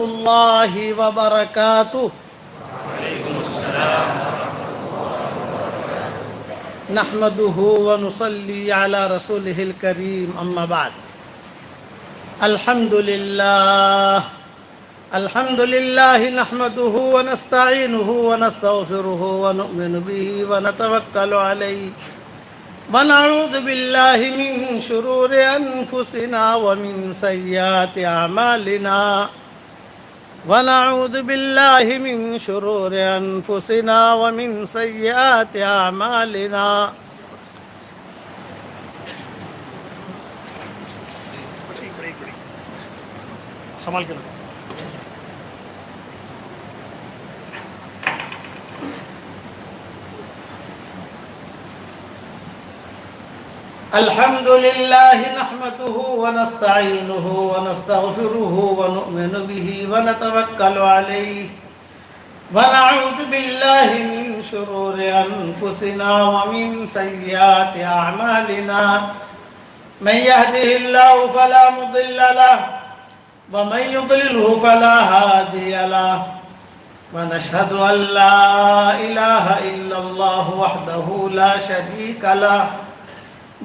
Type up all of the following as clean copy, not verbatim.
اللہ وبرکاتہ. نحمده ونصلي على رسوله الكريم. اما بعد. الحمد لله نحمده ونستعينه ونستغفره ونؤمن به ونتوكل عليه ونعوذ بالله من شرور أنفسنا ومن سيئات أعمالنا ونعوذ بالله من شرور أنفسنا ومن سيئات أعمالنا سنبھال کے رکھو. الحمد لله نحمده ونستعينه ونستغفره ونؤمن به ونتوكل عليه ونعوذ بالله من شرور أنفسنا ومن سيئات أعمالنا من يهده الله فلا مضل له ومن يضلله فلا هادي له ونشهد أن لا إله إلا الله وحده لا شريك له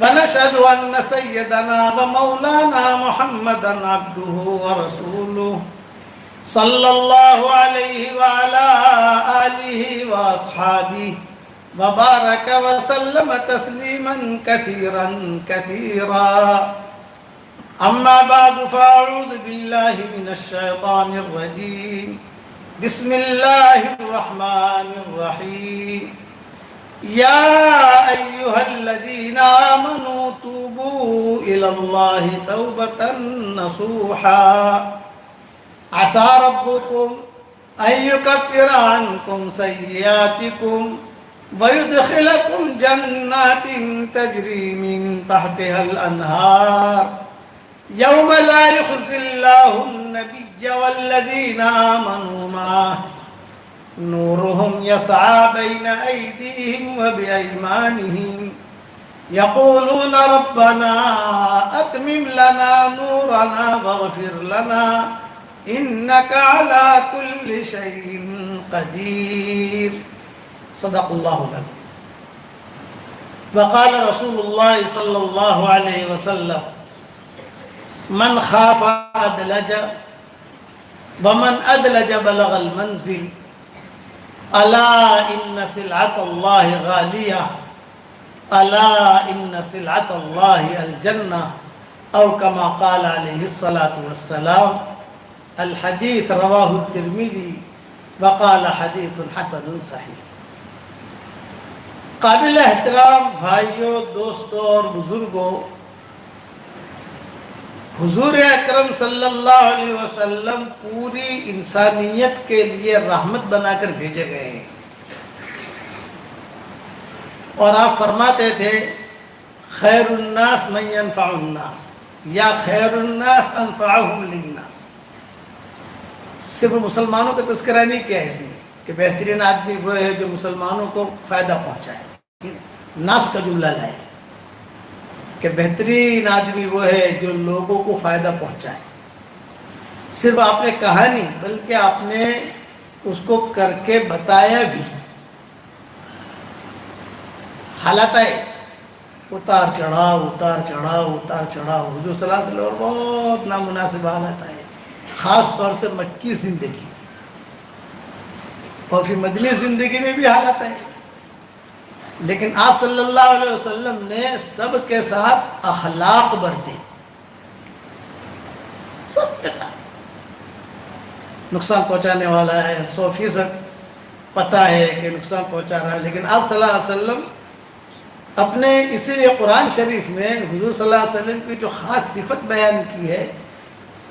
ونشهد أن سيدنا ومولانا محمدا عبده ورسوله صلى الله عليه وعلى آله وأصحابه وبارك وسلم تسليما كثيرا كثيرا. أما بعد فأعوذ بالله من الشيطان الرجيم. بسم الله الرحمن الرحيم. يا أيها الذين آمنوا توبوا إلى الله توبة نصوحا عسى ربكم أن يكفر عنكم سيئاتكم ويدخلكم جنات تجري من تحتها الأنهار يوم لا يخزي الله النبي والذين آمنوا معه نورهم يسعى بين أيديهم وبأيمانهم يقولون ربنا أتمم لنا نورنا واغفر لنا إنك على كل شيء قدير. صدق الله العظيم. وقال رسول الله صلى الله عليه وسلم من خاف أدلج ومن أدلج بلغ المنزل ألا إن سلعة الله غالية ألا إن سلعة الله الجنة أو كما قال عليه الصلاة والسلام. الحديث رواه الترمذي وقال حديث حسن صحيح. قابل احترام بھائیوں، دوستوں اور بزرگوں، حضور اکرم صلی اللہ علیہ وسلم پوری انسانیت کے لیے رحمت بنا کر بھیجے گئے ہیں، اور آپ فرماتے تھے خیر الناس من ينفع الناس یا خیر الناس انفعهم للناس. صرف مسلمانوں کا تذکرہ نہیں کیا اس میں کہ بہترین آدمی وہ ہے جو مسلمانوں کو فائدہ پہنچائے، ناس کا جملہ لائے کہ بہترین آدمی وہ ہے جو لوگوں کو فائدہ پہنچائے. صرف آپ نے کہا نہیں بلکہ آپ نے اس کو کر کے بتایا بھی. حالت ہے اتار چڑھاؤ اتار چڑھاؤ اتار چڑھاؤ. حضور صلی اللہ علیہ وسلم بہت نامناسب حالت ہے، خاص طور سے مکی زندگی میں، اور پھر مدنی زندگی میں بھی حالت ہے. لیکن آپ صلی اللہ علیہ وسلم نے سب کے ساتھ اخلاق برتے، سب کے ساتھ. نقصان پہنچانے والا ہے 100% پتہ ہے کہ نقصان پہنچا رہا ہے، لیکن آپ صلی اللہ علیہ وسلم اپنے اسی لیے قرآن شریف میں حضور صلی اللہ علیہ وسلم کی جو خاص صفت بیان کی ہے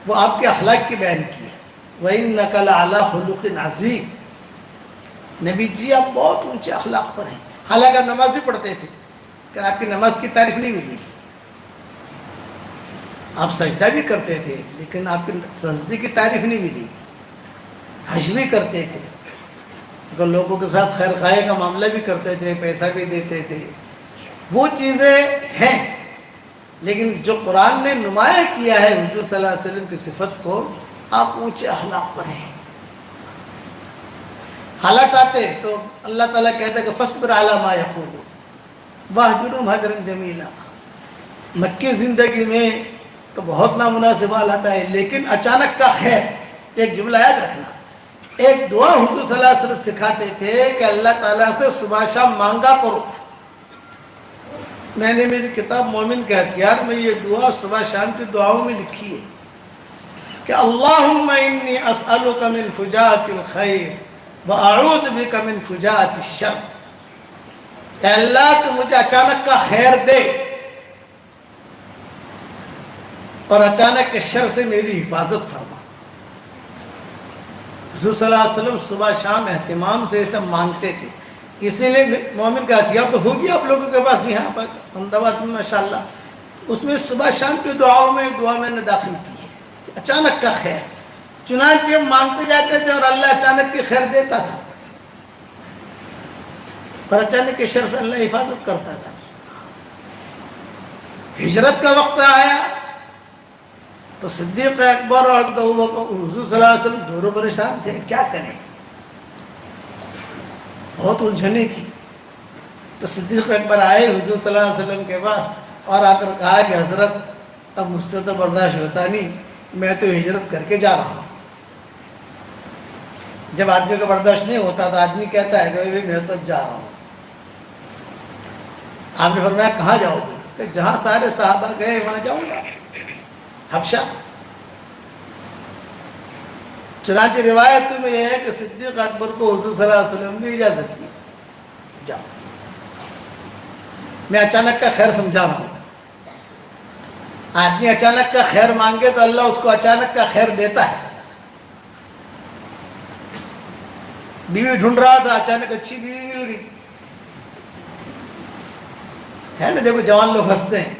وہ آپ کے اخلاق کی بیان کی ہے. وَإِنَّكَ لَعَلَىٰ خُلُقٍ عَظِيمٍ. نبی جی آپ بہت اونچے اخلاق پر ہیں. حالانکہ آپ نماز بھی پڑھتے تھے لیکن آپ کی نماز کی تعریف نہیں ملے گی. آپ سجدہ بھی کرتے تھے لیکن آپ کی سجدے کی تعریف نہیں ملے گی. حج بھی کرتے تھے، اگر لوگوں کے ساتھ خیر خواہی کا معاملہ بھی کرتے تھے، پیسہ بھی دیتے تھے، وہ چیزیں ہیں. لیکن جو قرآن نے نمایاں کیا ہے حضور صلی اللہ علیہ وسلم کی صفت کو، آپ اونچے اخلاق پر ہیں. حالات آتے تو اللہ تعالیٰ کہتا ہے کہ فصبر علی ما یقولون واہجرہم ہجرا جمیلا. مکی زندگی میں تو بہت نامناسب حال آتا ہے، لیکن اچانک کا خیر. ایک جملہ یاد رکھنا، ایک دعا حضور صلی اللہ علیہ وسلم سکھاتے تھے کہ اللہ تعالیٰ سے صبح شام مانگا کرو. میں نے میری کتاب مومن کا ہتھیار میں یہ دعا صبح شام کی دعاؤں میں لکھی ہے کہ اللہم انی اسألک من فجاعت الخیر وَأَعُوذُ بِكَ مِن فُجَاعَةِ الشَّرِّ. اے اللہ تو مجھے اچانک کا خیر دے اور اچانک کے شر سے میری حفاظت فرما. حضور صلی اللہ علیہ وسلم صبح شام اہتمام سے اسے مانگتے تھے. اسی لیے مومن کا ہتھیار تو ہوگی آپ لوگوں کے پاس یہاں پر احمد آباد میں ماشاءاللہ. اس میں صبح شام کی دعاؤں میں دعا میں نے داخل کی ہے کہ اچانک کا خیر. چنانچہ مانگتے جاتے تھے اور اللہ اچانک کی خیر دیتا تھا، پر اچانک کے شر سے اللہ حفاظت کرتا تھا. ہجرت کا وقت آیا تو صدیق اکبر اور حضور صلی اللہ علیہ وسلم دونوں پریشان تھے، کیا کریں، بہت الجھنیں تھی. تو صدیق اکبر آئے حضور صلی اللہ علیہ وسلم کے پاس اور آ کر کہا کہ حضرت اب مجھ سے تو برداشت ہوتا نہیں، میں تو ہجرت کر کے جا رہا ہوں. جب آدمی کا برداشت نہیں ہوتا تو آدمی کہتا ہے کہ میں تو جا رہا ہوں. آپ نے فرمایا کہاں جاؤ گے؟ کہ جہاں سارے صحابہ گئے وہاں جاؤں گا، حبشہ. چنانچہ روایت میں یہ ہے کہ صدیق اکبر کو حضور صلی اللہ علیہ وسلم نے اجازت دی، جاؤ. میں اچانک کا خیر سمجھا رہا ہوں. آدمی اچانک کا خیر مانگے تو اللہ اس کو اچانک کا خیر دیتا ہے. بیوی ڈھونڈ رہا تھا، اچانک اچھی بیوی مل گئی. ہے نا، دیکھو جوان لوگ ہنستے ہیں،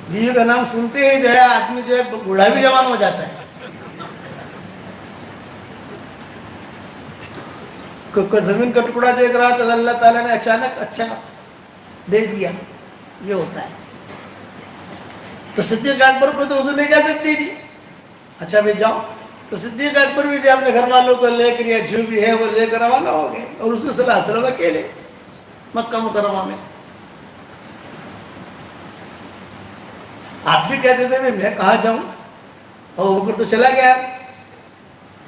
بیوی کا نام سنتے ہی جو ہے آدمی جو ہے بوڑھا بھی جوان ہو جاتا ہے. کوئی زمین کا ٹکڑا دیکھ رہا تھا، اللہ تعالیٰ نے اچانک اچھا دے دیا، یہ ہوتا ہے. تو صدیق اکبر کو تو حضور نے اجازت دی تھی، اچھا بھائی جاؤ. تو صدیق اکبر بھی جو اپنے گھر والوں کو لے کر یا جو بھی ہے وہ لے کر روانہ ہو گئے اور حضور صلی اللہ علیہ وسلم اکیلے مکہ مکرمہ میں. آپ بھی کہتے تھے میں کہاں جاؤں، اور اوپر تو چلا گیا،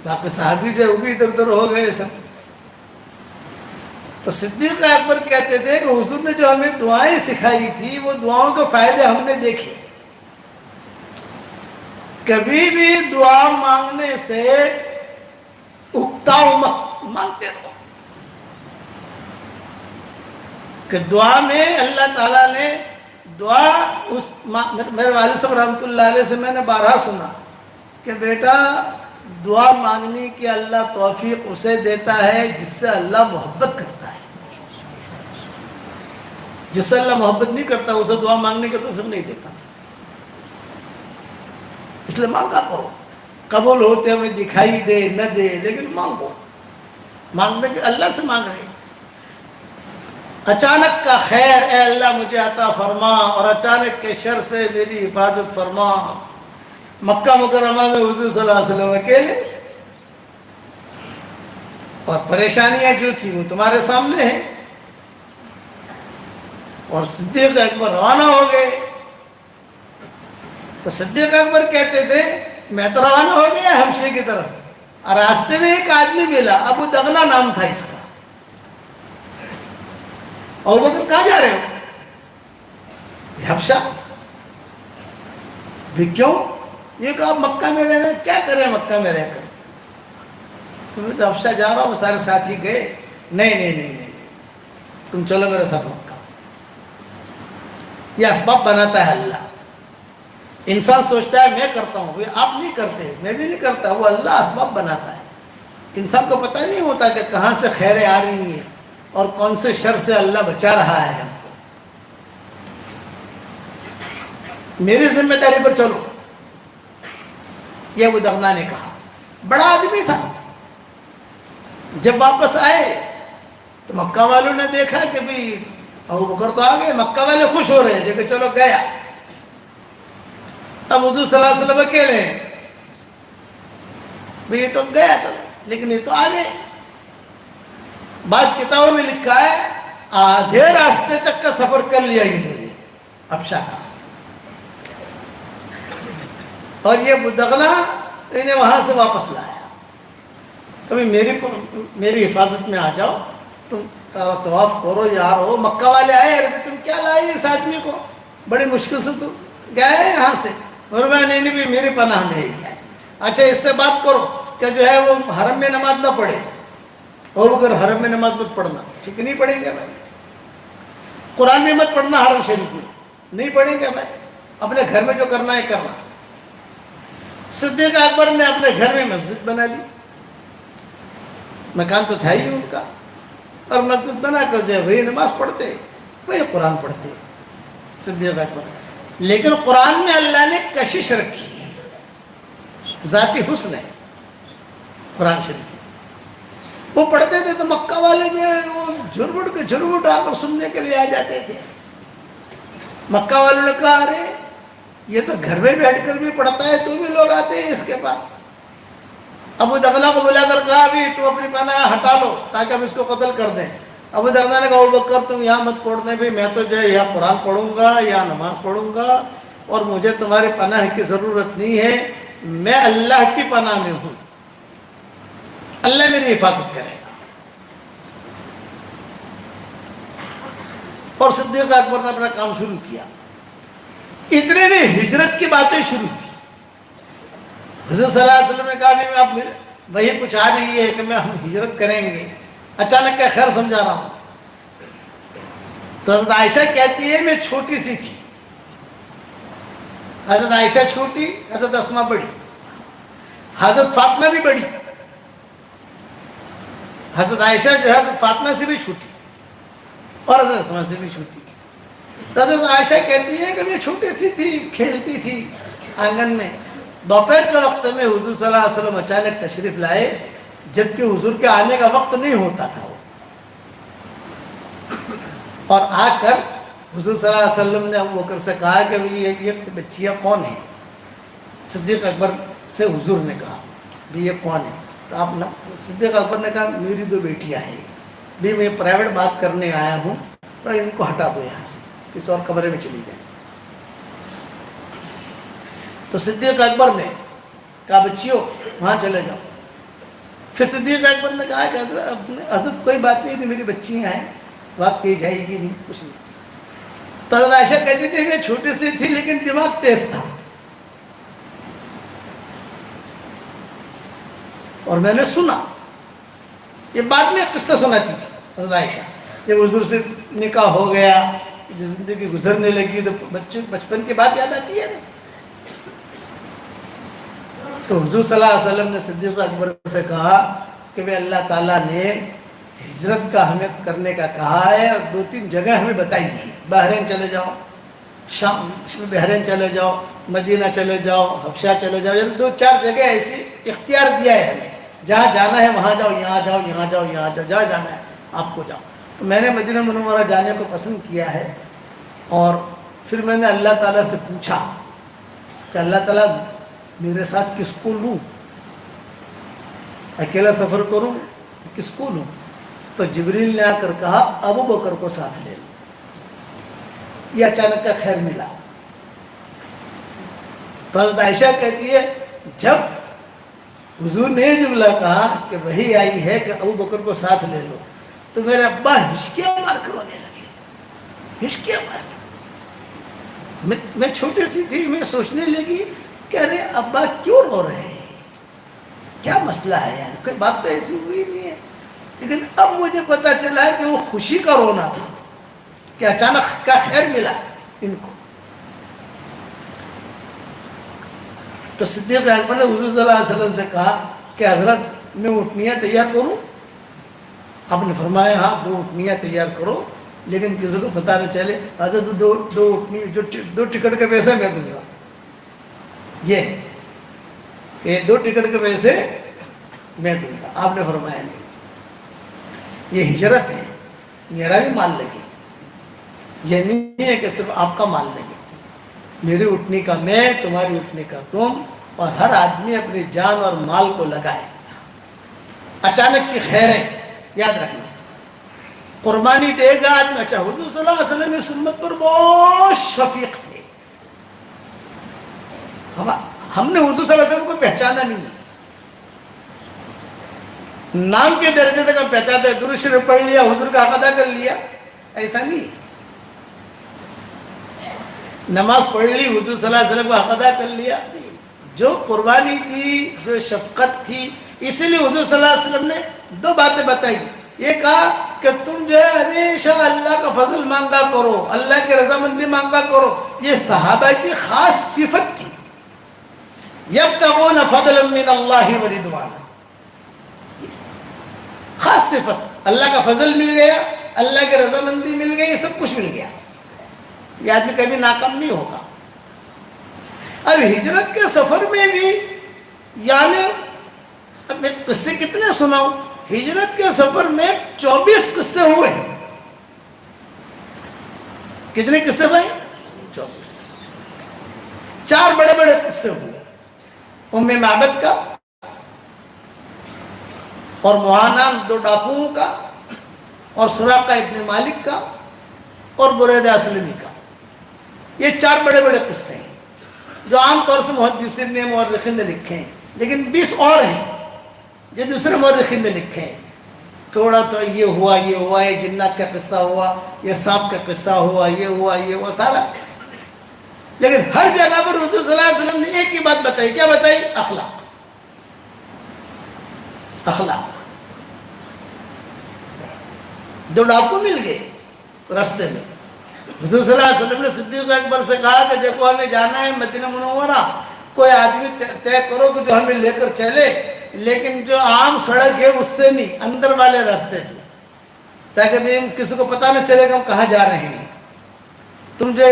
باقی صحابی جو وہ بھی ادھر ادھر ہو گئے سب. تو صدیق اکبر کہتے تھے کہ حضور نے جو ہمیں دعائیں سکھائی تھی وہ دعاؤں کے فائدے ہم نے دیکھے. کبھی بھی دعا مانگنے سے اکتاؤ مت، مانگتے رہو. کہ دعا میں اللہ تعالیٰ نے دعا اس میرے والد صاحب رحمۃ اللہ علیہ سے میں نے بارہا سنا کہ بیٹا دعا مانگنے کی اللہ توفیق اسے دیتا ہے جس سے اللہ محبت کرتا ہے. جس سے اللہ محبت نہیں کرتا اسے دعا مانگنے کی توفیق نہیں دیتا. اس لیے مانگا کرو، قبول ہوتے ہمیں دکھائی دے نہ دے لیکن مانگو. مانگنے کے اللہ سے مانگ رہے. اچانک کا خیر اے اللہ مجھے عطا فرما اور اچانک کے شر سے میری حفاظت فرما. مکہ مکرمہ میں حضور صلی اللہ علیہ وسلم اکیلے، اور پریشانیاں جو تھی وہ تمہارے سامنے ہیں. اور صدیق اکبر روانہ ہو گئے. تو صدیق اکبر کہتے تھے میں تو روانہ ہو گیا حبشے کی طرف، اور راستے میں ایک آدمی ملا، ابو دغنا نام تھا اس کا. اور وہ کہاں جا رہے ہو؟ حبشہ. بھی کیوں؟ یہ کہا مکہ میں رہنا، کیا کریں مکہ میں رہ کر، میں تو حبشہ جا رہا ہوں. سارے ساتھی گئے، نہیں نہیں نہیں نہیں تم چلو میرے ساتھ مکہ. یہ اسباب بناتا ہے اللہ. انسان سوچتا ہے میں کرتا ہوں، وہ آپ نہیں کرتے، میں بھی نہیں کرتا، وہ اللہ اسباب بناتا ہے. انسان کو پتہ نہیں ہوتا کہ کہاں سے خیریں آ رہی ہیں اور کون سے شر سے اللہ بچا رہا ہے ہم کو. میری ذمہ داری پر چلو، یہ ابو دغنا نے کہا. بڑا آدمی تھا. جب واپس آئے تو مکہ والوں نے دیکھا کہ بھی ابو بکر تو آ گئے. مکہ والے خوش ہو رہے تھے کہ چلو گیا. اب حضور صلی اللہ علیہ وسلم اکیلے ہیں. بھئی یہ تو گیا چلو، لیکن یہ تو آ گئے۔ بعض کتابوں میں لکھا ہے آدھے راستے تک کا سفر کر لیا انہوں نے ابشا کا، اور یہ بدغنا انہیں وہاں سے واپس لایا۔ کبھی میری حفاظت میں آ جاؤ، تم طواف کرو یار ہو۔ مکہ والے آئے، ارے تم کیا لائے اس آدمی کو، بڑی مشکل سے تو گئے یہاں سے، اور میں نہیں بھی میری پناہ میں ہی ہے۔ اچھا اس سے بات کرو کہ جو ہے وہ حرم میں نماز نہ پڑھے، اور اگر حرم میں نماز مت پڑھنا، ٹھیک نہیں پڑھیں گے بھائی۔ قرآن میں مت پڑھنا حرم شریف میں، نہیں پڑھیں گے بھائی، اپنے گھر میں جو کرنا ہے کرنا۔ صدیق اکبر نے اپنے گھر میں مسجد بنا لی، مکان تو تھا ہی ان کا، اور مسجد بنا کر جو ہے وہی نماز پڑھتے، وہی قرآن پڑھتے صدیق اکبر۔ لیکن قرآن میں اللہ نے کشش رکھی ہے، ذاتی حسن ہے قرآن شریف میں۔ وہ پڑھتے تھے تو مکہ والے جو ہے وہ جھرمٹ آ کر سننے کے لیے آ جاتے تھے۔ مکہ والوں نے کہا ارے یہ تو گھر میں بیٹھ کر بھی پڑھتا ہے، تو بھی لوگ آتے ہیں اس کے پاس۔ ابو دغنا کو بلا کر کہا بھی تو اپنی پناہ ہٹا لو تاکہ ہم اس کو قتل کر دیں۔ ابو دغنا نے کہا ابو بکر تم یہاں مت پڑھنے بھی، میں تو جو ہے یا قرآن پڑھوں گا یا نماز پڑھوں گا، اور مجھے تمہارے پناہ کی ضرورت نہیں ہے، میں اللہ کی پناہ میں ہوں، اللہ میری حفاظت کرے گا۔ اور صدیق اکبر نے اپنا کام شروع کیا۔ اتنے نے ہجرت کی باتیں شروع کی۔ حضور صلی اللہ علیہ وسلم نے کہا نہیں اب وہی کچھ آ رہی ہے کہ ہم ہجرت کریں گے، اچانک کیا خیر سمجھا رہا ہوں۔ تو حضرت عائشہ کہتی ہے میں چھوٹی سی تھی، حضرت عائشہ چھوٹی، حضرت اسماء بڑی، حضرت فاطمہ بھی بڑی، حضرت عائشہ جو ہے حضرت فاطمہ سے بھی چھوٹی اور حضرت اسماء سے بھی چھوٹی۔ تو حضرت عائشہ کہتی ہے کہ میں چھوٹی سی تھی، کھیلتی تھی آنگن میں۔ دوپہر کے وقت میں حضور صلی اللہ علیہ وسلم اچانک تشریف لائے، جبکہ حضور کے آنے کا وقت نہیں ہوتا تھا وہ، اور آ کر حضور صلی اللہ علیہ وسلم نے ابو بکر سے کہا کہ یہ بچیاں کون ہیں؟ صدیق اکبر سے حضور نے کہا بھی یہ کون ہے؟ تو آپ نے صدیق اکبر نے کہا میری 2 بیٹیاں ہیں بھی، میں پرائیویٹ بات کرنے آیا ہوں، پر ان کو ہٹا دو یہاں سے، کسی اور کمرے میں چلی جائیں۔ تو صدیق اکبر نے کہا بچیوں وہاں چلے جاؤ۔ پھر صدیق اکبر نے کہا کہ حضرت کوئی بات نہیں تھی، میری بچیاں ہیں، بات کہی جائے گی نہیں، کچھ نہیں۔ تو حضرت عائشہ کہتی تھی میں چھوٹی سی تھی لیکن دماغ تیز تھا، اور میں نے سنا۔ یہ بعد میں قصہ سناتی تھی حضرت عائشہ، جب حضور سے نکاح ہو گیا، زندگی گزرنے لگی تو بچپن کی بات یاد آتی ہے نا۔ تو حضور صلی اللہ علیہ وسلم نے صدیق اکبر سے کہا کہ وہ اللہ تعالیٰ نے ہجرت کا ہمیں کرنے کا کہا ہے، اور 2-3 جگہ ہمیں بتائی ہے، بحرین چلے جاؤ، شام بحرین چلے جاؤ، مدینہ چلے جاؤ، حبشہ چلے جاؤ، یعنی 2-4 جگہ ایسی اختیار دیا ہے ہمیں، جہاں جانا ہے وہاں جاؤ، یہاں جاؤ، یہاں جاؤ، یہاں جاؤ، جہاں جانا ہے آپ کو جاؤ۔ تو میں نے مدینہ منورہ جانے کو پسند کیا ہے، اور پھر میں نے اللہ تعالیٰ سے پوچھا کہ اللہ تعالیٰ میرے ساتھ کس کو لوں، اکیلا سفر کروں کس کو لوں؟ تو جبریل نے آ کر کہا ابو بکر کو ساتھ لے لو۔ یہ اچانک کا خیر ملا۔ تو حضرت عائشہ کہتی ہے جب حضور نے جملہ کہا کہ وہی آئی ہے کہ ابو بکر کو ساتھ لے لو، تو میرے ابا ہچکیاں مار کر رونے لگے، ہچکیاں مار کر۔ میں چھوٹی سی تھی، میں سوچنے لگی کہ ارے ابا کیوں رو رہے ہیں، کیا مسئلہ ہے، یار کوئی بات تو ایسی ہوئی نہیں ہے۔ لیکن اب مجھے پتا چلا کہ وہ خوشی کا رونا تھا کہ اچانک کا خیر ملا ان کو۔ تو صدیق اکبر نے حضور صلی اللہ علیہ وسلم سے کہا کہ حضرت میں اونٹنیاں تیار کروں؟ آپ نے فرمایا ہاں 2 اونٹنیاں تیار کرو، لیکن کسی کو پتہ نہ چلے۔ حضرت 2 اونٹنی جو 2 ٹکٹ کے پیسے میں دوں گا، یہ کہ 2 ٹکٹ کے پیسے میں دوں گا۔ آپ نے فرمایا نہیں، یہ ہجرت ہے، میرا بھی مال لگے، یہ نہیں ہے کہ صرف آپ کا مال لگے، میری اٹھنے کا میں، تمہاری اٹھنے کا تم، اور ہر آدمی اپنی جان اور مال کو لگائے. اچانک کی خیریں یاد رکھنا. قربانی دے گا آدمی. اچھا حضور صلی اللہ علیہ وسلم اس امت پر بہت شفیق تھے. ہم نے حضور صلی اللہ علیہ وسلم کو پہچانا نہیں ہے. نام کے درجے تک ہم پہچانتے ہیں. درود شریف پڑھ لیا, حضور کا حق ادا کر لیا, ایسا نہیں ہے. نماز پڑھ لی, حضور صلی اللہ علیہ وسلم کو حق ادا کر لیا. جو قربانی تھی, جو شفقت تھی, اسی لیے حضور صلی اللہ علیہ وسلم نے دو باتیں بتائی. یہ کہا کہ تم جو ہے ہمیشہ اللہ کا فضل مانگا کرو, اللہ کی رضامندی مانگا کرو. یہ صحابہ کی خاص صفت تھی. یبتغون فضلا من اللہ ورضوانا, خاص صفت. اللہ کا فضل مل گیا, اللہ کی رضامندی مل گئی, سب کچھ مل گیا. یہ آدمی کبھی ناکام نہیں ہوگا. اب ہجرت کے سفر میں بھی, یعنی اب میں قصے کتنے سناؤں. ہجرت کے سفر میں 24 قصے ہوئے. کتنے قصے بھائی؟ 24. 4 بڑے بڑے قصے ہوئے. ام معبد کا, اور موہانان 2 ڈاکوؤں کا, اور سراقہ ابن مالک کا, اور بریدہ اسلمی کا. یہ 4 بڑے بڑے قصے ہیں جو عام طور سے محدثین نے, مورخین نے لکھے ہیں. لیکن 20 اور ہیں جو دوسرے مورخین نے لکھے ہیں. تھوڑا تو یہ ہوا, یہ جنات کا قصہ ہوا, یہ سانپ کا قصہ ہوا, یہ ہوا سارا. لیکن ہر جگہ پر حضور صلی اللہ علیہ وسلم نے ایک ہی بات بتائی. کیا بتائی؟ اخلاق. اخلاق. 2 ڈاکو مل گئے راستے میں. حضور صلی اللہ علیہ وسلم نے صدیق اکبر سے کہا کہ دیکھو ہمیں جانا ہے مدینہ منورہ, کوئی آدمی طے کرو کہ جو ہمیں لے کر چلے, لیکن جو عام سڑک ہے اس سے نہیں, اندر والے راستے سے, تاکہ کسی کو پتہ نہ چلے کہ ہم کہاں جا رہے ہیں. تم جو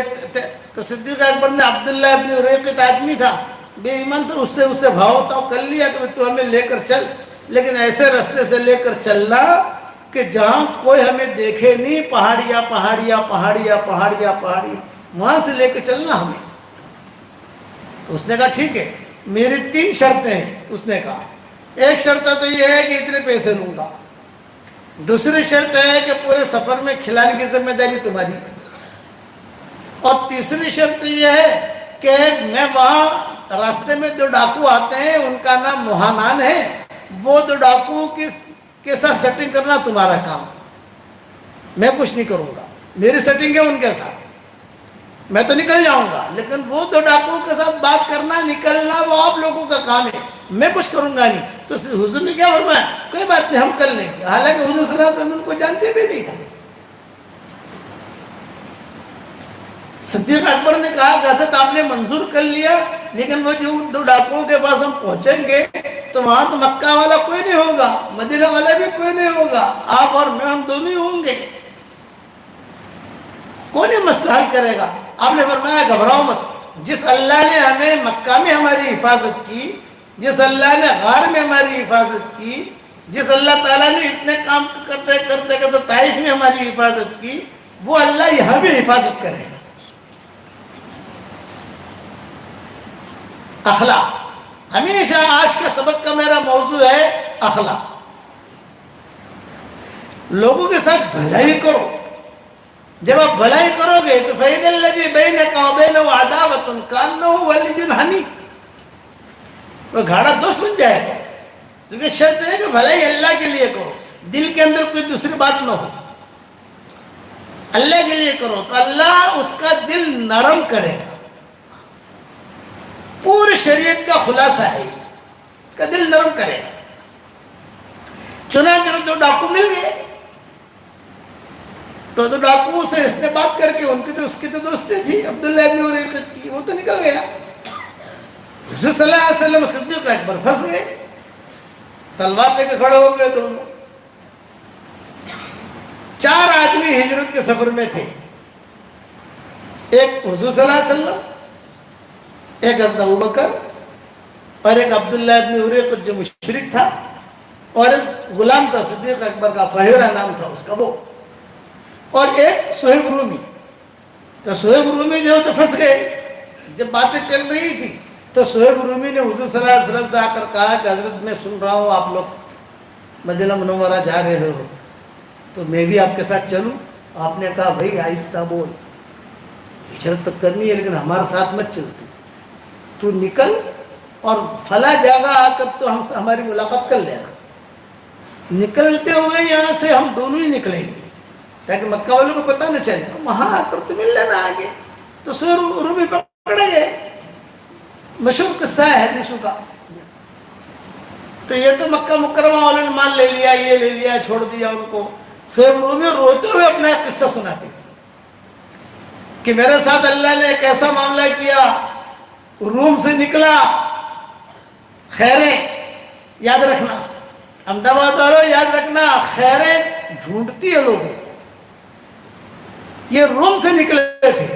تو صدیق اکبر نے, عبداللہ ابن ریقت آدمی تھا, بے ایمان تھا, اسے بھاؤ تاؤ کر لیا کہ تو ہمیں لے کر چل, لیکن ایسے راستے سے لے کر چلنا کہ جہاں کوئی ہمیں دیکھے نہیں. پہاڑیاں پہاڑیاں پہاڑیاں پہاڑیاں پہاڑیاں, وہاں سے لے کے چلنا ہمیں. اس نے کہا ٹھیک ہے, میری 3 شرطیں ہیں. اس نے کہا ایک شرط تو یہ ہے کہ اتنے پیسے لوں گا. دوسری شرط ہے کہ پورے سفر میں کھلانے کی ذمہ داری تمہاری. اور تیسری شرط یہ ہے کہ میں وہاں راستے میں 2 ڈاکو آتے ہیں, ان کا نام موہانان ہے, وہ 2 ڈاکو کے ساتھ سیٹنگ کرنا تمہارا کام. میں کچھ نہیں کروں گا, میری سیٹنگ ہے ان کے ساتھ, میں تو نکل جاؤں گا, لیکن وہ 2 ڈاکوؤں کے ساتھ بات کرنا, نکلنا, وہ آپ لوگوں کا کام ہے, میں کچھ کروں گا نہیں. تو حضور نے کیا فرمایا, کوئی بات نہیں ہم کر لیں گے. حالانکہ حضور صلی اللہ علیہ وسلم ان کو جانتے بھی نہیں تھے. صدیق اکبر نے کہا کہ حضرت آپ نے منظور کر لیا, لیکن وہ جو 2 ڈاکوؤں کے پاس ہم پہنچیں گے تو وہاں تو مکہ والا کوئی نہیں ہوگا, مدینہ والا بھی کوئی نہیں ہوگا, آپ اور میں, ہم دونوں ہی ہوں گے. کون یہ مسئلہ حل کرے گا؟ آپ نے فرمایا گھبراؤ مت. جس اللہ نے ہمیں مکہ میں ہماری حفاظت کی, جس اللہ نے غار میں ہماری حفاظت کی, جس اللہ تعالیٰ نے اتنے کام کرتے کرتے کرتے طائف میں ہماری حفاظت کی, وہ اللہ یہاں بھی حفاظت کرے گا. اخلاق. ہمیشہ آج کے سبق کا میرا موضوع ہے اخلاق. لوگوں کے ساتھ بھلائی کرو. جب آپ بھلائی کرو گے تو فَإِذَا الَّذِي بَيْنَكَ وَبَيْنَهُ عَدَاوَةٌ كَأَنَّهُ وَلِيٌّ حَمِيمٌ, وہ گھاڑا دوست بن جائے گا. لیکن شرط ہے کہ بھلائی اللہ کے لیے کرو, دل کے اندر کوئی دوسری بات نہ ہو, اللہ کے لیے کرو تو اللہ اس کا دل نرم کرے گا. پوری شریعت کا خلاصہ ہے, اس کا دل نرم کرے گا. چنانچہ 2 ڈاکو مل گئے تو 2 ڈاکوؤں سے اس نے بات کر کے, ان کی تو اس کی تو دوستی تھی عبداللہ ابن ریقت کی, وہ تو نکل گیا. حضور صلی اللہ علیہ وسلم صدیق اکبر پھنس گئے, تلوار لے کے کھڑے ہو گئے دونوں. 4 آدمی ہجرت کے سفر میں تھے. ایک حضور صلی اللہ علیہ وسلم, ایک حضرت ابوبکر, اور ایک عبداللہ ابن ریقت جو مشرک تھا, اور ایک غلام تھا صدیق اکبر کا, فہیرہ نام تھا اس کا وہ, اور ایک صہیب رومی. تو صہیب رومی جو تو پھنس گئے. جب باتیں چل رہی تھی تو صہیب رومی نے حضور صلی اللہ علیہ وسلم سے آ کر کہا کہ حضرت میں سن رہا ہوں آپ لوگ مدینہ منورہ جا رہے ہو، تو میں بھی آپ کے ساتھ چلوں؟ آپ نے کہا بھائی آہستہ بول، ہجرت تو کرنی ہے لیکن ہمارے ساتھ مت چلتی، تو نکل اور فلاں جگہ آ کر تو ہماری ملاقات کر لینا۔ نکلتے ہوئے یہاں سے ہم دونوں ہی نکلیں گے تاکہ مکہ والوں کو پتہ نہ چلے، وہاں آ کر تو مل لینا آگے۔ تو صہیب رومی پکڑے گئے، مشہور قصہ ہے حدیثوں کا۔ تو یہ تو مکہ مکرمہ والوں نے مان لے لیا، یہ لے لیا، چھوڑ دیا ان کو۔ صہیب رومی روتے ہوئے اپنا ایک قصہ سناتے تھے کہ میرے ساتھ اللہ نے ایک ایسا معاملہ کیا، روم سے نکلا، خیریں یاد رکھنا، احمد آباد والوں یاد رکھنا، خیریں ڈھونڈتی ہے لوگوں کو۔ یہ روم سے نکلے تھے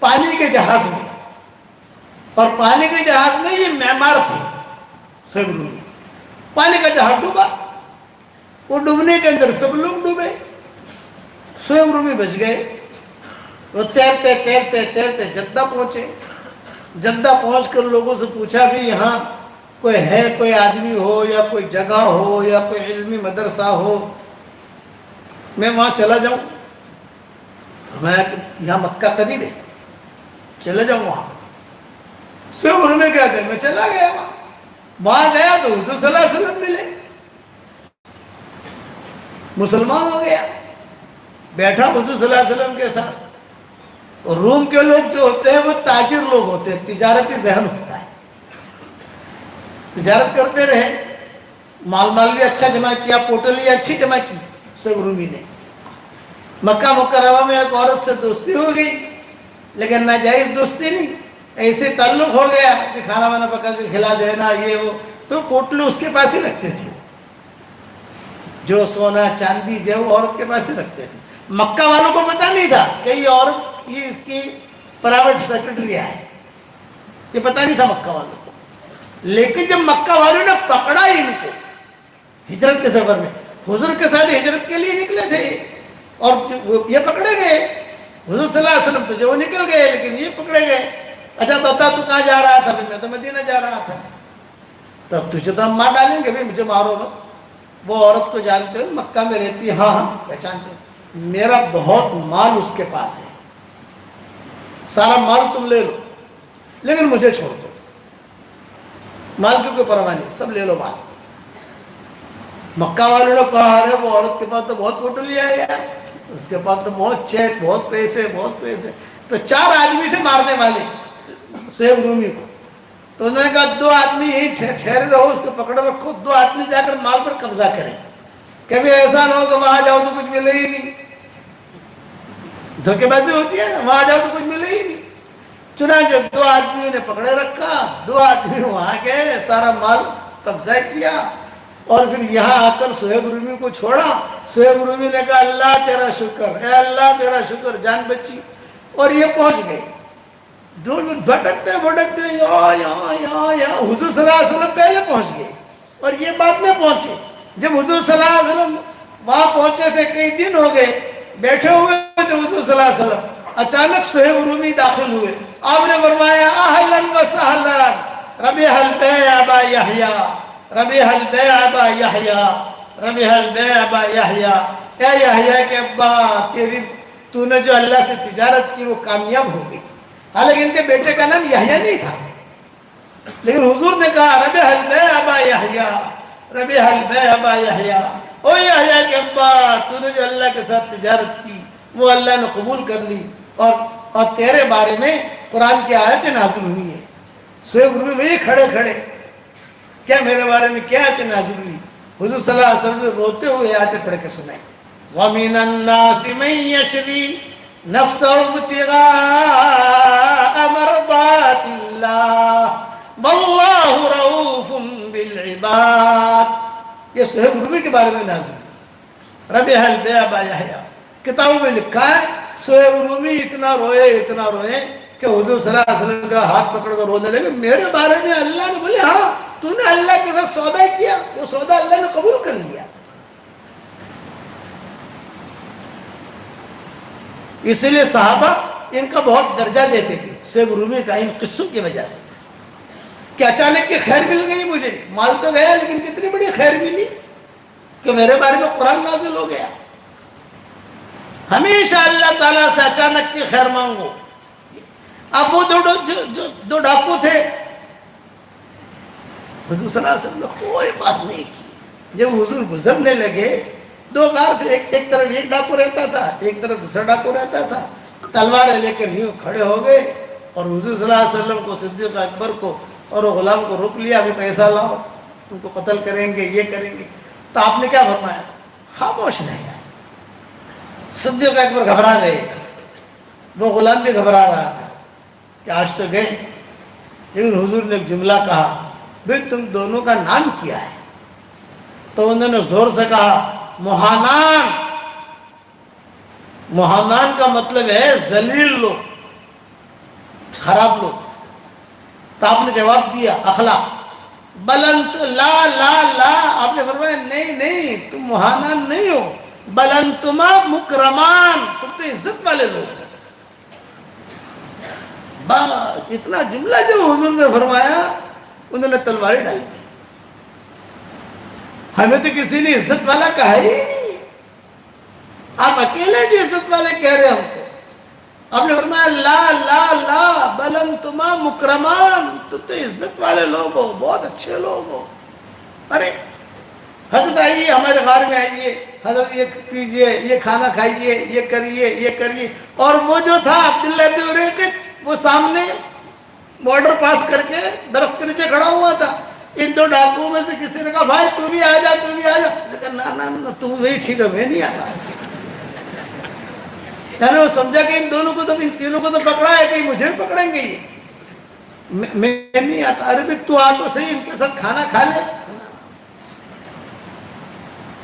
پانی کے جہاز میں، اور پانی کے جہاز میں یہ معمار تھے صہیب رومی۔ پانی کا جہاز ڈوبا، وہ ڈوبنے کے اندر سب لوگ ڈوبے، صہیب رومی بچ گئے۔ وہ تیرتے تیرتے تیرتے جدہ پہنچے۔ جدہ پہنچ کر لوگوں سے پوچھا بھی یہاں کوئی ہے، کوئی آدمی ہو یا کوئی جگہ ہو یا کوئی علمی مدرسہ ہو، میں وہاں چلا جاؤں؟ فرمایا کہ یہاں مکہ قریب ہے، چلے جاؤں وہاں۔ صہیب رومی کہتے ہیں میں چلا گیا وہاں گیا تو حضور صلی اللہ علیہ وسلم ملے، مسلمان ہو گیا، بیٹھا حضور صلی اللہ علیہ وسلم کے ساتھ۔ اور روم کے لوگ جو ہوتے ہیں وہ تاجر لوگ ہوتے ہیں، تجارتی ذہن ہوتا ہے، تجارت کرتے رہے، مال بھی اچھا جمع کیا، پوٹلی اچھی جمع کی صہیب رومی نے۔ مکہ مکرمہ میں ایک عورت سے دوستی ہو گئی، لیکن ناجائز دوستی نہیں، ایسے تعلق ہو گیا کہ کھانا وانا پکا کے کھلا دینا یہ وہ، تو پوٹلی اس کے پاس ہی رکھتے تھے، جو سونا چاندی جو وہ عورت کے پاس ہی رکھتے تھے۔ مکہ والوں کو پتہ نہیں تھا کہ یہ عورت یہ اس کی پرائیویٹ سیکرٹری ہے، یہ پتہ نہیں تھا مکہ والوں کو۔ لیکن جب مکہ والوں نے پکڑا ان کو ہجرت کے سفر میں، حضور کے ساتھ ہجرت کے لیے نکلے تھے اور یہ پکڑے گئے، حضور صلی اللہ علیہ وسلم تو جو نکل گئے لیکن یہ پکڑے گئے۔ اچھا بتا تو کہاں جا رہا تھا؟ میں تو مدینہ جا رہا تھا۔ تب تجھے تو ہم مار ڈالیں گے، مجھے مارو گا۔ وہ عورت کو جانتے ہو، مکہ میں رہتی، ہاں ہاں پہچانتے ہیں، میرا بہت مال اس کے پاس ہے، سارا مال تم لے لو لیکن مجھے چھوڑ دو، مال کی کوئی پرواہ نہیں، سب لے لو مال۔ مکہ والوں نے کہا ارے وہ عورت کے پاس تو بہت پوٹلی ہے یار، اس کے پاس تو بہت چیک، بہت پیسے، بہت پیسے۔ تو 4 آدمی تھے مارنے والے صہیب رومی کو، تو انہوں نے کہا 2 آدمی یہیں ٹھہرے رہو، اس کو پکڑ رکھو، 2 آدمی جا کر مال پر قبضہ کریں، کبھی ایسا نہ ہو کہ وہاں جاؤ تو کچھ ملے ہی نہیں، دھوکے بازی ہوتی ہے نا، وہاں جاؤ تو کچھ ملے ہی نہیں۔ چنانچہ 2 آدمیوں نے پکڑے رکھا، 2 آدمی وہاں گئے، سارا مال قبضہ کیا، اور پھر یہاں آ کر صہیب رومی کو چھوڑا۔ صہیب رومی نے کہا اللہ تیرا شکر، اے اللہ تیرا شکر، جان بچی۔ اور یہ پہنچ گئے، بھٹکتے بھٹکتے یہاں حضور صلی اللہ علیہ وسلم پہلے پہنچ گئے اور یہ بعد میں پہنچے۔ جب حضور صلی اللہ علیہ وسلم وہاں پہنچے تھے، کئی دن ہو گئے بیٹھے ہوئے تھے حضور صلی اللہ علیہ وسلم، اچانک صہیب رومی داخل ہوئے۔ آپ نے فرمایا اہلاً و سہلاً ربح البیع ابا یحییٰ، ربح البیع ابا یحییٰ، ربح البیع ابا یحییٰ، اے یحییٰ کے ابا، تو نے جو اللہ سے تجارت کی وہ کامیاب ہو گئی۔ حالانکہ ان کے بیٹے کا نام یحییٰ نہیں تھا، لیکن حضور نے کہا ربح البیع ابا یحییٰ، ربح البیع ابا یحییٰ، او یحییٰ کے ابا، تو نے جو اللہ کے ساتھ تجارت کی وہ اللہ نے قبول کر لی، اور تیرے بارے میں قرآن کی آیتیں نازل ہوئی ہیں۔ صہیب رومی وہی کھڑے کھڑے، کیا میرے بارے میں کیا آیتیں نازل ہوئی؟ حضور صلی اللہ علیہ وسلم نے روتے ہوئے آیتیں پڑھ کے سنائیں۔ وَمِنَ النَّاسِ مَن يَشْرِي نَفْسَهُ ابْتِغَاءَ مَرْضَاتِ اللَّهِ وَاللَّهُ رَءُوفٌ بِالْعِبَادِ۔ یہ صہیب رومی کے بارے میں نازل ہوئی۔ ربح البیع ابا یحییٰ، کتابوں میں لکھا ہے صہیب رومی اتنا روئے کہ حضور صلی اللہ علیہ وسلم کا ہاتھ پکڑ کر رونے لگے، میرے بارے میں اللہ نے بولے ہاں تو نے اللہ کے ساتھ سودا کیا، وہ سودا اللہ نے قبول کر لیا۔ اسی لیے صحابہ ان کا بہت درجہ دیتے تھے صہیب رومی کا، ان قصوں کی وجہ سے۔ کہ اچانک کی خیر مل گئی مجھے، مال تو گیا لیکن کتنی بڑی خیر ملی کہ میرے بارے میں قرآن نازل ہو گیا۔ ہمیشہ اللہ تعالیٰ سے اچانک کی خیر مانگو۔ اب وہ دو ڈاکو تھے، حضور صلی اللہ علیہ وسلم نے کوئی بات نہیں کی۔ جب حضور گزرنے لگے، دو غار تھے، ایک طرف ایک ڈاکو رہتا تھا، ایک طرف دوسرا ڈاکو رہتا تھا، تلواریں لے کر یوں کھڑے ہو گئے اور حضور صلی اللہ علیہ وسلم کو، صدیق اکبر کو اور وہ غلام کو روک لیا، ابھی پیسہ لاؤ، تم کو قتل کریں گے، یہ کریں گے۔ تو آپ نے کیا فرمایا؟ خاموش نہیں ہے۔ صدیق اکبر گھبرا گئے تھے، وہ غلام بھی گھبرا رہا تھا کہ آج تو گئے، لیکن حضور نے ایک جملہ کہا، بھئی تم دونوں کا نام کیا ہے؟ تو انہوں نے زور سے کہا مہانان۔ مہانان کا مطلب ہے ذلیل لوگ، خراب لوگ۔ تو آپ نے جواب دیا اخلاق، بلنت لا لا لا، آپ نے فرمایا نہیں نہیں، تم مہانان نہیں ہو، بلنتما مکرمان، تم تو عزت والے لوگ ہیں۔ بس اتنا جملہ جو حضور نے فرمایا، انہوں نے تلواریں ڈال دی۔ ہمیں تو کسی نے عزت والا کہا ہی نہیں، آپ اکیلے جو عزت والے کہہ رہے ہم کو۔ آپ نے فرمایا لا لا لا بلنتما مکرمان، تم تو عزت والے لوگ ہو، بہت اچھے لوگ ہو۔ ارے حضرت آئیے ہمارے غار میں آئیے، حضرت یہ پیجئے، یہ کھانا کھائیے، یہ کریے، یہ کریے۔ اور وہ جو تھا عبداللہ بن اریقط، وہ سامنے بارڈر پاس کر کے درخت کے نیچے کھڑا ہوا تھا۔ ان دو ڈاکوؤں میں سے کسی نے کہا بھائی تو بھی آ جا، تو بھی آ جا۔ لیکن نا تم وہی ٹھیک ہے، میں نہیں آتا۔ یعنی وہ سمجھا کہ ان دونوں کو تو، ان تینوں کو تو پکڑا ہے، کہیں مجھے بھی پکڑیں گے یہ، میں نہیں آتا۔ ارے بھی تو آ تو صحیح، ان کے ساتھ کھانا کھا لے۔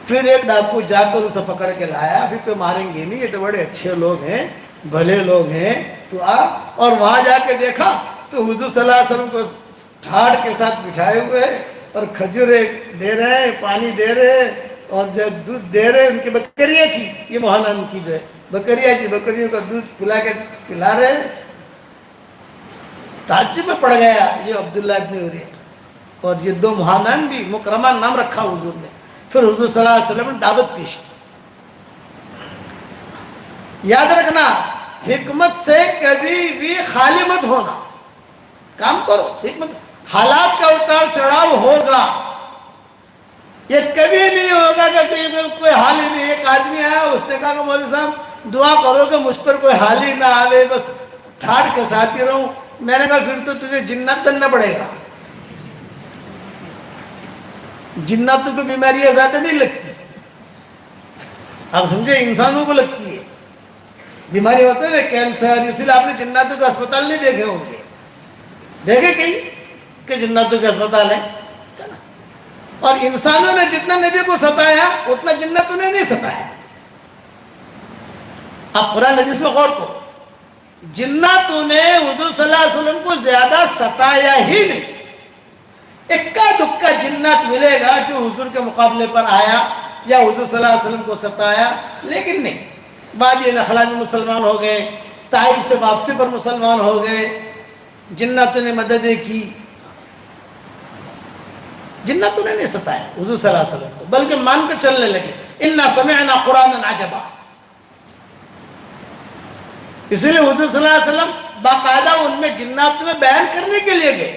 پھر ایک ڈاکو جا کر اسے پکڑ کے لایا، پھر کوئی ماریں گے نہیں، یہ تو بڑے اچھے لوگ ہیں، بھلے لوگ ہیں، تو آ۔ اور وہاں جا کے دیکھا تو حضور صلی اللہ علیہ وسلم کو ٹھاڑ کے ساتھ بٹھائے ہوئے اور کھجوریں دے رہے ہیں، پانی دے رہے ہیں اور جو دودھ دے رہے ہیں۔ ان کی بکریاں تھی، یہ مہانان کی جو ہے بکریاں تھی، بکریوں کا دودھ پلا کے پلا رہے ہیں۔ تعجب میں پڑ گیا یہ عبداللہ ابن اریقط اور یہ دو مہانان بھی، مکرمان نام رکھا حضور نے۔ پھر حضور صلی اللہ علیہ وسلم نے دعوت پیش کی۔ یاد رکھنا، حکمت سے کبھی بھی خالی مت ہونا، کام کرو حکمت۔ حالات کا اتار چڑھاؤ ہوگا، یہ کبھی نہیں ہوگا کہ کوئی حال ہی نہیں۔ ایک آدمی آیا، اس نے کہا کہ مولوی صاحب دعا کرو کہ مجھ پر کوئی حال ہی نہ آوے، بس ٹھاڑ کے ساتھ ہی رہوں۔ میں نے کہا پھر تو تجھے جنات بننا پڑے گا، جناتوں کو بیماریاں زیادہ نہیں لگتی، آپ سمجھے، انسانوں کو لگتی ہے بیماری، ہوتے ہیں نا کینسر، اسی لیے آپ نے جناتوں کے اسپتال نہیں دیکھے ہوں گے، دیکھے کہیں کہ جناتوں کے اسپتال ہیں؟ اور انسانوں نے جتنا نبی کو ستایا اتنا جناتوں نے نہیں ستایا۔ اب قرآن حدیث میں غور کرو، جناتوں نے حضور صلی اللہ علیہ وسلم کو زیادہ ستایا ہی نہیں۔ اکا دکا جنات ملے گا جو حضور کے مقابلے پر آیا یا حضور صلی اللہ علیہ وسلم کو ستایا، لیکن نہیں۔ وادی نخلا میں مسلمان ہو گئے، طائف سے واپسی پر مسلمان ہو گئے، جناتوں نے مددیں کی، جناتوں نے نہیں ستایا حضور صلی اللہ علیہ وسلم کو، بلکہ مان کر چلنے لگے۔ انا سمعنا قرآنا عجبا، اسی لیے حضور صلی اللہ علیہ وسلم باقاعدہ ان میں جنات میں بیان کرنے کے لیے گئے۔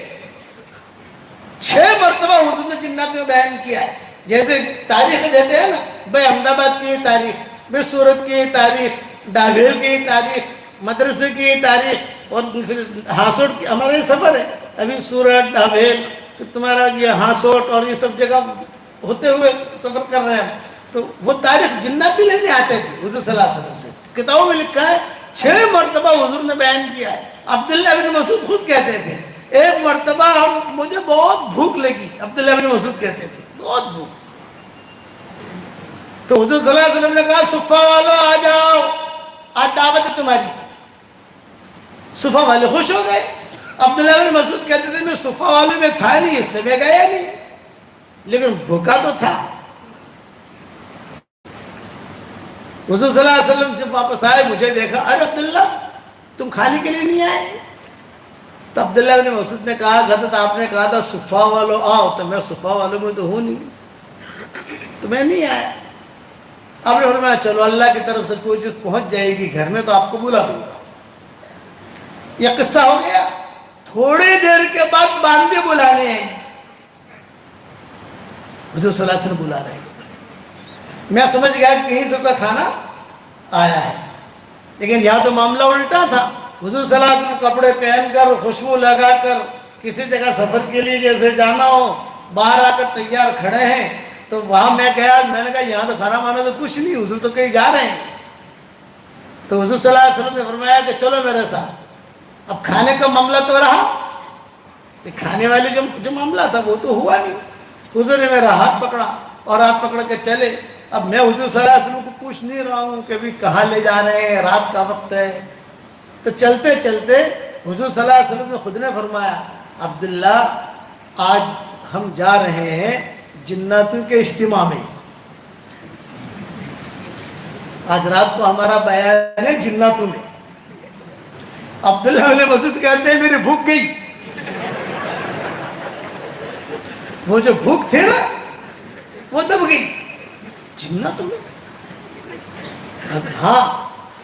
6 مرتبہ حضور نے جنات میں بیان کیا ہے۔ جیسے تاریخ دیتے ہیں نا، بھائی احمد آباد کی تاریخ، بھائی سورت کی تاریخ، ڈابھیل کی تاریخ، مدرسے کی تاریخ، اور پھر ہاسوٹ کی، ہمارے سفر ہے ابھی سورت، ڈابھیل، پھر تمہارا یہ ہاسوٹ اور یہ سب جگہ ہوتے ہوئے سفر کر رہے ہیں، تو وہ تاریخ جنات بھی لینے آتے تھے حضور صلی اللہ علیہ وسلم سے۔ کتابوں میں لکھا ہے 6 مرتبہ حضور نے بیان کیا ہے۔ عبداللہ بن مسعود خود کہتے تھے ایک مرتبہ مجھے بہت بھوک لگی، عبداللہ بن مسعود کہتے تھے بہت بھوک، تو حضور صلی اللہ علیہ وسلم نے کہا صفہ والو آ جاؤ، آج دعوت ہے تمہاری۔ صفہ والے خوش ہو گئے۔ عبداللہ بن مسعود کہتے تھے میں صفہ والے میں تھا نہیں اس لیے میں گیا نہیں، لیکن بھوکا تو تھا۔ حضور صلی اللہ علیہ وسلم جب واپس آئے، مجھے دیکھا، ارے عبداللہ تم کھانے کے لیے نہیں آئے؟ تو عبداللہ بن مسعود نے کہا غلط آپ نے کہا تھا صفا والوں آؤ، تو میں صفا والوں میں تو ہوں نہیں، تو میں نہیں آیا۔ اب نے فرمایا چلو اللہ کی طرف سے کوئی چیز پہنچ جائے گی گھر میں تو آپ کو بلا دوں گا۔ یہ قصہ ہو گیا۔ تھوڑی دیر کے بعد باندے بلانے ہیں، حضور صلی اللہ علیہ وسلم بلا رہے ہیں۔ میں سمجھ گیا کہ کہیں سے کا کھانا آیا ہے، لیکن یہاں تو معاملہ الٹا تھا۔ حضور صلی اللہ علیہ وسلم کپڑے پہن کر خوشبو لگا کر کسی جگہ سفر کے لیے جیسے جانا ہو باہر آ کر تیار کھڑے ہیں، تو وہاں میں گیا، میں نے کہا یہاں تو کھانا وانا تو کچھ نہیں، حضور تو کہیں جا رہے ہیں۔ تو حضور صلی اللہ علیہ وسلم نے فرمایا کہ چلو میرے ساتھ۔ اب کھانے کا معاملہ تو رہا، کھانے والے جو معاملہ تھا وہ تو ہوا نہیں۔ حضور نے میرا ہاتھ پکڑا اور ہاتھ پکڑ کے چلے۔ اب میں حضور صلی اللہ علیہ وسلم کو پوچھ نہیں رہا ہوں کہ بھی کہاں لے جا رہے ہیں، رات کا وقت ہے۔ تو چلتے چلتے حضور صلی اللہ علیہ وسلم نے خود نے فرمایا عبداللہ آج ہم جا رہے ہیں جناتوں کے اجتماع میں، آج رات کو ہمارا بیان ہے جناتوں میں۔ عبداللہ بن مسعود کہتے ہیں میری بھوک گئی، وہ جو بھوک تھے نا وہ دب گئی جناتوں میں۔ ہاں،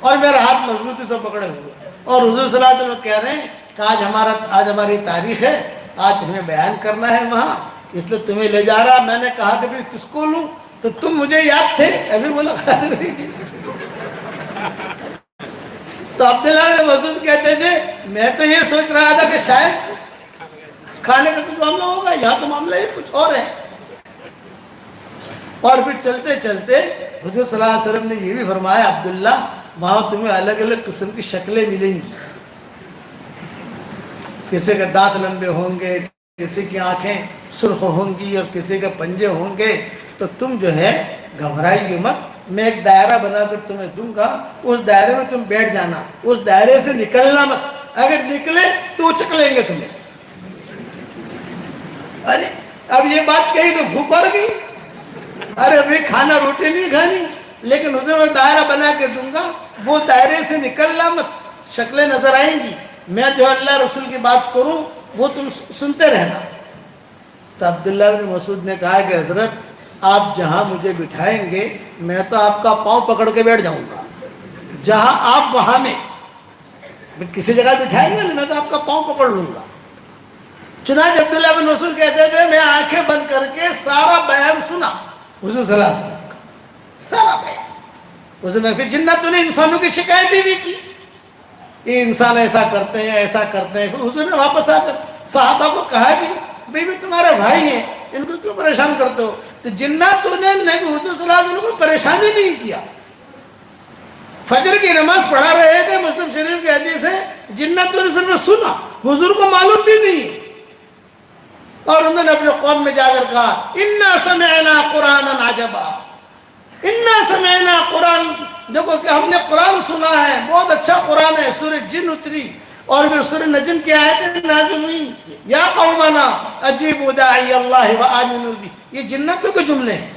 اور میرا ہاتھ مضبوطی سے پکڑے ہوئے، اور حضور صلی اللہ علیہ وسلم کہہ رہے ہیں کہ آج ہماری تاریخ ہے، آج ہمیں بیان کرنا ہے وہاں، اس لیے تمہیں لے جا رہا۔ میں نے کہا کہ بھی کس کو لوں، تو تم مجھے یاد تھے، ابھی ملاقات ہوئی تھی۔ تو عبداللہ بن مسعود کہتے تھے میں تو یہ سوچ رہا تھا کہ شاید کھانے کا کچھ معاملہ ہوگا، یہاں تو معاملہ یہ کچھ اور ہے۔ اور پھر چلتے چلتے حضور صلی اللہ علیہ وسلم نے یہ بھی فرمایا عبداللہ وہاں تمہیں الگ الگ قسم کی شکلیں ملیں گی، کسی کے دانت لمبے ہوں گے، کسی کی آنکھیں سرخ ہوں گی، اور کسی کے پنجے ہوں گے۔ تو تم جو ہے گھبرائیے مت، میں ایک دائرہ بنا کر تمہیں دوں گا، اس دائرے میں تم بیٹھ جانا، اس دائرے سے نکلنا مت، اگر نکلے تو اچک لیں گے تمہیں۔ ارے اب یہ بات کہی تو بھوک اور گئی، ارے ابھی کھانا روٹی نہیں کھانی، لیکن حضور میں دائرہ بنا کے دوں گا، وہ دائرے سے نکلنا مت، شکلیں نظر آئیں گی، میں جو اللہ رسول کی بات کروں وہ تم سنتے رہنا۔ تو عبداللہ بن مسعود نے کہا کہ حضرت آپ جہاں مجھے بٹھائیں گے میں تو آپ کا پاؤں پکڑ کے بیٹھ جاؤں گا، جہاں آپ وہاں میں کسی جگہ بٹھائیں گے میں تو آپ کا پاؤں پکڑ لوں گا۔ چنانچہ عبداللہ بن مسعود کہتے تھے میں آنکھیں بند کر کے سارا بیان سنا حضور صلی اللہ علیہ وسلم کا، سارا بیان۔ حضور نے پھر جناتوں نے انسانوں کی شکایتیں بھی کی، یہ انسان ایسا کرتے ہیں ایسا کرتے ہیں۔ پھر حضور نے واپس آ کر صحابہ کو کہا بھی بھی تمہارے بھائی ہیں، ان کو کیوں پریشان کرتے ہو؟ تو جناتوں نے نبی حضور صلی اللہ علیہ وسلم کو پریشانی نہیں کیا۔ فجر کی نماز پڑھا رہے تھے، مسلم شریف کی حدیث ہے، جناتوں نے صرف سنا، حضور کو معلوم بھی نہیں ہے، اور انہوں نے اپنے قوم میں جا کر کہا اِنَّا سَمِعْنَا قُرْآنًا عَجَبًا، اِنَّا سَمِعْنَا قرآن، دیکھو کہ ہم نے قرآن سنا ہے، بہت اچھا قرآن ہے۔ سورہ جن اتری اور پھر سورہ نجم کی آیتیں نازل ہوئی، یا قومنا اجیبوا داعی اللہ وآمنوا بہ، یہ جنتوں کے جملے ہیں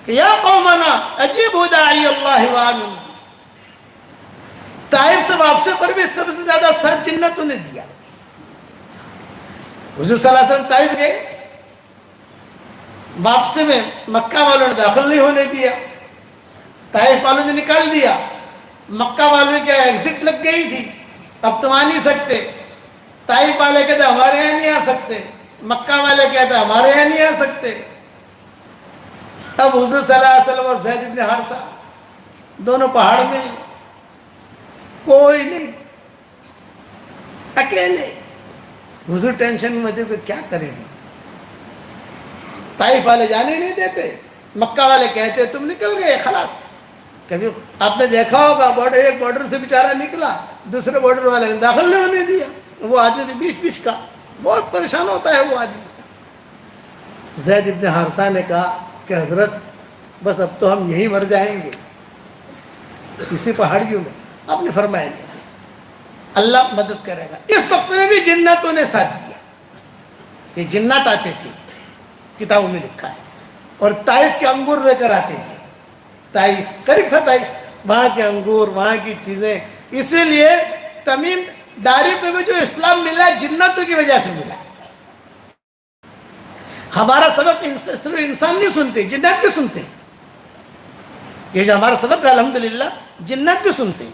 کہ یا قومنا اجیبوا داعی اللہ وآمنوا بہ۔ طائف سے واپسی پر بھی سب سے زیادہ ساتھ جنتوں نے دیا۔ حضور صلی اللہ علیہ وسلم طائف گئے، واپسی میں مکہ والوں نے داخل نہیں ہونے دیا، طائف والوں نے نکال دیا، مکہ والوں کی ایگزٹ لگ گئی تھی، اب تم آ نہیں سکتے۔ طائف والے کہتے ہمارے یہاں نہیں آ سکتے، مکہ والے کہتے ہمارے یہاں نہیں آ سکتے۔ اب حضور صلی اللہ علیہ وسلم اور زید بن حارثہ دونوں پہاڑ میں، کوئی نہیں، اکیلے۔ حضور ٹینشن میں تھے کہ کیا کریں گے، طائف والے جانے نہیں دیتے، مکہ والے کہتے تم نکل گئے خلاص۔ کبھی آپ نے دیکھا ہوگا بارڈر، ایک بارڈر سے بیچارہ نکلا، دوسرے بارڈر والے نے داخل نہیں ہونے دیا، وہ آدمی تھے بیچ بیچ کا، بہت پریشان ہوتا ہے وہ آدمی۔ زید ابن حارثہ نے کہا کہ حضرت بس اب تو ہم یہی مر جائیں گے اسی پہاڑیوں میں۔ آپ نے فرمایا نہیں، اللہ مدد کرے گا۔ اس وقت میں بھی جناتوں نے ساتھ دیا، یہ جنات آتے تھے، کتابوں میں لکھا ہے، اور طائف کے انگور لے کر آتے تھے۔ طائف قریب تھا، طائف، وہاں کے انگور، وہاں کی چیزیں، اسی لیے تمیم داڑھی کو بھی جو اسلام ملا ہے جنتوں کی وجہ سے ملا ہے. ہمارا سبق صرف انسان نہیں سنتے، جنات بھی سنتے ہیں. یہ جو ہمارا سبق ہے الحمدللہ جنات بھی سنتے ہیں.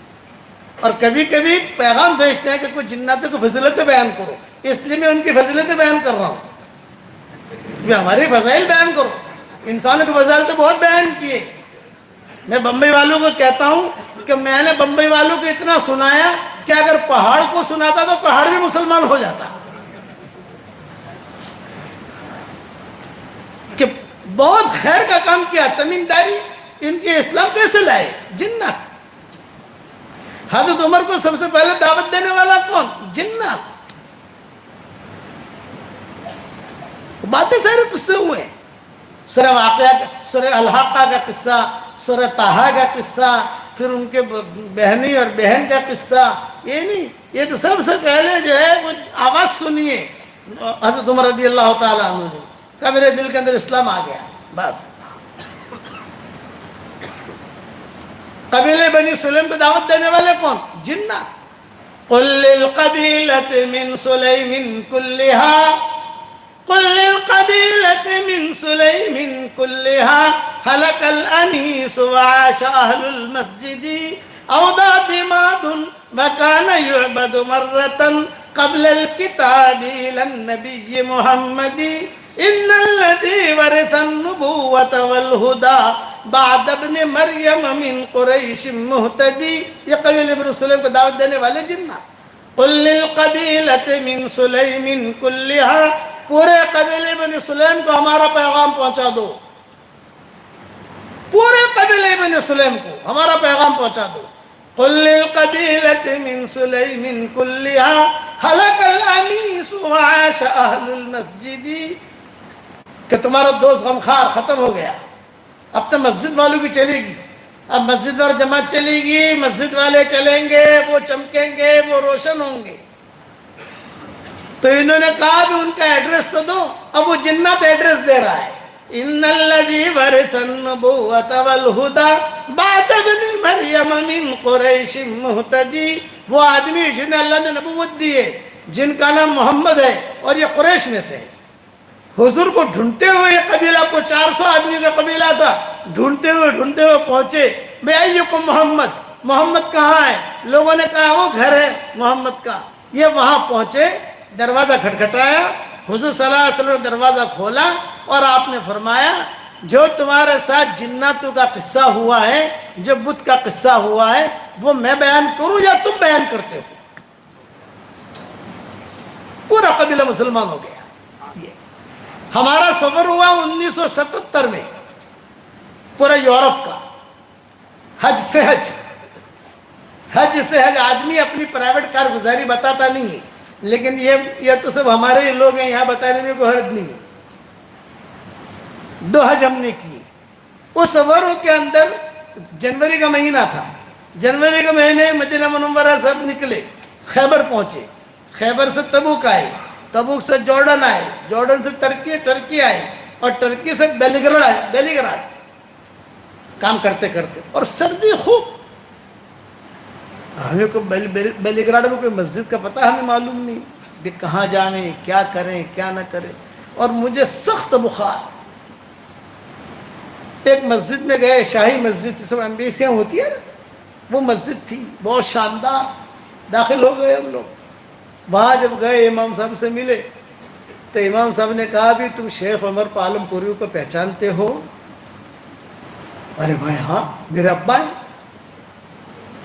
اور کبھی کبھی پیغام بھیجتے ہیں کہ کچھ جناتوں کو فضیلتیں بیان کرو، اس لیے میں ان کی فضیلتیں بیان کر رہا ہوں. ہمارے فضائل بیان کرو. انسانوں کے فضائل تو بہت بیان کیے. میں بمبئی والوں کو کہتا ہوں کہ میں نے بمبئی والوں کو اتنا سنایا کہ اگر پہاڑ کو سناتا تو پہاڑ بھی مسلمان ہو جاتا. کہ بہت خیر کا کام کیا. تمیم داری ان کے اسلام کیسے لائے؟ جنات. حضرت عمر کو سب سے پہلے دعوت دینے والا کون؟ جنات. باتیں سارے قصے ہوئے. سورہ واقعہ، سورہ الحاقہ کا قصہ، سورہ طٰہٰ کا قصہ، پھر ان کے بہنی اور بہن کا قصہ. یہ نہیں، یہ تو سب سے پہلے جو ہے وہ آواز سنیے حضرت عمر رضی اللہ تعالیٰ عنہ نے کہ میرے دل کے اندر اسلام آ گیا. بس قبیلے بنی سلیم کو دعوت دینے والے کون؟ جنات. قل للقبیلة من سلیم کلها، قل للقبیلة من سلیم کلها هلك الأنیس وعاش أهل المسجد أودى ضماد وكان يعبد مرة قبل الكتاب إلى النبي محمد إن الذي ورث النبوة والهدى بعد ابن مریم من قریش مہتدی. یہ قبیلہ ابن سلیم کو دعوت دینے والے جنات. قل للقبیلة من سلیم کلها، پورے قبیلے بنی سلیم کو ہمارا پیغام پہنچا دو. پورے قبیلے بنی سلیم کو ہمارا پیغام پہنچا دو. قل للقبیلة من سلیم کلها هلك الأنیس وعاش أهل المسجد، کہ تمہارا دوست غمخوار ختم ہو گیا. اب تو مسجد والوں کی چلے گی. اب مسجد والے جماعت چلے گی، مسجد والے چلیں گے، وہ چمکیں گے، وہ روشن ہوں گے. تو انہوں نے کہا بھی ان کا ایڈریس تو دو. اب وہ جنات ایڈریس دے رہا ہے. ان الذی ورث النبوۃ والہدی بعد ابن مریم من قریش مہتدی، وہ آدمی جنہیں اللہ نے نبوت دی ہے، جن کا نام محمد ہے اور یہ قریش میں سے ہے. حضور کو ڈھونڈتے ہوئے یہ قبیلہ کو 400 آدمی کا قبیلہ تھا، ڈھونڈتے ہوئے پہنچے. بے ایکم محمد، محمد کہاں ہے؟ لوگوں نے کہا وہ گھر ہے محمد کا. یہ وہاں پہنچے، دروازہ کھٹکھٹایا. حضور صلی اللہ علیہ وسلم نے دروازہ کھولا اور آپ نے فرمایا جو تمہارے ساتھ جناتوں کا قصہ ہوا ہے، جو بت کا قصہ ہوا ہے، وہ میں بیان کروں یا تم بیان کرتے ہو؟ پورا قبیلہ مسلمان ہو گیا. ہمارا سفر ہوا 1977 میں پورا یورپ کا، حج سے حج. آدمی اپنی پرائیویٹ کارگزاری بتاتا نہیں ہے، لیکن یہ تو سب ہمارے ہی لوگ ہیں، یہاں بتانے میں کوئی حرج نہیں ہے. 2 حج ہم نے کیے. اس سفروں کے اندر جنوری کا مہینہ تھا. جنوری کے مہینے مدینہ منورہ سے نکلے، خیبر پہنچے، خیبر سے تبوک آئے، تبوک سے جارڈن آئے، جارڈن سے ٹرکی آئے، اور ٹرکی سے بیلیگراڈ. کام کرتے کرتے اور سردی خوب. ہمیں کو بیلیگراڈ میں کوئی مسجد کا پتہ ہمیں معلوم نہیں کہ کہاں جائیں، کیا کریں کیا نہ کریں. اور مجھے سخت بخار. ایک مسجد میں گئے، شاہی مسجد سب امبیسیاں ہوتی ہے نا، وہ مسجد تھی بہت شاندار. داخل ہو گئے ہم لوگ. وہاں جب گئے امام صاحب سے ملے تو امام صاحب نے کہا بھی تم شیخ عمر پالم پوری کو پہچانتے ہو؟ ارے بھائی ہاں میرے ابا ہیں.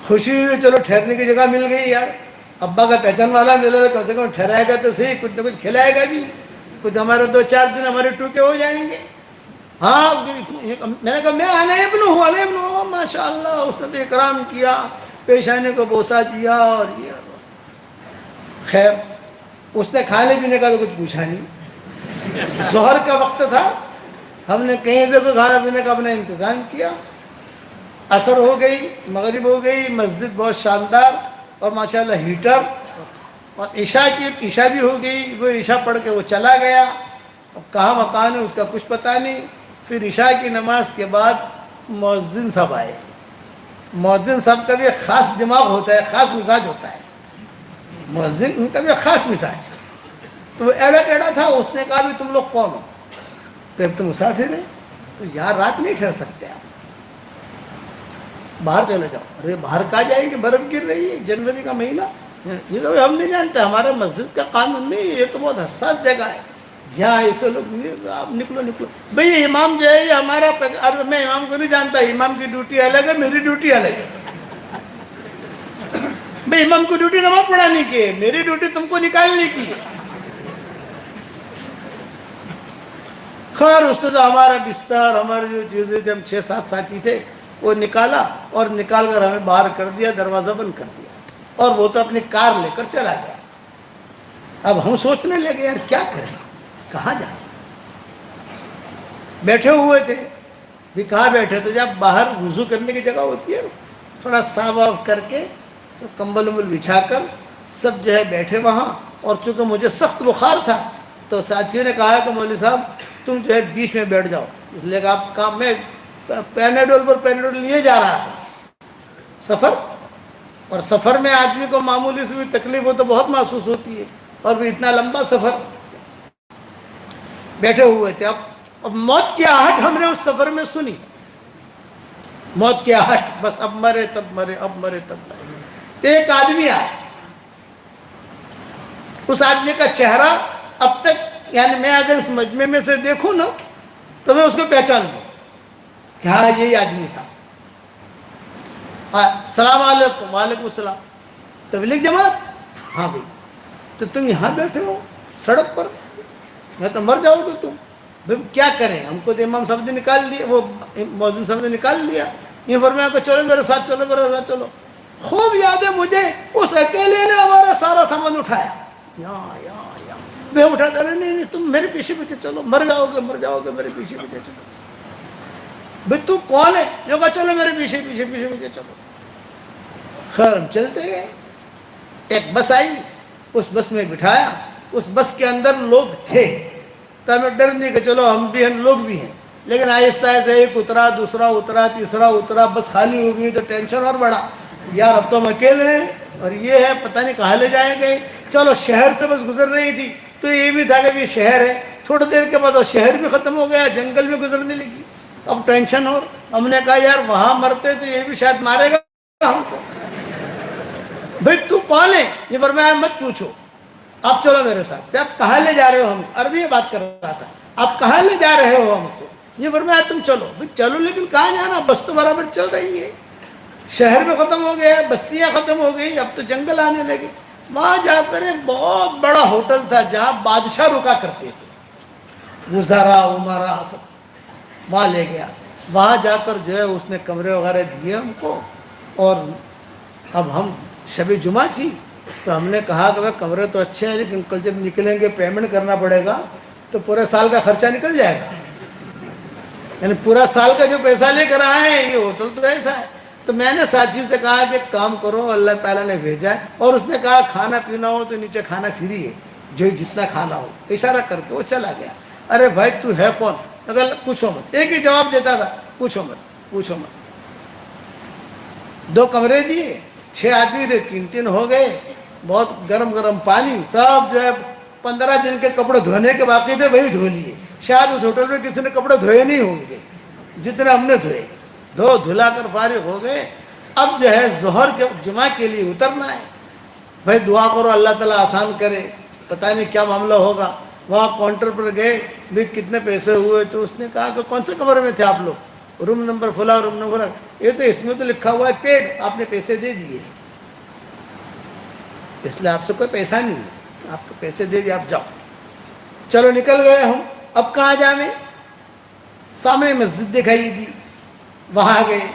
خوشی ہوئی، چلو ٹھہرنے کی جگہ مل گئی یار. ابا کا پہچان والا ملا تو کم سے کم ٹھہرائے گا تو صحیح، کچھ نہ کچھ کھلائے گا بھی، کچھ ہمارے 2-4 دن ہمارے ٹوکے ہو جائیں گے. ہاں میں نے کہا میں آنے ابن ہوں. ماشاء اللہ. اس نے تو اکرام کیا، پیشانے کو بوسہ دیا. اور یہ خیر اس نے کھانے پینے کا تو کچھ پوچھا نہیں. ظہر کا وقت تھا، ہم نے کہیں سے کوئی کھانا پینے کا اپنا انتظام کیا. عصر ہو گئی، مغرب ہو گئی، مسجد بہت شاندار اور ماشاءاللہ ہیٹر. اور عشاء بھی ہو گئی. وہ عشاء پڑھ کے وہ چلا گیا. اب کہاں مکان ہے اس کا کچھ پتہ نہیں. پھر عشاء کی نماز کے بعد مؤذن صاحب آئے. مؤذن صاحب کا بھی ایک خاص دماغ ہوتا ہے، خاص مزاج ہوتا ہے. مؤذن ان کا بھی خاص مزاج، تو وہ ایڑا ٹیڑا تھا. اس نے کہا بھی تم لوگ کون ہو؟ کہ تم مسافر ہیں، تو یہاں رات نہیں ٹھہر سکتے آپ، باہر چلے جاؤ. ارے باہر کہاں جائیں گے، برف گر رہی ہے، جنوری کا مہینہ. یہ تو ہم نہیں جانتے، ہمارے مسجد کا قانون نہیں، یہ تو بہت حساس جگہ ہے، یہاں ایسے لوگ نہیں، آپ نکلو نکلو. بھئی امام جو ہے یہ ہمارا، میں امام کو نہیں جانتا، امام کی ڈیوٹی الگ ہے، میری ڈیوٹی الگ ہے. بھئی امام کو ڈیوٹی نماز پڑھانے کی ہے، میری ڈیوٹی تم کو نکالنے کی ہے. خیر اس نے تو ہمارا بستر، ہماری جو چیزیں تھے، ہم 6-7 ساتھی تھے، وہ نکالا اور نکال کر ہمیں باہر کر دیا، دروازہ بند کر دیا، اور وہ تو اپنی کار لے کر چلا گیا. اب ہم سوچنے لگے یار کیا کریں، کہاں جائیں. بیٹھے ہوئے تھے بھی، کہاں بیٹھے تو جب باہر وضو کرنے کی جگہ ہوتی ہے، تھوڑا صاف واف کر کے سب کمبل ومبل بچھا کر سب جو ہے بیٹھے وہاں. اور چونکہ مجھے سخت بخار تھا تو ساتھیوں نے کہا کہ مولوی صاحب تم جو ہے بیچ میں بیٹھ جاؤ، اس لیے کہ آپ کام میں پیناڈول پر پیناڈول لیے جا رہا تھا سفر، اور سفر میں آدمی کو معمولی سے بھی تکلیف ہو تو بہت محسوس ہوتی ہے، اور بھی اتنا لمبا سفر. بیٹھے ہوئے تھے. اب موت کی آہٹ ہم نے اس سفر میں سنی، موت کی آہٹ، بس اب مرے تب مرے، اب مرے تب مرے. تو ایک آدمی آیا، اس آدمی کا چہرہ اب تک، یعنی میں اگر اس مجمع میں سے دیکھوں نا تو میں اس کو پہچان لوں کہ ہاں یہی آدمی تھا. السلام علیکم. وعلیکم السلام. تبلیغ جماعت؟ ہاں بھائی. تو تم یہاں بیٹھے ہو سڑک پر، میں تو مر جاؤ گے تم. بھائی کیا کریں، ہم کو تو امام صاحب نے نکال دیا، وہ مؤذن صاحب نے نکال دیا. یہ فرمایا کہ چلو میرے ساتھ چلو، میرے ساتھ چلو. خوب یاد ہے مجھے، اس اکیلے نے ہمارا سارا سامان اٹھایا. میں اٹھاتا رہا، نہیں تم میرے پیچھے پیچھے چلو، مر جاؤ گے مر جاؤ گے، میرے پیچھے پیچھے چلو. بھائی تو کون ہے؟ جو کہا چلو میرے پیچھے پیچھے پیچھے پیچھے چلو. خیر ہم چلتے گئے. ایک بس آئی، اس بس میں بٹھایا. اس بس کے اندر لوگ تھے تو ہمیں ڈر نہیں کہ چلو ہم بھی ہیں، لوگ بھی ہیں. لیکن آہستہ آہستہ ایک اترا، دوسرا اترا، تیسرا اترا، بس خالی ہو گئی تو ٹینشن اور بڑھا. یار اب تو ہم اکیلے ہیں اور یہ ہے پتہ نہیں کہاں لے جائیں گے. چلو شہر سے بس گزر رہی تھی تو یہ بھی تھا کہ یہ شہر ہے. تھوڑی دیر کے بعد وہ شہر بھی ختم ہو گیا، جنگل میں گزرنے لگی. اب ٹینشن. اور ہم نے کہا یار وہاں مرتے تو یہ بھی شاید مارے گا ہم کو. بھائی تو کون ہے؟ یہ فرمایا مت پوچھو، آپ چلو میرے ساتھ. آپ کہاں لے جا رہے ہو ہم؟ عربی میں بات کر رہا تھا. آپ کہاں لے جا رہے ہو ہم کو؟ یہ فرمایا تم چلو. بھائی چلو لیکن کہاں جانا، بس تو برابر چل رہی ہے، شہر میں ختم ہو گیا، بستیاں ختم ہو گئی، اب تو جنگل آنے لگے. وہاں جا کر ایک بہت بڑا ہوٹل تھا جہاں بادشاہ رکا کرتے تھے، وزرا عمرا سب. وہاں لے گیا. وہاں جا کر جو ہے اس نے کمرے وغیرہ دیے ہم کو. اور اب ہم شب جمعہ تھی تو ہم نے کہا کہ بھائی کمرے تو اچھے ہیں لیکن کل جب نکلیں گے پیمنٹ کرنا پڑے گا تو پورے سال کا خرچہ نکل جائے گا. یعنی پورا سال کا جو پیسہ لے کر آئے ہیں، یہ ہوٹل تو ایسا ہے. تو میں نے ساتھیوں سے کہا کہ کام کرو، اللہ تعالیٰ نے بھیجا ہے. اور اس نے کہا کھانا پینا ہو تو نیچے کھانا فری ہے، جو جتنا کھانا ہو. اشارہ کر کے وہ چلا گیا. ارے بھائی تو ہے کون؟ اگر پوچھو مت. ایک ہی جواب دیتا تھا، پوچھو مت پوچھو مت. 2 کمرے دیے، 6 آدمی تھے، 3 ہو گئے. بہت گرم گرم پانی، سب جو ہے 15 دن کے کپڑے دھونے کے باقی تھے وہی دھو لیے. شاید اس ہوٹل میں کسی نے کپڑے دھوئے نہیں ہوں گے جتنے ہم نے دھوئے. دھلا کر فارغ ہو گئے. اب جو ہے ظہر کے جمعہ کے لیے اترنا ہے. بھائی دعا کرو اللہ تعالیٰ آسان کرے، پتہ نہیں کیا معاملہ ہوگا. وہاں کاؤنٹر پر گئے، بھی کتنے پیسے ہوئے؟ تو اس نے کہا کہ کون سے کمرے میں تھے آپ لوگ؟ روم نمبر فلاں، روم نمبر فلاں. یہ تو اس میں تو لکھا ہوا ہے پیڈ، آپ نے پیسے دے دیے، اس لیے آپ سے کوئی پیسہ نہیں ہے، آپ کو پیسے دے دیے، آپ جاؤ. چلو نکل گئے ہم. اب کہاں جانے؟ سامنے مسجد دکھائی دی، وہاں گئے.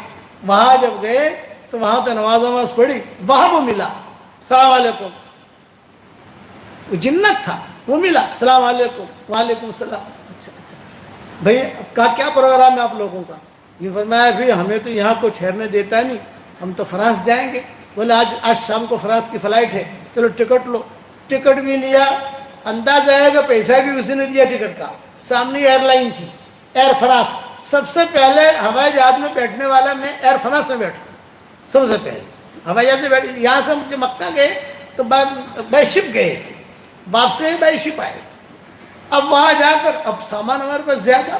وہاں جب گئے تو وہاں تو نماز پڑھی. وہاں وہ ملا، السلام علیکم. وہ جنت تھا، وہ ملا، السلام علیکم. وعلیکم السلام. اچھا بھائی کا کیا پروگرام ہے آپ لوگوں کا؟ یہ فرمایا بھی ہمیں تو یہاں کوئی ٹھہرنے دیتا نہیں، ہم تو فرانس جائیں گے. بولے آج شام کو فرانس کی فلائٹ ہے، چلو ٹکٹ لو. ٹکٹ بھی لیا. انداز آئے گا پیسہ بھی اسی نے دیا ٹکٹ کا. سامنے ایئر لائن تھی، ایئر فرانس. سب سے پہلے ہوائی جہاز میں بیٹھنے والا میں ایئر فرانس میں بیٹھا. سب سے پہلے ہوائی جہاز میں بیٹھ. یہاں سے مکہ گئے تو بائی شپ گئے تھے, باپ سے بائی شپ آئے. اب وہاں جا کر اب سامان ہمارے پاس زیادہ,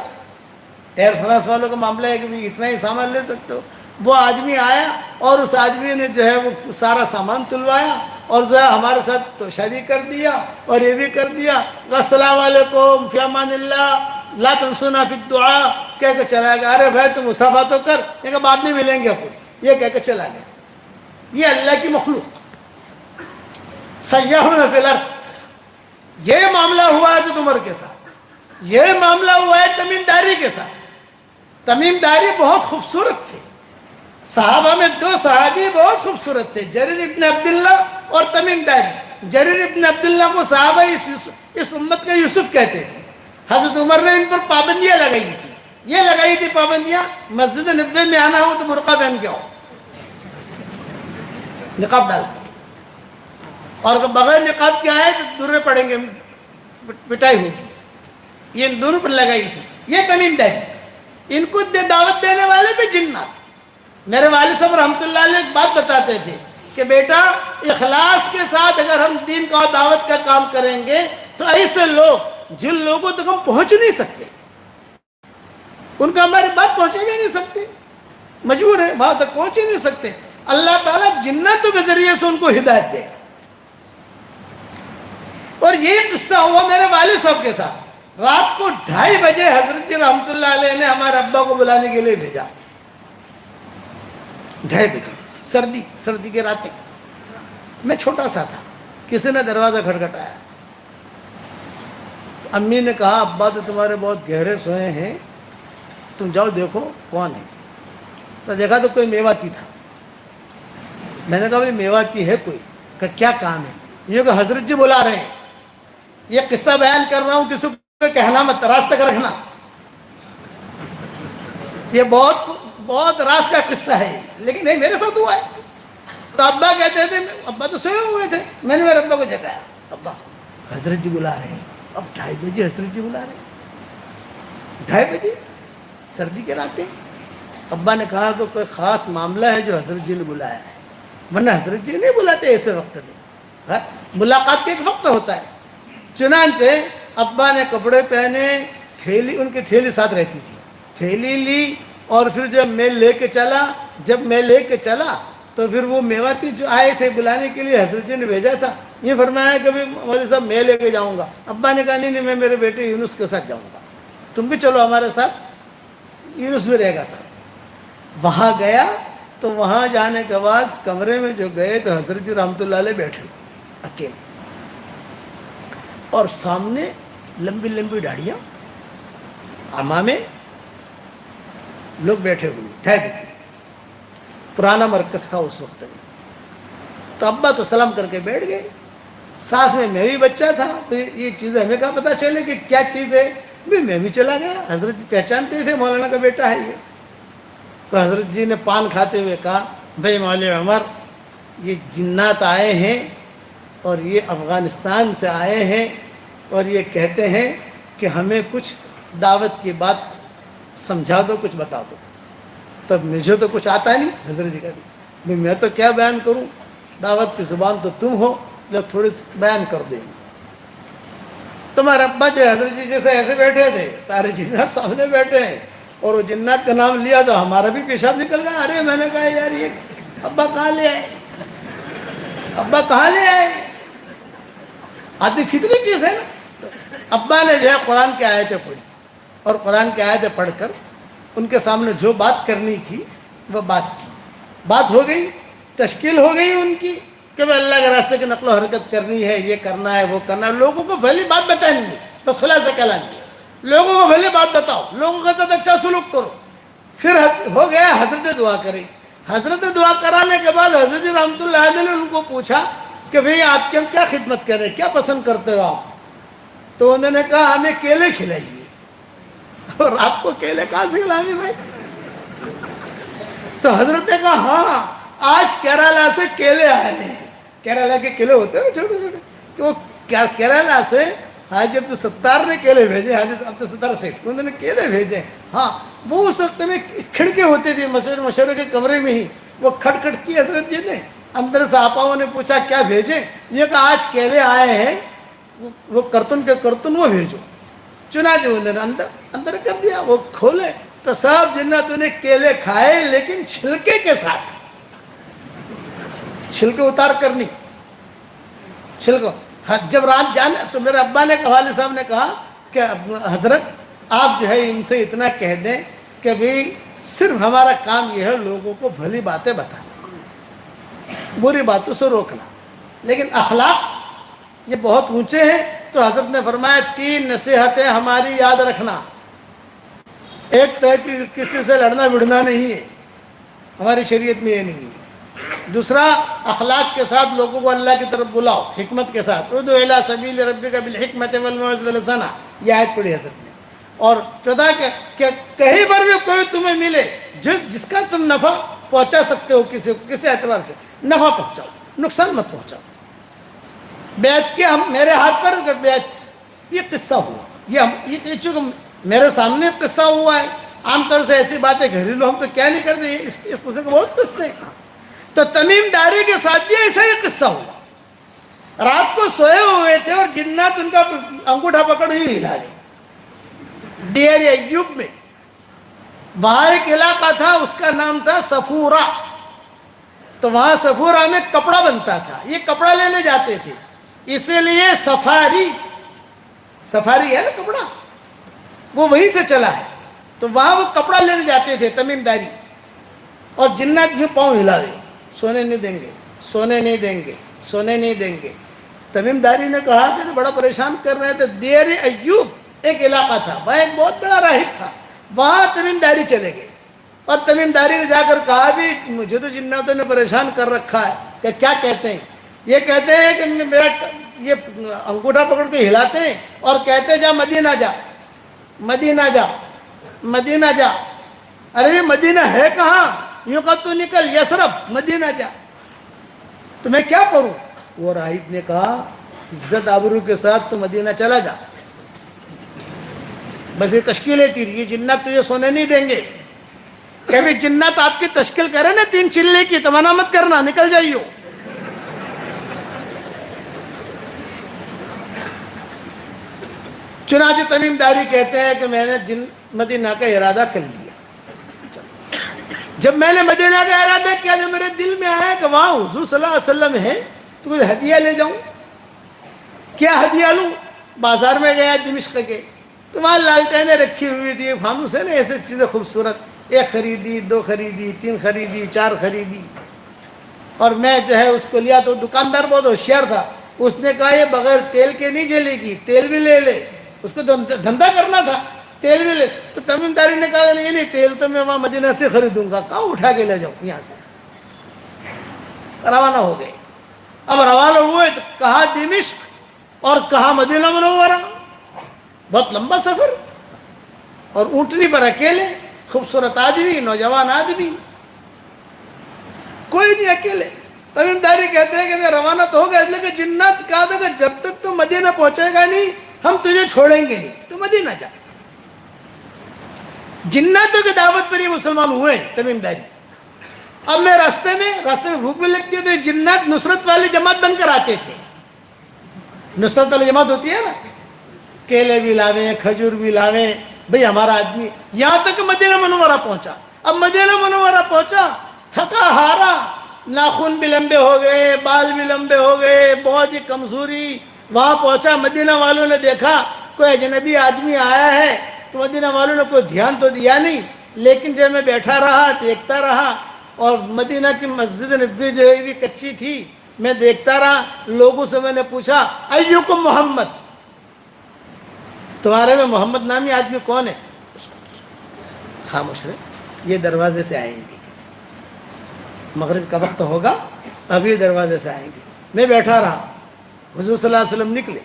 ایئر فرانس والوں کا معاملہ ہے کہ اتنا ہی سامان لے سکتے ہو. وہ آدمی آیا اور اس آدمی نے جو ہے وہ سارا سامان تلوایا اور جو ہے ہمارے ساتھ توشہ بھی کر دیا اور یہ بھی کر دیا. السلام علیکم فی امان اللہ لا تنسونا فی الدعاء کہہ کے چلا گیا. ارے بھائی تم مصافحہ تو کر, یہ کہ بعد میں ملیں گے اپن, یہ کہہ کے چلا گیا. یہ اللہ کی مخلوق سیاحون فی الارض. یہ معاملہ ہوا ہے حضرت عمر کے ساتھ, یہ معاملہ ہوا ہے تمیم داری کے ساتھ. تمیم داری بہت خوبصورت تھے. صحابہ میں دو صحابی بہت خوبصورت تھے, جریر ابن عبداللہ اور تمیم داری. جریر ابن عبداللہ کو صحابہ اس امت کا یوسف کہتے تھے. حضرت عمر نے ان پر پابندیاں لگائی تھی. یہ لگائی تھی پابندیاں, مسجد نبوی میں آنا ہو تو برقع پہن کے آؤ, نقاب ڈال کے, اور بغیر نقاب کے آئے تو درے پڑیں گے, پٹائی ہوگی. یہ ان دونوں پر لگائی تھی. یہ تمیم داری, ان کو دعوت دینے والے بھی جنات. میرے والد صاحب رحمۃ اللہ علیہ ایک بات بتاتے تھے کہ بیٹا اخلاص کے ساتھ اگر ہم دین کا دعوت کا کام کریں گے تو ایسے لوگ جن لوگوں تک ہم پہنچ نہیں سکتے, ان کا ہماری بات پہنچے بھی نہیں سکتے, مجبور ہے وہاں تک پہنچ ہی نہیں سکتے, اللہ تعالیٰ جناتوں کے ذریعے سے ان کو ہدایت دے گا. اور یہ قصہ ہوا میرے والد صاحب کے ساتھ. رات کو 2:30 بجے حضرت جی رحمۃ اللہ علیہ نے ہمارے ابا کو بلانے کے لیے بھیجا. 2:30 بجے سردی کے راتیں. میں چھوٹا سا تھا, کسی نے دروازہ کھٹکھٹایا. امی نے کہا ابا تو تمہارے بہت گہرے سوئے ہیں, تم جاؤ دیکھو کون ہے. تو دیکھا تو کوئی میواتی تھا. میں نے کہا بھائی میواتی ہے کوئی, کہ کیا کام ہے؟ یہ کہ حضرت جی بلا رہے ہیں. یہ قصہ بیان کر رہا ہوں, کسی کو کہنا مت, راز تک رکھنا. یہ بہت راز کا قصہ ہے, لیکن نہیں میرے ساتھ ہوا ہے. تو ابا کہتے تھے, ابا تو سوئے ہوئے تھے, میں نے میرے ابا کو جگایا, ابا حضرت جی بلا رہے ہیں. اب 2:30 بجے حضرت جی بلا رہے ہیں, 2:30 بجے سردی کے راتیں. ابا نے کہا کہ کوئی خاص معاملہ ہے جو حضرت جی نے بلایا ہے, ورنہ حضرت جی نہیں بلاتے ایسے وقت میں. ملاقات کا ایک وقت ہوتا ہے. چنانچہ ابا نے کپڑے پہنے, تھیلی, ان کی تھیلی ساتھ رہتی تھی, تھیلی لی اور پھر جب میں لے کے چلا تو پھر وہ میواتی جو آئے تھے بلانے کے لیے حضرت جی نے بھیجا تھا, یہ فرمایا کہ مولوی صاحب میں لے کے جاؤں گا. ابا نے کہا نہیں میں میرے بیٹے یونس کے ساتھ جاؤں گا, تم بھی چلو ہمارے ساتھ, یونس بھی رہے گا ساتھ. وہاں گیا تو وہاں جانے کے بعد کمرے میں جو گئے تو حضرت جی رحمۃ اللہ علیہ بیٹھے اکیلے, اور سامنے لمبی لمبی داڑھیاں, امامے, لوگ بیٹھے ہوئے. 2:30 بجے پرانا مرکز تھا اس وقت میں. تو ابا تو سلام کر کے بیٹھ گئے, ساتھ میں بھی بچہ تھا, تو یہ چیزیں ہمیں کہاں پتہ چلے کہ کیا چیز ہے. میں بھی چلا گیا. حضرت پہچانتے تھے مولانا کا بیٹا ہے یہ. تو حضرت جی نے پان کھاتے ہوئے کہا بھائی مولوی عمر, یہ جنات آئے ہیں اور یہ افغانستان سے آئے ہیں اور یہ کہتے ہیں کہ ہمیں کچھ دعوت کی بات سمجھا دو, کچھ بتا دو. تب مجھے تو کچھ آتا نہیں. حضرت جی کہتے میں تو کیا بیان کروں, دعوت کی زبان تو تم ہو, جو تھوڑی سی بیان کر دیں. تمہارے ابا جو حضرت جی جیسے ایسے بیٹھے تھے, سارے جنات سامنے بیٹھے ہیں, اور وہ جنات کا نام لیا تو ہمارا بھی پیشاب نکل گیا. ارے میں نے کہا یار یہ ابا کہاں لے آئے, ابا کہاں لے آئے. آدمی فطری چیز ہے نا. ابا نے جو ہے قرآن کی آیتیں پڑھی, اور قرآن کی آیتیں پڑھ کر ان کے سامنے جو بات کرنی تھی وہ بات کی. بات ہو گئی, تشکیل ہو گئی ان کی کہ وہ اللہ کے راستے کی نقل و حرکت کرنی ہے, یہ کرنا ہے, وہ کرنا ہے. لوگوں کو پہلی بات بتانی ہے, بس خلاصہ کلام ہے. لوگوں کو پہلے بات بتاؤ, لوگوں کے ساتھ اچھا سلوک کرو. پھر ہو گیا حضرت دعا کرے. حضرت دعا کرانے کے بعد حضرت رحمۃ اللہ علیہ نے ان کو پوچھا کہ بھئی آپ کی ہم کیا خدمت کریں, کیا پسند کرتے ہو آپ. تو انہوں نے کہا ہمیں کیلے کھلائیے. اور رات کو کیلے کہاں سے کھلائیں بھائی. تو حضرت نے کہا ہاں آج کیرالہ سے کیلے آئے ہیں. کیرالہ کے کیلے ہوتے ہیں چھوٹے چھوٹے, کہ وہ کیرالہ سے حاجی عبدالستار نے کیلے بھیجے, حاجی عبدالستار سیٹھ انہوں نے کیلے بھیجے. ہاں وہ اس وقت میں کھڑکے ہوتے تھے مشورے کے کمرے میں ہی, وہ کھٹ کھٹ کی حضرت جی نے اندر سے آپاؤں نے پوچھا کیا بھیجیں؟ یہ کہا آج کیلے آئے ہیں، وہ کرتن کے کرتن وہ بھیجو۔ چنانچہ انہوں نے اندر کر دیا، وہ کھولے تو سب جناتوں نے کیلے کھائے، لیکن چھلکے کے ساتھ، چھلکے اتار کر نہیں، چھلکو۔ جب رات جانے تو میرے ابا نے، والد صاحب نے کہا کہ حضرت آپ جو ہے ان سے اتنا کہہ دیں کہ بھئی صرف ہمارا کام یہ ہے لوگوں کو بھلی باتیں بتانا، بری باتوں سے روکنا، لیکن اخلاق یہ بہت اونچے ہیں۔ تو حضرت نے فرمایا 3 نصیحتیں ہماری یاد رکھنا۔ ایک تو ہے کہ کسی سے لڑنا بڑھنا نہیں ہے، ہماری شریعت میں یہ نہیں ہے۔ دوسرا، اخلاق کے ساتھ لوگوں کو اللہ کی طرف بلاؤ، حکمت کے ساتھ، ادعو الی سبیل ربک بالحکمت والموعظۃ الحسنہ، یہ آیت پڑھی حضرت نے۔ اور چوتھا کہ کہیں پر بھی کوئی تمہیں ملے جس کا تم نفع پہنچا سکتے ہو، کسی اعتبار سے نفع پہنچاؤ، نقصان مت پہنچاؤ۔ بیعت کے میرے ہاتھ پر بیعت، یہ قصہ ہوا، یہ چونکہ میرے سامنے قصہ ہوا ہے۔ عام طور سے ایسی باتیں گھریلو ہم تو کیا نہیں کرتے، اس قصے کو بہت قصے ہیں۔ تو تمیم داری کے ساتھ بھی ایسا ہی قصہ ہوا۔ رات کو سوئے ہوئے تھے اور جنات ان کا انگوٹھا پکڑ ہی ہلا رہے۔ ڈیر ایوب میں وہاں ایک علاقہ تھا، اس کا نام تھا صفورہ۔ تو وہاں صفورہ میں کپڑا بنتا تھا، یہ کپڑا لینے جاتے تھے، اسی لیے سفاری ہے نا کپڑا، وہ وہیں سے چلا ہے۔ تو وہاں وہ کپڑا لینے جاتے تھے تمیم داری، اور جنات یوں پاؤں ہلا رہے، سونے نہیں دیں گے، سونے نہیں دیں گے، سونے نہیں دیں گے۔ تمیم داری نے کہا کہ بڑا پریشان کر رہے تھے۔ دیر ایوب ایک علاقہ تھا، وہاں ایک بہت بڑا راہب تھا، وہاں تمیم داری چلے گئے، اور تمیم داری نے جا کر کہا بھی مجھے تو جناتوں نے پریشان کر رکھا ہے، کہ کیا کہتے ہیں؟ یہ کہتے ہیں کہ میرا یہ انگوٹھا پکڑ کے ہلاتے ہیں اور کہتے ہیں جا مدینہ جا، مدینہ جا، مدینہ جا۔ ارے یہ مدینہ ہے کہاں؟ یوں کہ تو نکل یثرب، مدینہ جا۔ تو میں کیا کروں؟ وہ راہب نے کہا عزت آبرو کے ساتھ تو مدینہ چلا جا، بس یہ تشکیل ہے تیری، یہ جنات تجھے سونے نہیں دیں گے۔ کہ بھی جنات آپ کی تشکیل کرے نا 3 چلے کی، تو منع مت کرنا، نکل جائیو۔ چنانچہ تمیم داری کہتے ہیں کہ میں نے مدینہ کا ارادہ کر لیا۔ جب میں نے مدینہ کا ارادہ کیا تو میرے دل میں آیا کہ وہاں حضور صلی اللہ علیہ وسلم ہے، تو مجھے ہدیہ لے جاؤں۔ کیا ہدیہ لوں؟ بازار میں گیا دمشق کے، تو وہاں لالٹینیں رکھی ہوئی تھی، فانوس ہے نا، ایسے چیزیں خوبصورت، 1 خریدی، 2 خریدی، 3 خریدی، 4 خریدی، اور میں جو ہے اس کو لیا۔ تو دکاندار بہت ہوشیار تھا، اس نے کہا یہ بغیر تیل کے نہیں جلے گی، تیل بھی لے لے، اس کو دھندا کرنا تھا، تیل بھی لے۔ تو تمیم داری نے کہا نہیں تیل تو میں وہاں مدینہ سے خریدوں گا، کہاں اٹھا کے لے جاؤں یہاں سے۔ روانہ ہو گئے۔ اب روانہ ہوئے تو کہاں دمشق اور کہاں مدینہ منورہ، بہت لمبا سفر، اور اونٹنی پر اکیلے، خوبصورت آدمی، نوجوان آدمی، کوئی نہیں، اکیلے۔ تمیم داری کہتے ہیں کہ میں روانہ تو ہو گیا، لیکن جنات کہا تھا کہ جب تک تو مدینہ پہنچے گا نہیں ہم تجھے چھوڑیں گے نہیں، تو مدینہ جا۔ جناتوں کی دعوت پر یہ مسلمان ہوئے تمیم داری۔ اب میں راستے میں بھوک بھی لگتی ہے، تو جنات نصرت والی جماعت بن کر آتے تھے۔ نصرت والی جماعت ہوتی ہے نا، کیلے بھی لاویں، کھجور بھی لاویں، بھئی ہمارا آدمی، یہاں تک مدینہ منورہ پہنچا۔ اب مدینہ منورہ پہنچا، تھکا ہارا، ناخن بھی لمبے ہو گئے، بال بھی لمبے ہو گئے، بہت ہی کمزوری۔ وہاں پہنچا، مدینہ والوں نے دیکھا کوئی اجنبی آدمی آیا ہے، تو مدینہ والوں نے کوئی دھیان تو دیا نہیں، لیکن جب میں بیٹھا رہا دیکھتا رہا، اور مدینہ کی مسجد نبوی جو ہے بھی کچی تھی، میں دیکھتا رہا۔ لوگوں سے میں نے پوچھا ایوکم محمد، تمہارے میں محمد نامی آدمی کون ہے؟ خاموش رہے، یہ دروازے سے آئیں گے، مغرب کا وقت ہوگا، ابھی دروازے سے آئیں گے۔ میں بیٹھا رہا، حضور صلی اللہ علیہ وسلم نکلے۔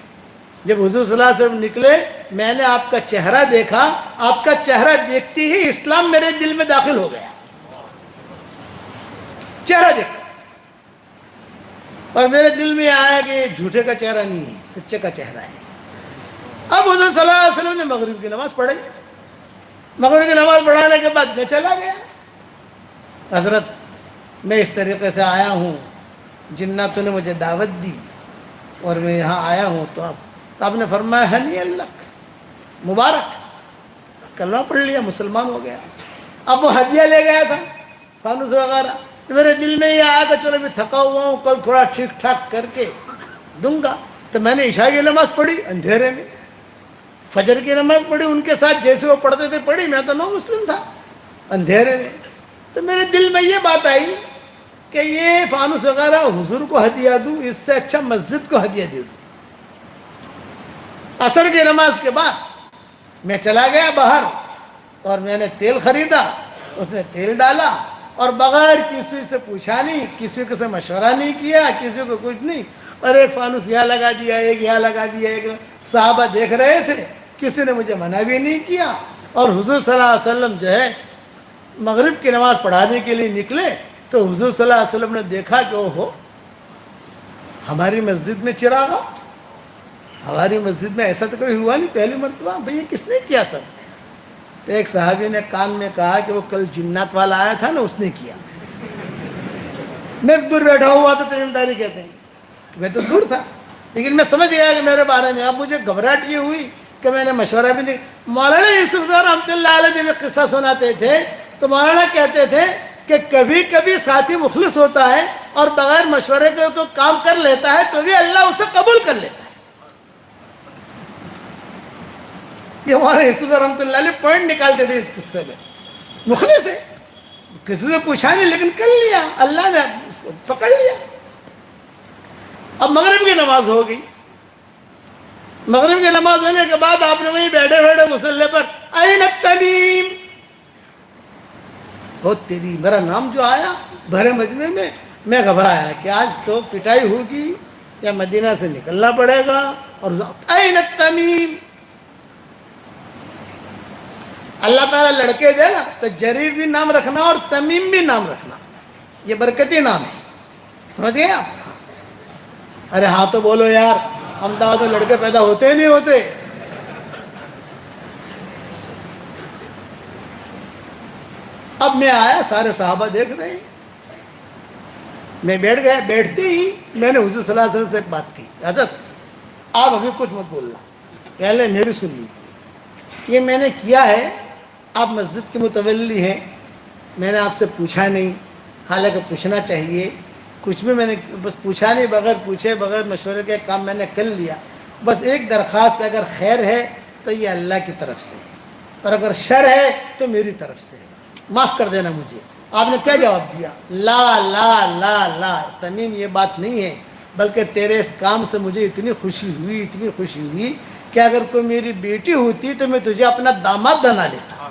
جب حضور صلی اللہ علیہ وسلم نکلے، میں نے آپ کا چہرہ دیکھا، آپ کا چہرہ دیکھتی ہی اسلام میرے دل میں داخل ہو گیا۔ چہرہ دیکھا، اور میرے دل میں آیا کہ یہ جھوٹے کا چہرہ نہیں ہے، سچے کا چہرہ ہے۔ اب حضور صلی اللہ علیہ وسلم نے مغرب کی نماز پڑھی۔ مغرب کی نماز پڑھانے کے بعد میں چلا گیا۔ حضرت میں اس طریقے سے آیا ہوں، جناتوں نے مجھے دعوت دی اور میں یہاں آیا ہوں تو آپ نے فرمایا ہنی اللہ مبارک، کلمہ پڑھ لیا، مسلمان ہو گیا۔ اب وہ ہدیہ لے گیا تھا فانوس وغیرہ، میرے دل میں یہ آیا کہ چلو میں تھکا ہوا ہوں، کل تھوڑا ٹھیک ٹھاک کر کے دوں گا۔ تو میں نے عشاء کی نماز پڑھی اندھیرے میں، فجر کی نماز پڑھی ان کے ساتھ جیسے وہ پڑھتے تھے پڑھی، میں تو نو مسلم تھا اندھیرے میں۔ تو میرے دل میں یہ بات آئی کہ یہ فانوس وغیرہ حضور کو ہدیہ دوں، اس سے اچھا مسجد کو ہدیہ دے دوں۔ عصر کی نماز کے بعد میں چلا گیا باہر اور میں نے تیل خریدا، اس نے تیل ڈالا اور بغیر کسی سے پوچھا نہیں، کسی سے مشورہ نہیں کیا، کسی کو کچھ نہیں، اور ایک فانوس یہاں لگا دیا، ایک یہاں لگا دیا، ایک صحابہ دیکھ رہے تھے، کسی نے مجھے منع بھی نہیں کیا۔ اور حضور صلی اللہ علیہ وسلم جو ہے مغرب کی نماز پڑھانے کے لیے نکلے تو حضور صلی اللہ علیہ وسلم نے دیکھا کہ اوہو ہماری مسجد میں چراغ، ہماری مسجد میں ایسا تو کبھی ہوا نہیں، پہلی مرتبہ، بھئی یہ کس نے کیا سب؟ تو ایک صحابی نے کان میں کہا کہ وہ کل جنات والا آیا تھا نا، اس نے کیا۔ میں دور بیٹھا ہوا تو تمیم داری کہتے ہیں، میں تو دور تھا لیکن میں سمجھ گیا کہ میرے بارے میں۔ اب مجھے گھبراہٹ یہ ہوئی کہ میں نے مشورہ بھی نہیں۔ مولانا یوسف صاحب رحمۃ اللہ علیہ جب ایک قصہ سناتے تھے تو مولانا کہتے تھے کہ کبھی کبھی ساتھی مخلص ہوتا ہے اور بغیر مشورے کے تو کام کر لیتا ہے تو بھی اللہ اسے قبول کر لیتا ہے۔ یہ مولانا یوسف رحمۃ اللہ علیہ پوائنٹ نکالتے تھے اس قصے میں۔ مخلص ہے، کسی سے پوچھا نہیں لیکن کر لیا، اللہ نے اس کو پکڑ لیا۔ اب مغرب کی نماز ہو گئی، مغرب کی نماز ہونے کے بعد آپ نے وہیں بیٹھے بیٹھے مصلی پر این التمیم، بہت تیری میرا نام جو آیا بھرے مجمع میں گھبرایا کہ آج تو پٹائی ہوگی یا مدینہ سے نکلنا پڑے گا۔ اور این التمیم، اللہ تعالیٰ لڑکے دے نا تو جریر بھی نام رکھنا اور تمیم بھی نام رکھنا، یہ برکتی نام ہے، سمجھ گئے آپ؟ ارے ہاں تو بولو یار، ہم تو لڑکے پیدا ہوتے ہی نہیں ہوتے۔ اب میں آیا، سارے صحابہ دیکھ رہے ہیں، میں بیٹھ گیا۔ بیٹھتے ہی میں نے حضور صلی اللہ علیہ وسلم سے ایک بات کی، حضرت آپ ابھی کچھ مت بولنا، پہلے میری سن لیجیے۔ یہ میں نے کیا ہے، آپ مسجد کے متولی ہیں، میں نے آپ سے پوچھا نہیں، حالانکہ پوچھنا چاہیے، کچھ بھی میں نے بس پوچھا نہیں، بغیر پوچھے بغیر مشورے کے کام میں نے کر لیا۔ بس ایک درخواست، اگر خیر ہے تو یہ اللہ کی طرف سے ہے اور اگر شر ہے تو میری طرف سے ہے، معاف کر دینا مجھے۔ آپ نے کیا جواب دیا؟ لا لا لا لا تمیم، یہ بات نہیں ہے، بلکہ تیرے اس کام سے مجھے اتنی خوشی ہوئی کہ اگر کوئی میری بیٹی ہوتی تو میں تجھے اپنا داماد بنا لیتا۔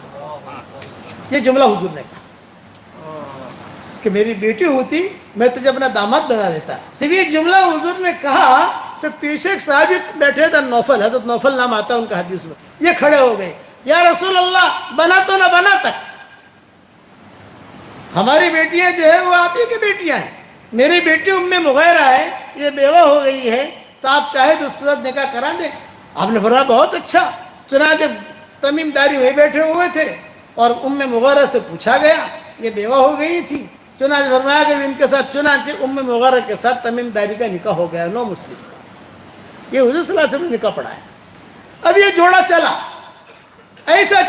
یہ جملہ حضور نے کہا کہ میری بیٹی ہوتی میں تجھے اپنا داماد بنا لیتا۔ جب یہ جملہ حضور نے کہا تو پیچھے ایک صحابی بیٹھے تھے، نوفل، حضرت نوفل نام آتا ہے ان کا حدیث میں، یہ کھڑے ہو گئے، یا رسول اللہ بنا تو نہ بنا تک، ہماری بیٹیاں جو ہے وہ آپ ہی کی بیٹیاں ہیں، میری بیٹی ام مغیرہ ہے، یہ بیوہ ہو گئی ہے، تو آپ چاہے تو اس کے ساتھ نکاح کرا دیں۔ آپ نے فرمایا بہت اچھا۔ چنانچہ تمیم داری وہی بیٹھے ہوئے تھے اور ام مغیرہ سے پوچھا گیا، یہ بیوہ ہو گئی تھی، چنانچہ فرمایا کہ ان کے ساتھ، چنانچہ ام مغیرہ کے ساتھ تمیم داری کا نکاح ہو گیا، نو مسلم کا۔ یہ حضور صلی اللہ علیہ وسلم نے نکاح پڑھایا۔ اب یہ جوڑا چلا، ایسا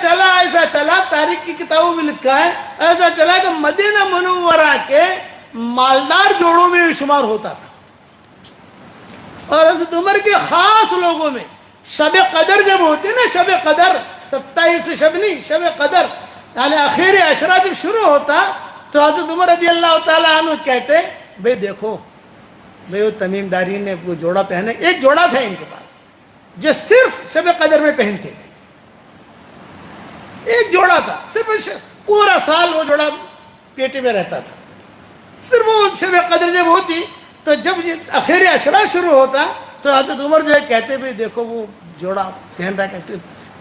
چلا، تاریخ کی کتابوں میں لکھا ہے، ایسا چلا کہ مدینہ منورہ کے مالدار جوڑوں میں شمار ہوتا تھا، اور حضرت عمر کے خاص لوگوں میں شب قدر جب ہوتی نا، شب قدر 27 شب نہیں، شب قدر یعنی آخر عشرہ جب شروع ہوتا تو حضرت عمر رضی اللہ تعالیٰ عنہ کہتے بھئی دیکھو بھئی وہ تمیم داری نے وہ جوڑا پہنے، ایک جوڑا تھا ان کے پاس جو صرف شب قدر میں پہنتے تھے، ایک جوڑا تھا، صرف پورا سال وہ جوڑا پیٹے میں رہتا تھا، صرف وہ شب قدر جب ہوتی تو جب آخر عشرہ شروع ہوتا تو حضرت عمر جو ہے کہتے بھی دیکھو وہ جوڑا پہن رہا ہے۔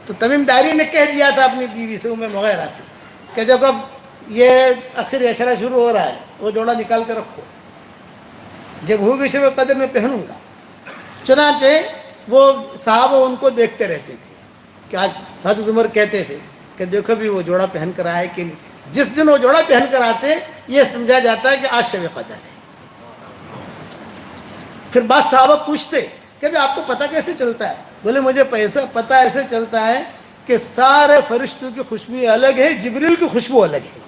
تو تمیم داری نے کہہ دیا تھا اپنی بیوی سے، ام مغیرہ سے، کہ جب اب یہ آخر عشرہ شروع ہو رہا ہے وہ جوڑا نکال کے رکھو، جب ہوگی شب قدر میں پہنوں گا۔ چنانچہ وہ صحابہ ان کو دیکھتے رہتے تھے کہ آج حضرت عمر کہتے تھے کہ دیکھو بھی وہ جوڑا پہن کر آئے کہ نہیں، جس دن وہ جوڑا پہن کر آتے یہ سمجھا جاتا ہے کہ آج شب قدر ہے۔ پھر بعض صحابہ پوچھتے کہ بھی آپ کو پتہ کیسے چلتا ہے؟ بولے مجھے پتہ ایسے چلتا ہے کہ سارے فرشتوں کی خوشبو الگ ہے، جبریل کی خوشبو الگ ہے.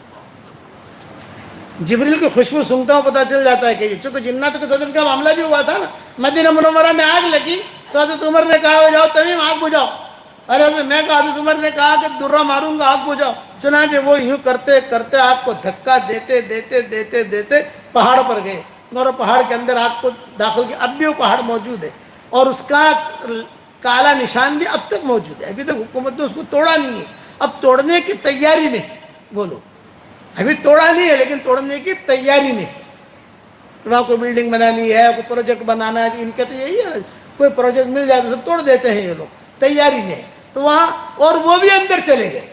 جبریل کی خوشبو سنگتا ہوں پتہ چل جاتا ہے کہ چونکہ جنات کے صدر کا معاملہ بھی ہوا تھا نا، مدینہ منورہ میں آگ لگی تو حضرت عمر نے کہا ہو جاؤ تمیم آگ بجھاؤ، اور میں کہا حضرت عمر نے کہا کہ درہ ماروں گا آگ بجھاؤ. چنانچہ وہ یوں کرتے کرتے آگ کو دھکا دیتے دیتے دیتے دیتے پہاڑ پر گئے اور پہاڑ کے اندر آگ کو داخل کیا. اب بھی وہ پہاڑ موجود ہے اور اس کا کالا نشان بھی اب تک موجود ہے. ابھی تک حکومت نے اس کو توڑا نہیں ہے، اب توڑنے کی تیاری میں ہے. بولو ابھی توڑا نہیں ہے لیکن توڑنے کی تیاری میں ہے. وہاں کوئی بلڈنگ بنانی ہے، کوئی پروجیکٹ بنانا ہے، ان کے تو یہی ہے، کوئی پروجیکٹ مل جائے تو سب توڑ دیتے ہیں یہ لوگ، تیاری میں ہے. تو وہاں اور وہ بھی اندر چلے گئے.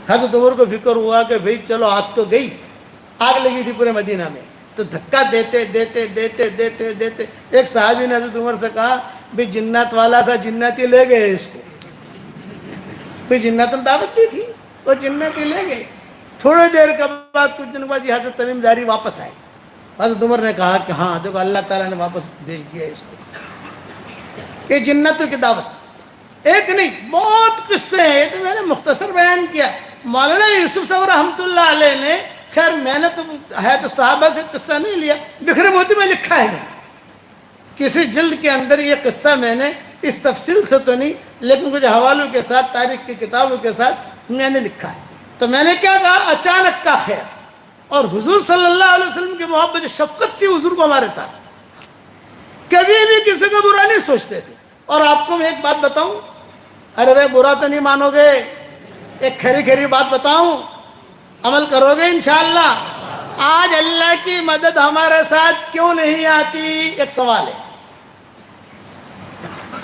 حضرت عمر کو فکر ہوا کہ بھئی چلو آگ تو گئی، آگ لگی تھی پورے مدینہ میں، تو دھکا دیتے دیتے دیتے دیتے دیتے ایک صحابی نے حضرت عمر سے کہا بھئی جنات والا تھا، جناتی لے گئے اس کو. بھئی جنات نے دعوت دی تھی اور جناتی لے گئے. تھوڑے دیر کے بعد کچھ دن بعد یہ حضرت تمیم داری واپس آئے. حضرت عمر نے کہا کہ ہاں دیکھو اللہ تعالیٰ نے واپس بھیج دیا اس کو. کہ جنتوں کی دعوت ایک نہیں بہت قصے ہیں، تو میں نے مختصر بیان کیا. مولانا یوسف صاحب رحمۃ اللہ علیہ نے، خیر میں نے تو صحابہ سے قصہ نہیں لیا، بکھرے موتی میں لکھا ہے، میں کسی جلد کے اندر یہ قصہ میں نے اس تفصیل سے تو نہیں لیکن کچھ حوالوں کے ساتھ تاریخ کی کتابوں کے ساتھ میں نے لکھا ہے. تو میں نے کیا کہا؟ اچانک کا خیر. اور حضور صلی اللہ علیہ وسلم کی محبت شفقت تھی حضور کو ہمارے ساتھ، کبھی بھی کسی کا برا نہیں سوچتے تھے. اور آپ کو میں ایک بات بتاؤں، ارے بھائی برا تو نہیں مانو گے، ایک کھری کھری بات بتاؤں، عمل کرو گے انشاءاللہ. آج اللہ کی مدد ہمارے ساتھ کیوں نہیں آتی؟ ایک سوال ہے.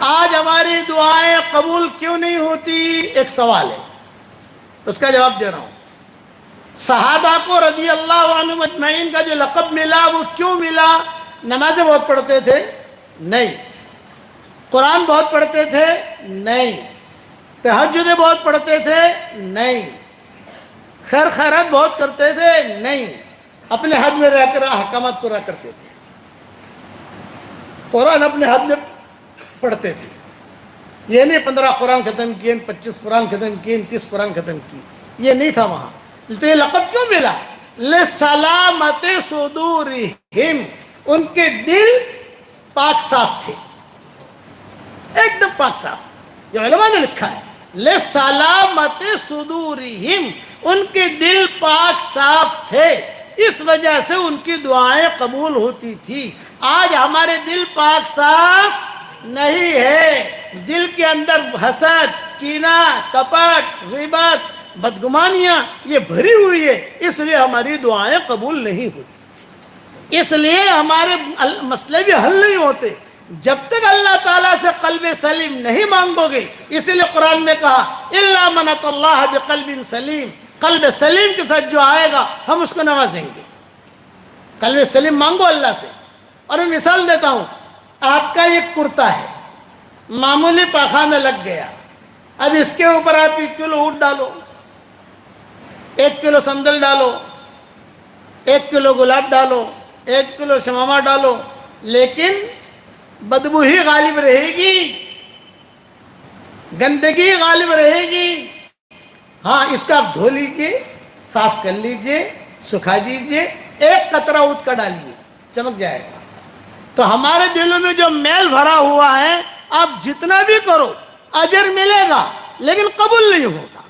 آج ہماری دعائیں قبول کیوں نہیں ہوتی؟ ایک سوال ہے، اس کا جواب دے رہا ہوں. صحابہ کو رضی اللہ عنہم اجمعین کا جو لقب ملا وہ کیوں ملا؟ نمازیں بہت پڑھتے تھے؟ نہیں. قرآن بہت پڑھتے تھے؟ نہیں. تہجدیں بہت پڑھتے تھے؟ نہیں. خیر خیرات بہت کرتے تھے؟ نہیں. اپنے حد میں رہ کر احکامات پورا کرتے تھے. قرآن اپنے حد میں پڑھتے تھے. یہ نہیں 15 قرآن ختم کیے، 25 قرآن ختم کیے، 30 قرآن ختم کیے، یہ نہیں تھا وہاں. تو یہ لقب کیوں ملا؟ لسلامت صدورہم، ان کے دل پاک صاف تھے، ایک دم پاک صاف. یہ علماء نے لکھا ہے لسلامت صدورہم، ان کے دل پاک صاف تھے، اس وجہ سے ان کی دعائیں قبول ہوتی تھی. آج ہمارے دل پاک صاف نہیں ہے، دل کے اندر حسد، کینہ، کپٹ، غیبت، بدگمانیاں یہ بھری ہوئی ہے، اس لیے ہماری دعائیں قبول نہیں ہوتی، اس لیے ہمارے مسئلے بھی حل نہیں ہوتے جب تک اللہ تعالیٰ سے قلب سلیم نہیں مانگو گے. اسی لیے قرآن میں کہا الا من اتى اللہ بقلب سلیم، قلب سلیم کے ساتھ جو آئے گا ہم اس کو نوازیں گے. قلب سلیم مانگو اللہ سے. اور میں مثال دیتا ہوں، آپ کا ایک کرتا ہے، معمولی پاخانہ لگ گیا، اب اس کے اوپر آپ 1 کلو اونٹ ڈالو، 1 کلو سندل ڈالو، 1 کلو گلاب ڈالو، 1 کلو شمامہ ڈالو، لیکن بدبو ہی غالب رہے گی، گندگی غالب رہے گی. ہاں اس کا آپ دھو لیجئے، صاف کر لیجئے، سکھا دیجئے، 1 قطرہ اونٹ کا ڈالیے، چمک جائے گا. تو ہمارے دلوں میں جو میل بھرا ہوا ہے، آپ جتنا بھی کرو اجر ملے گا لیکن قبول نہیں ہوگا.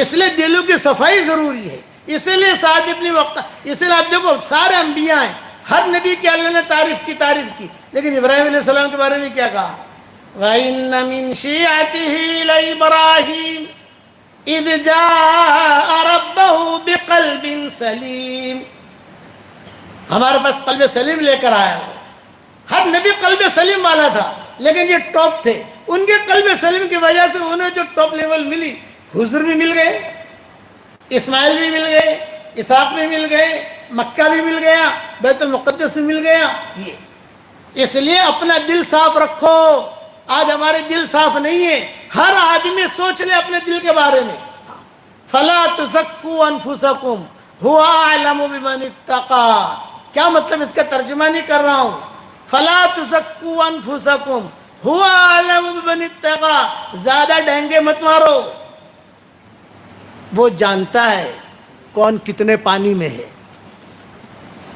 اس لیے دلوں کی صفائی ضروری ہے. اسی لیے سعد ابن وقت، اسی لیے آپ دیکھو سارے انبیاء ہیں، ہر نبی کی اللہ نے تعریف کی، لیکن ابراہیم علیہ السلام کے بارے میں کیا کہا؟ وَإِنَّ مِن شِيعَتِهِ لَإِبْرَاهِيمَ إِذْ جَاءَ رَبَّهُ بِقَلْبٍ سَلِيمٍ. ہمارے پاس قلب سلیم لے کر آیا ہو. ہر نبی قلب سلیم والا تھا لیکن یہ ٹاپ تھے. ان کے قلب سلیم کی وجہ سے انہیں جو ٹاپ لیول ملی، حضور بھی مل گئے، اسماعیل بھی مل گئے، اسحاق بھی مل گئے، مکہ بھی مل گیا، بیت المقدس بھی مل گیا. یہ اس لیے اپنا دل صاف رکھو. آج ہمارے دل صاف نہیں ہے. ہر آدمی سوچ لے اپنے دل کے بارے میں. فلا تزکوا انفسکم هو اعلم بمن اتقى. کیا مطلب اس کا ترجمہ نہیں کر رہا ہوں. فلا تزکوا انفسکم هو اعلم بمن اتقى, زیادہ ڈینگے مت مارو, وہ جانتا ہے کون کتنے پانی میں ہے.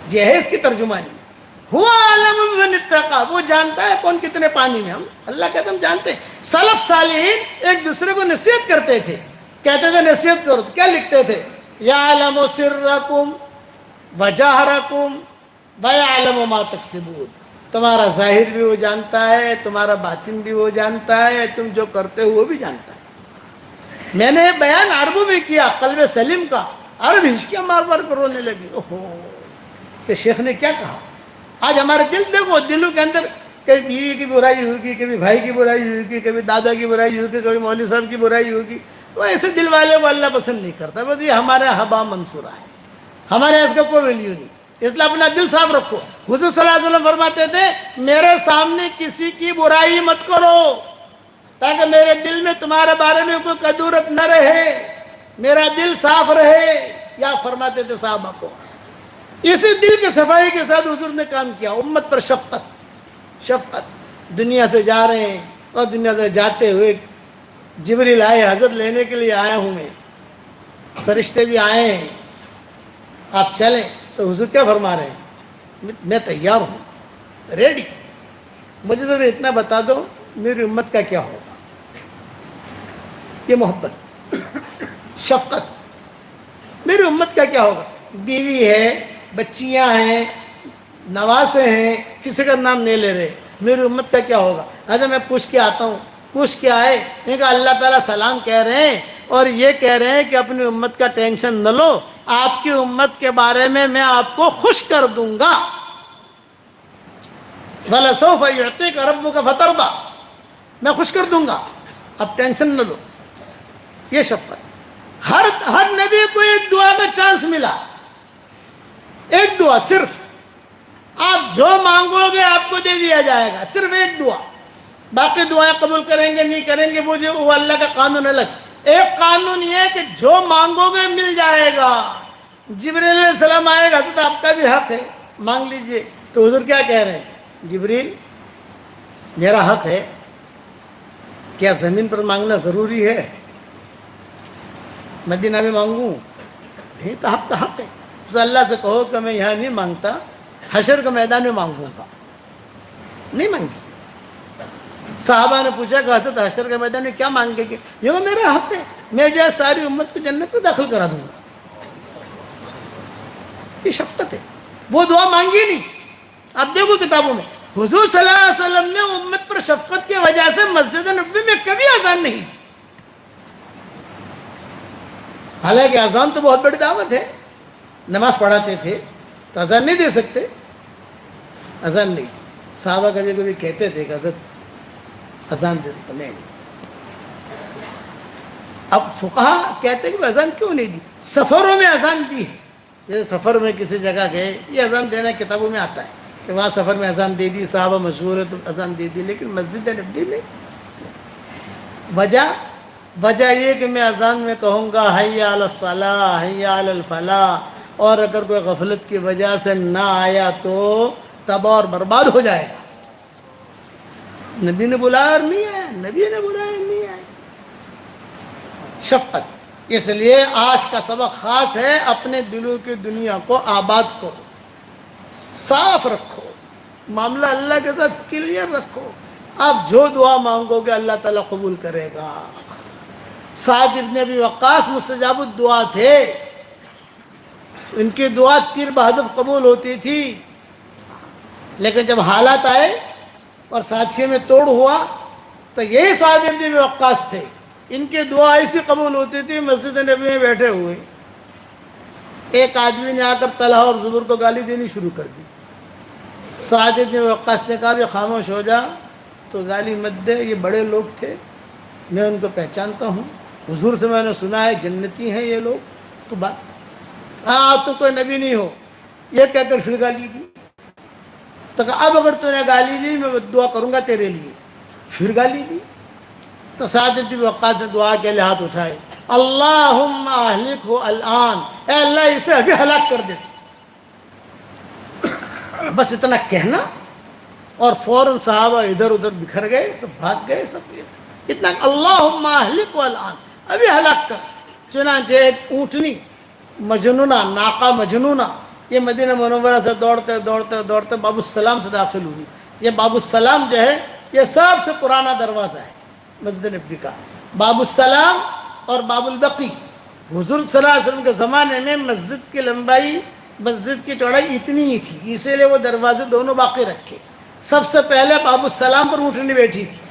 یہ ہے اس کی ترجمانی. هو اعلم بمن اتقى, وہ جانتا ہے کون کتنے پانی میں. ہم اللہ کہتے ہم جانتے ہیں. سلف صالحین ایک دوسرے کو نصیحت کرتے تھے, کہتے تھے نصیحت کرو, کیا لکھتے تھے؟ یعلم سرکم وجہرکم ویعلم ما تکسبون, تمہارا ظاہر بھی وہ جانتا ہے, تمہارا باطن بھی وہ جانتا ہے, تم جو کرتے ہو وہ بھی جانتا ہے. میں نے بیان عربوں میں کیا قلب سلیم کا, عرب ہچکیاں مار مار کر رونے لگی. اوہو, کہ شیخ نے کیا کہا. آج ہمارے دل دیکھو, دلوں کے اندر کبھی بیوی کی برائی ہوگی, کبھی بھائی کی برائی ہوگی, کبھی دادا کی برائی ہوگی, کبھی مولوی صاحب کی برائی ہوگی. تو ایسے دل والے کو اللہ پسند نہیں کرتا. بس یہ ہمارا ہبا منصورہ ہے, ہمارے اس کا کوئی ویلیو نہیں. اس لیے اپنا دل صاف رکھو. حضور صلی اللہ علیہ وسلم فرماتے تھے میرے سامنے کسی کی برائی مت کرو تاکہ میرے دل میں تمہارے بارے میں کوئی کدورت نہ رہے, میرا دل صاف رہے. یا فرماتے تھے صحابہ کو. اسی دل کی صفائی کے ساتھ حضور نے کام کیا. امت پر شفقت. دنیا سے جا رہے ہیں اور دنیا سے جاتے ہوئے جبریل آئے, حضرت لینے کے لیے آیا ہوں میں, فرشتے بھی آئے ہیں, آپ چلیں. تو حضور کیا فرما رہے ہیں؟ میں تیار ہوں, ریڈی. مجھے ذرا اتنا بتا دو میری امت کا کیا ہوگا. یہ محبت, شفقت. میری امت کا کیا ہوگا؟ بیوی ہے, بچیاں ہیں, نواسے ہیں, کسی کا نام نہیں لے رہے. میری امت کا کیا ہوگا؟ اچھا میں پوچھ کے آتا ہوں. پوچھ کے آئے, میں کہا اللہ تعالیٰ سلام کہہ رہے ہیں اور یہ کہہ رہے ہیں کہ اپنی امت کا ٹینشن نہ لو, آپ کی امت کے بارے میں آپ کو خوش کر دوں گا. وَلَسَوْفَ يُعْطِيكَ رَبُّكَ فَتَرْضَىٰ, میں خوش کر دوں گا, اب ٹینشن نہ لو. یہ شفقت. ہر نبی کو ایک دعا کا چانس ملا, ایک دعا صرف. آپ جو مانگو گے آپ کو دے دیا جائے گا, صرف ایک دعا. باقی دعائیں قبول کریں گے نہیں کریں گے وہ اللہ کا قانون الگ. ایک قانون یہ ہے کہ جو مانگو گے مل جائے گا. جبریل علیہ السلام آئے گا تو آپ کا بھی حق ہے, مانگ لیجئے. تو حضور کیا کہہ رہے ہیں؟ جبریل میرا حق ہے, کیا زمین پر مانگنا ضروری ہے؟ مدینہ میں مانگوں؟ نہیں, تو آپ کا حق ہے. اس اللہ سے کہو کہ میں یہاں نہیں مانگتا, حشر کے میدان میں مانگوں گا. نہیں مانگی. صحابہ نے پوچھا کہ حضرت حشر کے میدان میں کیا مانگے گے؟ یہ میرا حق ہے, میں جو ہے ساری امت کو جنت میں داخل کرا دوں گا. یہ شفقت ہے. وہ دعا مانگی نہیں. اب دیکھو کتابوں میں حضور صلی اللہ علیہ وسلم نے امت پر شفقت کی وجہ سے مسجد نبوی میں کبھی اذان نہیں دی. حالانکہ اذان تو بہت بڑی دعوت ہے, نماز پڑھاتے تھے تو اذان نہیں دے سکتے, اذان نہیں دی. صحابہ کبھی کبھی کہتے تھے کہ حضرت اذان دے دو, نہیں. اب فقہا کہتے ہیں کہ اذان کیوں نہیں دی؟ سفروں میں اذان دی ہے. جیسے سفر میں کسی جگہ گئے, یہ اذان دینا کتابوں میں آتا ہے کہ وہاں سفر میں اذان دے دی, صحابہ مشہور ہے تو اذان دے دی, لیکن مسجد نبوی میں وجہ یہ کہ میں اذان میں کہوں گا حی علی الصلاۃ حی علی الفلاح, اور اگر کوئی غفلت کی وجہ سے نہ آیا تو تباہ اور برباد ہو جائے گا. نبی نے بلایا اور نہیں آیا, نبی نے بلایا نہیں آیا. شفقت. اس لیے آج کا سبق خاص ہے, اپنے دلوں کی دنیا کو آباد کرو, صاف رکھو, معاملہ اللہ کے ساتھ کلیئر رکھو. آپ جو دعا مانگو گے اللہ تعالیٰ قبول کرے گا. سعد ابن ابی وقاص مستجاب الدعا تھے, ان کی دعا تیر بہدف قبول ہوتی تھی, لیکن جب حالات آئے اور ساتھیوں میں توڑ ہوا تو یہی سعد ابن ابی وقاص تھے, ان کی دعا ایسی قبول ہوتی تھی مسجد نبی میں بیٹھے ہوئے. ایک آدمی نے آ کر طلحہ اور زبیر کو گالی دینی شروع کر دی. سعد ابن وقاص نے کہا کہ خاموش ہو جا, تو گالی مت دے, یہ بڑے لوگ تھے, میں ان کو پہچانتا ہوں, حضور سے میں نے سنا ہے جنتی ہیں یہ لوگ, تو بات تو کوئی نبی نہیں ہو, یہ کہہ کر پھر گالی دی. تو کہا اب اگر تو نے گالی دی میں دعا کروں گا تیرے لیے. پھر گالی دی. تو سعد ابن وقاص نے دعا کے لیے ہاتھ اٹھائے, اللہم اہلکہ الان, اے اللہ اسے ابھی ہلاک کر دے. بس اتنا کہنا اور فوراً صحابہ ادھر ادھر بکھر گئے، سب بھاگ گئے، سب اتنا اللہم اہلک والآن، ابھی ہلاک کر۔ چنانچہ ایک اونٹنی مجنونہ، ناقہ مجنونہ، یہ مدینہ منورہ سے دوڑتے دوڑتے دوڑتے باب السلام سے داخل ہوئی۔ یہ باب السلام جو ہے یہ سب سے پرانا دروازہ ہے مسجد نبوی کا، باب السلام اور باب البقی۔ حضور صلی اللہ علیہ وسلم کے زمانے میں مسجد کی لمبائی، مسجد کی چوڑائی اتنی ہی تھی، اسی لیے وہ دروازے دونوں باقی رکھے۔ سب سے پہلے باب السلام پر اونٹنی بیٹھی تھی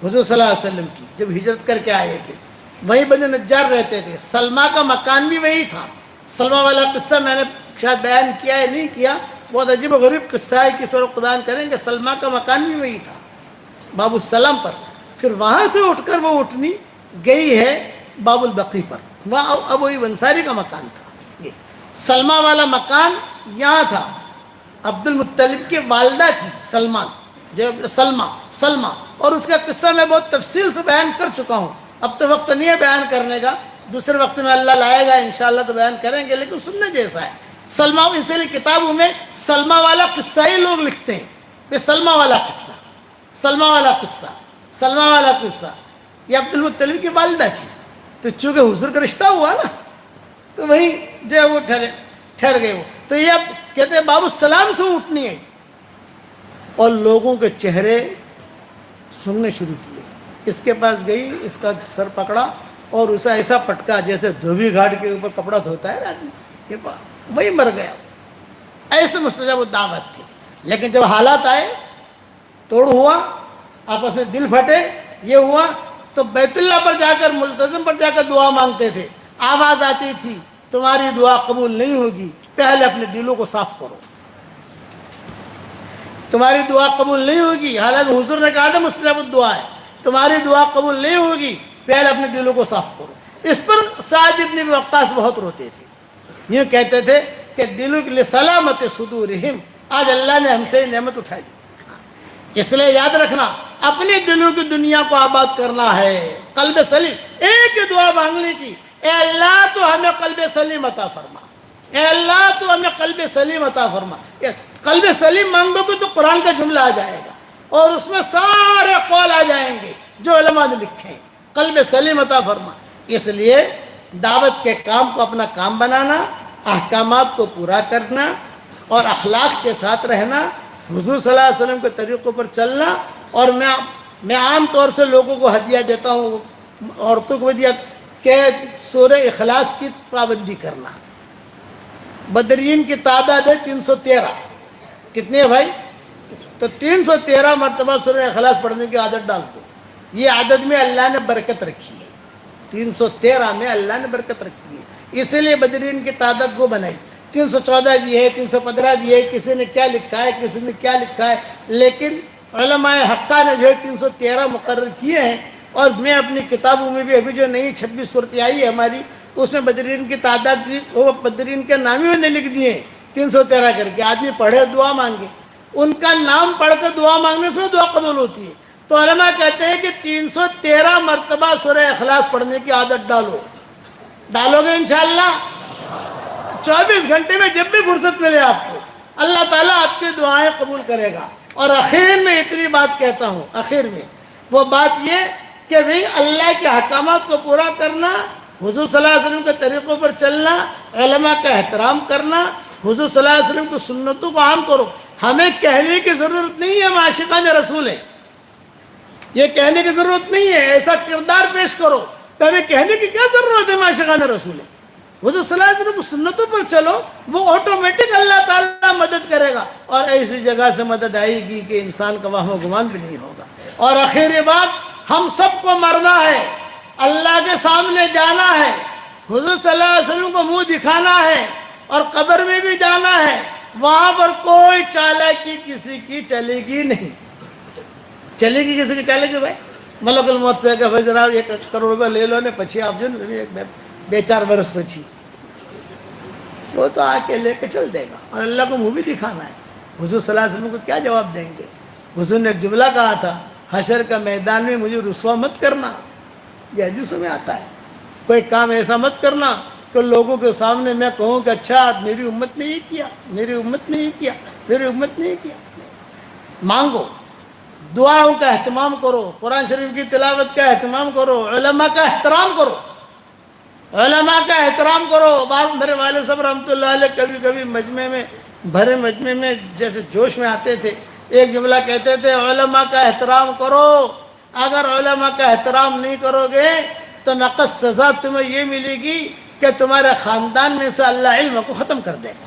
حضور صلی اللہ علیہ وسلم کی، جب ہجرت کر کے آئے تھے، وہیں بنو نجار رہتے تھے۔ سلمہ کا مکان بھی وہی تھا۔ سلمہ والا قصہ میں نے شاید بیان کیا ہے، نہیں کیا، بہت عجیب و غریب قصہ ہے، کس وقت بیان کریں گے۔ سلمہ کا مکان بھی وہی تھا باب السلام پر۔ پھر وہاں سے اٹھ کر وہ اٹھنی گئی ہے باب البقی پر، وہاں ابو ایوب انصاری کا مکان تھا۔ یہ سلمہ والا مکان یہاں تھا، عبد المطلب کی والدہ تھی سلمان، جو سلمہ، اور اس کا قصہ میں بہت تفصیل سے بیان کر چکا ہوں، اب تو وقت نہیں ہے بیان کرنے کا، دوسرے وقت میں اللہ لائے گا انشاءاللہ تو بیان کریں گے، لیکن سننے جیسا ہے۔ سلمہ، اسی لیے کتابوں میں سلمہ والا قصہ ہی لوگ لکھتے ہیں، یہ سلمہ والا قصہ، سلمہ والا قصہ، سلمہ والا قصہ۔ یہ عبد المطلب کی والدہ تھی، تو چونکہ حضور کا رشتہ ہوا نا، تو وہی جو ہے وہ ٹھہر گئے وہ۔ تو یہ اب کہتے ہیں باب السلام سے اٹھنی ہے، اور لوگوں کے چہرے سننے شروع کیے۔ اس کے پاس گئی، اس کا سر پکڑا اور اسے ایسا پٹکا جیسے دھوبی گھاٹ کے اوپر کپڑا دھوتا ہے آدمی، وہی مر گیا۔ ایسے مستجاب دعوت تھی، لیکن جب حالات آئے، توڑ ہوا، آپس میں دل پھٹے، یہ ہوا، تو بیت اللہ پر جا کر، ملتزم پر جا کر دعا مانگتے تھے۔ آواز آتی تھی تمہاری دعا قبول نہیں ہوگی، پہلے اپنے دلوں کو صاف کرو، تمہاری دعا قبول نہیں ہوگی۔ حالانکہ حضور نے کہا تھا مستجاب الدعا ہے، تمہاری دعا قبول نہیں ہوگی، پہلے اپنے دلوں کو صاف کرو۔ اس پر سعد ابن ابی وقاص بہت روتے تھے، یوں کہتے تھے کہ دلوں کے لیے سلامت صدورہم، آج اللہ نے ہم سے نعمت اٹھا دی۔ اس لیے یاد رکھنا، اپنے دلوں کی دنیا کو آباد کرنا ہے، قلب سلیم۔ ایک ہی دعا مانگنے کی، اے اللہ تو ہمیں قلب سلیم عطا فرما، اے اللہ تو ہمیں قلب سلیم عطا فرما۔ قلب سلیم مانگو گے تو قرآن کا جملہ آ جائے گا، اور اس میں سارے قول آ جائیں گے جو علماء نے لکھے ہیں، قلب سلیم عطا فرما۔ اس لیے دعوت کے کام کو اپنا کام بنانا، احکامات کو پورا کرنا، اور اخلاق کے ساتھ رہنا، حضور صلی اللہ علیہ وسلم کے طریقوں پر چلنا۔ اور میں عام طور سے لوگوں کو ہدیہ دیتا ہوں، عورتوں کو ہدیہ، کہ سورہ اخلاص کی پابندی کرنا۔ بدرین کی تعداد ہے 313، کتنی ہے بھائی؟ تو 313 مرتبہ سورہ اخلاص پڑھنے کی عادت ڈال دو۔ یہ عادت میں اللہ نے برکت رکھی ہے، 313 میں اللہ نے برکت رکھی ہے، اسی لیے بدرین کی تعداد کو بنائی۔ 314 بھی ہے، 315 بھی ہے، کسی نے کیا لکھا ہے، کسی نے کیا لکھا ہے، لیکن علماء حقہ نے جو ہے 313 مقرر کیے ہیں۔ اور میں اپنی کتابوں میں بھی ابھی جو نئی 26 صورتیں آئی ہے ہماری، اس میں بدرین کی تعداد بھی، وہ بدرین کے نام ہی میں نے لکھ دیے ہیں 313 کر کے، آدمی پڑھے دعا مانگے، ان کا نام پڑھ کر دعا مانگنے سے دعا قبول ہوتی ہے۔ تو علماء کہتے ہیں کہ 313 مرتبہ سورہ اخلاص پڑھنے کی عادت ڈالو گے انشاءاللہ، 24 گھنٹے میں جب بھی فرصت ملے آپ کو، اللہ تعالیٰ آپ کی دعائیں قبول کرے گا۔ اور آخر میں اتنی بات کہتا ہوں، آخر میں وہ بات یہ کہ بھئی اللہ کے احکامات کو پورا کرنا، حضور صلی اللہ علیہ وسلم کے طریقوں پر چلنا، علماء کا احترام کرنا، حضور صلی اللہ علیہ وسلم کی سنتوں کو عام کرو۔ ہمیں کہنے کی ضرورت نہیں ہے ہم عاشقان رسول ہیں، یہ کہنے کی ضرورت نہیں ہے، ایسا کردار پیش کرو کہ ہمیں کہنے کی کیا ضرورت ہے ہم عاشقان رسول ہیں۔ حضور صلی اللہ علیہ وسلم کی سنتوں پر چلو، وہ آٹومیٹک اللہ تعالیٰ مدد کرے گا، اور ایسی جگہ سے مدد آئے گی کہ انسان کا وہم و گمان بھی نہیں ہوگا۔ اور آخری بات، ہم سب کو مرنا ہے، اللہ کے سامنے جانا ہے، حضور صلی اللہ علیہ وسلم کو منہ دکھانا ہے، اور قبر میں بھی جانا ہے۔ وہاں پر کوئی چالاکی کسی کی چلے گی نہیں، چلے گی کسی کی چلے گی بھائی؟ ملک الموت سے کہ بھائی جناب 1 کروڑ روپے لے لو نے پچھی آپ جو بے 4 برس پچھی، وہ تو آ کے لے کے چل دے گا، اور اللہ کو منہ بھی دکھانا ہے۔ حضور صلی اللہ علیہ وسلم کو کیا جواب دیں گے؟ حضور نے ایک جملہ کہا تھا، حشر کا میدان میں مجھے رسوا مت کرنا، یہ حدیثوں میں آتا ہے، کوئی کام ایسا مت کرنا کہ لوگوں کے سامنے میں کہوں کہ اچھا میری امت نے یہ کیا، میری امت نے یہ کیا، میری امت نے یہ کیا. مانگو، دعاؤں کا اہتمام کرو، قرآن شریف کی تلاوت کا اہتمام کرو، علماء کا احترام کرو، علماء کا احترام کرو. میرے والد صاحب رحمۃ اللہ علیہ کبھی کبھی مجمع میں، بھرے مجمع میں جیسے جوش میں آتے تھے، ایک جملہ کہتے تھے، علماء کا احترام کرو، اگر علماء کا احترام نہیں کرو گے تو نقص سزا تمہیں یہ ملے گی کہ تمہارے خاندان میں سے اللہ علم کو ختم کر دے گا.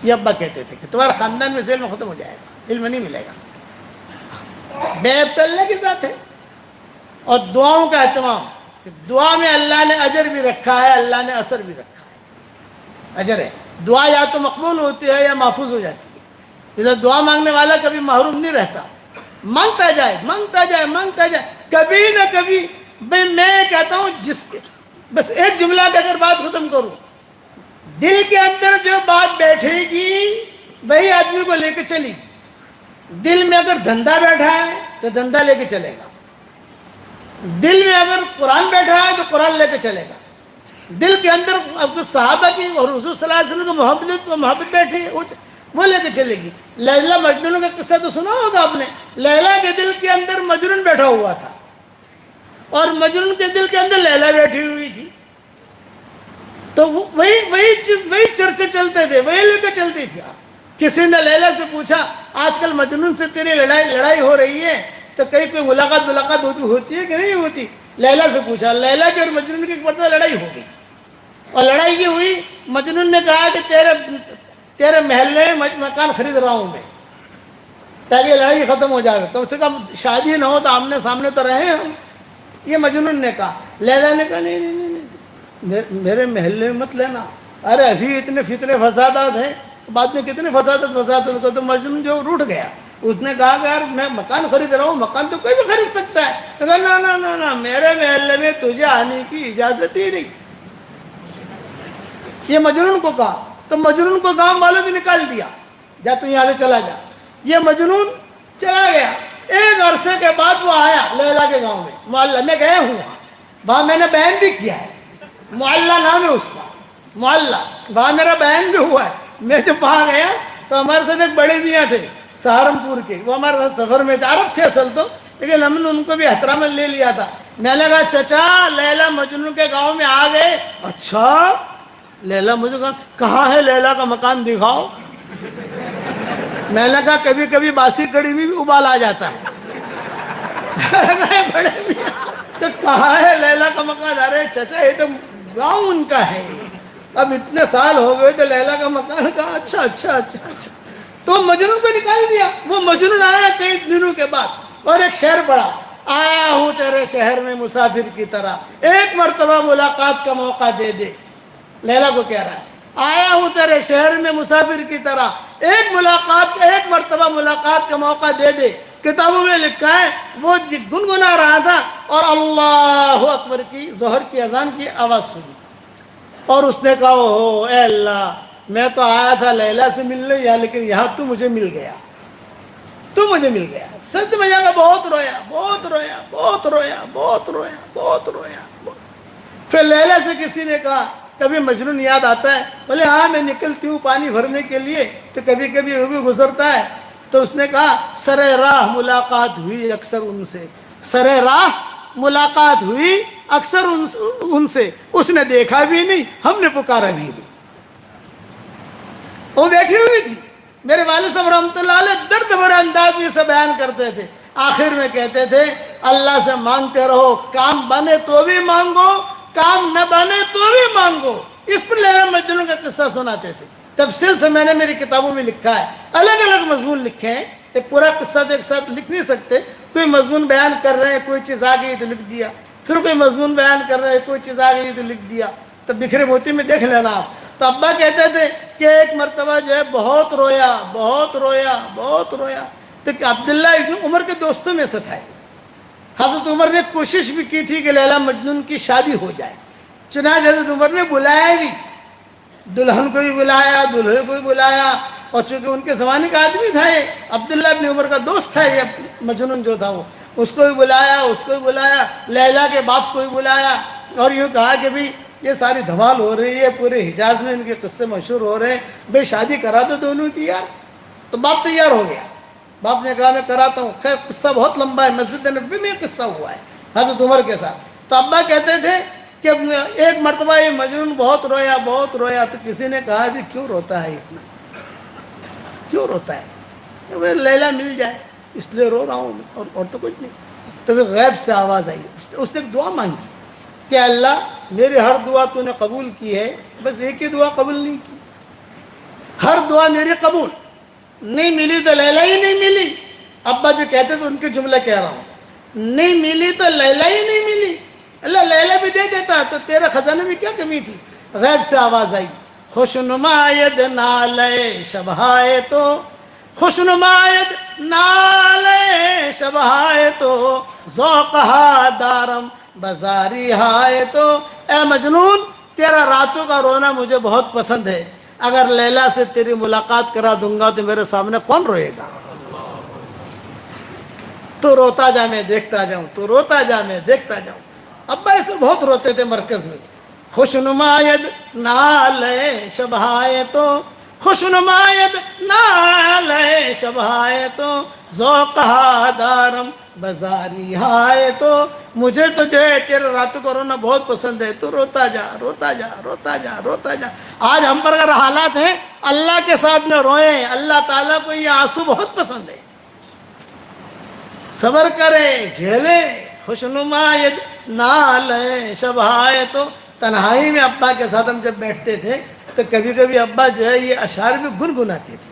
یہ ابا کہتے تھے کہ تمہارے خاندان میں سے علم ختم ہو جائے گا، علم نہیں ملے گا. بے عیب تو اللہ کے ساتھ ہے. اور دعاؤں کا اہتمام، دعا میں اللہ نے اجر بھی رکھا ہے، اللہ نے اثر بھی رکھا ہے. اجر ہے، دعا یا تو مقبول ہوتی ہے یا محفوظ ہو جاتی ہے. ادھر دعا مانگنے والا کبھی محروم نہیں رہتا، مانگتا جائے مانگتا جائے مانگتا جائے. کبھی نہ کبھی میں کہتا ہوں، جس کے بس ایک جملہ کا اگر بات ختم کروں، دل کے اندر جو بات بیٹھے گی وہی آدمی کو لے کے چلے گی. دل میں اگر دھندا بیٹھا ہے تو دھندا لے کے چلے گا، دل میں اگر قرآن بیٹھا ہے تو قرآن لے کے چلے گا. دل کے اندر صحابہ کی اور حضور صلی اللہ علیہ وسلم کی محبت بیٹھی ہے وہ لے کے چلے گی. لیلا مجنون کا قصہ تو سنا ہوگا آپ نے. لیلا کے دل کے اندر مجنون بیٹھا ہوا تھا اور مجنون کے دل کے اندر لیلا بیٹھی ہوئی تھی. تو وہی چیز، وہی چرچے چلتے تھے، وہی لے کے چلتی تھی. کسی نے لیلا سے پوچھا، آج کل مجنون سے تیری لڑائی ہو رہی ہے تو کہیں کوئی ملاقات ہوتی ہے کہ نہیں ہوتی؟ لیلا سے پوچھا. لیلا کی اور مجنون کی ایک مرتبہ لڑائی ہو گئی، اور لڑائی یہ ہوئی، مجنون نے کہا کہ تیرے محلے میں مکان خرید رہا ہوں میں تاکہ لڑائی ختم ہو جائے، کم سے کم شادی نہ ہو تو آمنے سامنے تو رہے ہم. یہ مجنون نے کہا. لیلا نے کہا نہیں، میرے محلے میں مت لینا. ارے ابھی اتنے فتنے فسادات ہیں، بعد میں کتنے فسادات کو. تو مجنون جو روٹ گیا، اس نے کہا کہ یار میں مکان خرید رہا ہوں، مکان تو کوئی بھی خرید سکتا ہے. کہا نا میرے محلے میں تجھے آنے کی اجازت ہی نہیں. یہ مجنون کو کہا. تو مجنون کو گاؤں والوں نے نکال دیا، جا تو یہاں سے چلا جا. یہ مجنون چلا گیا. ایک عرصے کے بعد وہ آیا لیلا کے گاؤں میں، محلہ میں گئے ہوں، وہاں میں نے بیان بھی کیا ہے، محلہ نام ہے اس کا، محلہ، وہاں میرا بیان بھی ہوا ہے. میں جب وہاں گیا تو ہمارے ساتھ ایک بڑے میاں تھے سہارنپور کے، وہ ہمارے ساتھ سفر میں تھے، عرب تھے اصل تو، لیکن ہم نے ان کو بھی احترام لے لیا تھا. میں نے کہا چچا لیلا مجنون کے گاؤں میں آ گئے. اچھا لیلا مجنون کہاں ہے، لیلا کا مکان دکھاؤ. میں نے کہا کبھی کبھی باسی کڑی میں بھی ابال آ جاتا ہے. بڑے میاں تو کہاں ہے لیلا کا مکان؟ ارے چچا یہ تو گاؤں ان کا ہے، اب اتنے سال ہو گئے تو لیلا کا مکان. کہا اچھا. تو مجنون کو نکال دیا. وہ مجنون آیا کئی دنوں کے بعد اور ایک شعر پڑھا، آیا ہوں تیرے شہر میں مسافر کی طرح، ایک مرتبہ ملاقات کا موقع دے دے. لیلا کو کہہ رہا ہے آیا ہوں تیرے شہر میں مسافر کی طرح، ایک مرتبہ ملاقات کا موقع دے دے. کتابوں میں لکھا ہے وہ گنگنا رہا تھا اور اللہ اکبر کی ظہر کی اذان کی آواز سنی اور اس نے کہا اوہ اے اللہ، میں تو آیا تھا لیلا سے ملنے یہاں، لیکن یہاں تو مجھے مل گیا. سچ میں جا بہت رویا. پھر لیلا سے کسی نے کہا، کبھی مجنون یاد آتا ہے؟ بولے ہاں میں نکلتی ہوں پانی بھرنے کے لیے تو کبھی کبھی وہ بھی گزرتا ہے. تو اس نے کہا سرے راہ ملاقات ہوئی اکثر ان سے، سرے راہ ملاقات ہوئی اکثر ان سے، اس نے دیکھا بھی نہیں، ہم نے پکارا بھی نہیں. وہ بیٹھی ہوئی تھی. میرے والد صاحب رحمۃ اللہ علیہ درد بھرے انداز میں سے بیان کرتے تھے. آخر میں کہتے تھے اللہ سے مانگتے رہو، کام بنے تو بھی مانگو، کام نہ بنے تو بھی مانگو. اس پر لیلا مجنون کا قصہ سناتے تھے. تفصیل سے میں نے میری کتابوں میں لکھا ہے، الگ الگ مضمون لکھے ہیں. ایک پورا قصہ تو ایک ساتھ لکھ نہیں سکتے. کوئی مضمون بیان کر رہے ہیں، کوئی چیز آ گئی تو لکھ دیا، پھر کوئی مضمون بیان کر رہے ہیں، کوئی چیز آ گئی تو لکھ دیا. تو بکھرے موتی میں دیکھ لینا آپ. تو ابا کہتے تھے کہ ایک مرتبہ جو ہے بہت رویا. تو عبداللہ ابن عمر کے دوستوں میں سے تھا. حضرت عمر نے کوشش بھی کی تھی کہ لیلا مجنون کی شادی ہو جائے. چنانچہ حضرت عمر نے بلایا بھی، دلہن کو بھی بلایا، دلہے کو بھی بلایا. اور چونکہ ان کے زمانے کا آدمی تھا یہ، عبداللہ ابن عمر کا دوست تھا یہ مجنون جو تھا، وہ اس کو بھی بلایا، لیلا کے باپ کو بھی بلایا. اور یوں کہا کہ بھئی یہ ساری دھمال ہو رہی ہے پورے حجاز میں، ان کے قصے مشہور ہو رہے ہیں، بھئی شادی کرا دو دونوں کی یار. تو باپ تیار ہو گیا. باپ نے کہا میں کراتا ہوں. خیر قصہ بہت لمبا ہے، مسجد نبوی میں قصہ ہوا ہے حضرت عمر کے ساتھ. تو ابا کہتے تھے کہ ایک مرتبہ یہ مجنون بہت رویا. تو کسی نے کہا بھی کیوں روتا ہے اتنا، کیوں روتا ہے؟ لیلا مل جائے اس لیے رو رہا ہوں میں، اور تو کچھ نہیں. تو پھر غیب سے آواز آئی، اس نے ایک دعا مانگی کہ اللہ میری ہر دعا تو نے قبول کی ہے، بس ایک ہی دعا قبول نہیں کی. ہر دعا میری قبول نہیں ملی تو لیلا ہی نہیں ملی. ابا جو کہتے تھے ان کے جملہ کہہ رہا ہوں، نہیں ملی تو لیلا ہی نہیں ملی. اللہ لیلا بھی دے دیتا تو تیرے خزانے میں کیا کمی تھی. غیب سے آواز آئی، خوشنماید نالے شبہائے تو، خوشنماید نالے شبہائے تو، ذوقہا دارم بازاری ہائے تو. اے مجنون تیرا راتوں کا رونا مجھے بہت پسند ہے، اگر لیلا سے تیری ملاقات کرا دوں گا تو میرے سامنے کون روئے گا؟ تو روتا جا میں دیکھتا جاؤں، تو روتا جا میں دیکھتا جاؤں. ابا ایسے بہت روتے تھے مرکز میں. خوشنماید نالے شبہائے تو، خوشنماید نالے شبہائے تو، ذوقہا دارم بازاری ہائے تو. مجھے تو جو ہے تیرے راتوں کو رونا بہت پسند ہے، تو روتا جا روتا جا روتا جا روتا جا. آج ہم پر اگر حالات ہیں اللہ کے سامنے روئیں، اللہ تعالیٰ کو یہ آنسو بہت پسند ہے. صبر کریں، جھیلیں. خوشنماید نالے شبہائے تو. تنہائی میں ابا کے ساتھ ہم جب بیٹھتے تھے تو کبھی کبھی ابا جو ہے یہ اشعار میں گنگناتے تھے،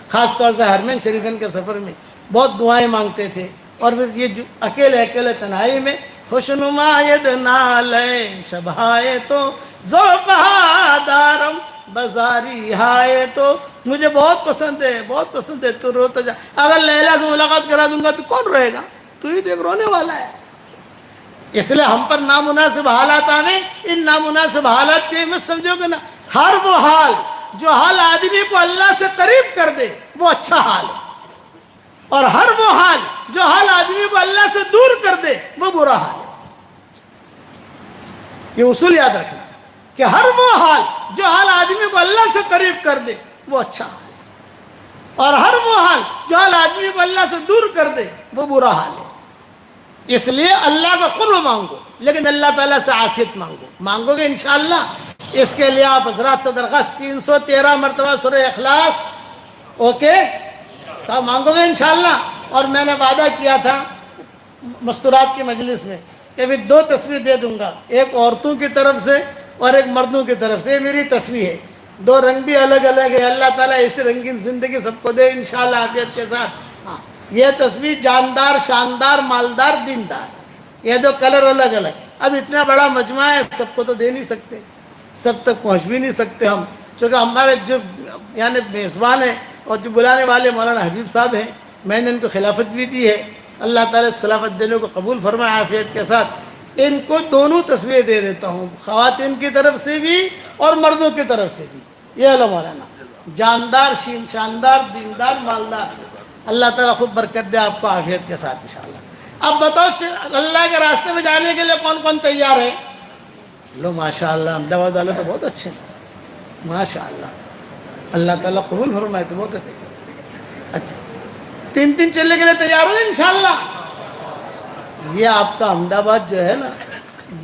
خاص طور سے حرمین شریفین کے سفر میں بہت دعائیں مانگتے تھے. اور پھر یہ جو اکیلے تنہائی میں خوشنماید نالے شبہائے تو، ذوقہا دارم بازاری ہائے تو. مجھے بہت پسند ہے، بہت پسند ہے، تو روتا جا. اگر لیلا سے ملاقات کرا دوں گا تو کون روئے گا؟ تو ہی دیکھ رونے والا ہے. اس لیے ہم پر نامناسب حالات آئیں، ان نامناسب حالات کے میں سمجھو کہ نا، ہر وہ حال جو حال آدمی کو اللہ سے قریب کر دے وہ اچھا حال ہے، اور ہر وہ حال جو حال آدمی کو اللہ سے دور کر دے وہ برا حال ہے. یہ اصول یاد رکھنا کہ ہر وہ حال جو حال آدمی کو اللہ سے قریب کر دے وہ اچھا حال ہے، اور ہر وہ حال جو حال آدمی کو اللہ سے دور کر دے وہ برا حال ہے. اس لیے اللہ کا قرب مانگو، لیکن اللہ تعالیٰ سے عافیت مانگو گے انشاءاللہ. اس کے لیے آپ حضرات سے درخواست 313 مرتبہ سورہ اخلاص اوکے تو مانگو گے انشاءاللہ. اور میں نے وعدہ کیا تھا مستورات کی مجلس میں کہ بھی 2 تسبیح دے دوں گا، ایک عورتوں کی طرف سے اور ایک مردوں کی طرف سے. یہ میری تسبیح ہے، 2 رنگ بھی الگ الگ ہے. اللہ تعالیٰ ایسی رنگین زندگی سب کو دے انشاءاللہ عافیت کے ساتھ. یہ تسبیح جاندار، شاندار، مالدار، دیندار، یہ 2 کلر الگ الگ. اب اتنا بڑا مجمع ہے، سب کو تو دے نہیں سکتے، سب تک پہنچ بھی نہیں سکتے ہم، چونکہ ہمارے جو یعنی میزبان ہیں اور جو بلانے والے مولانا حبیب صاحب ہیں، میں نے ان کو خلافت بھی دی ہے. اللہ تعالیٰ اس خلافت دینے کو قبول فرمائے عافیت کے ساتھ. ان کو دونوں تسبیح دے دیتا ہوں، خواتین کی طرف سے بھی اور مردوں کی طرف سے بھی. یہ لو مولانا، جاندار، شاندار، دیندار، مالدار. اللہ تعالیٰ خود برکت دے آپ کو عافیت کے ساتھ انشاءاللہ. اب بتاؤ اللہ کے راستے میں جانے کے لیے کون کون تیار ہے؟ لو ماشاءاللہ، احمدآباد والے تو بہت اچھے ہیں ماشاءاللہ. اللہ تعالیٰ قبول فرمائے تو بہت اچھے. اچھا 3 چلنے کے لیے تیار ہو انشاءاللہ. یہ آپ کا احمدآباد جو ہے نا،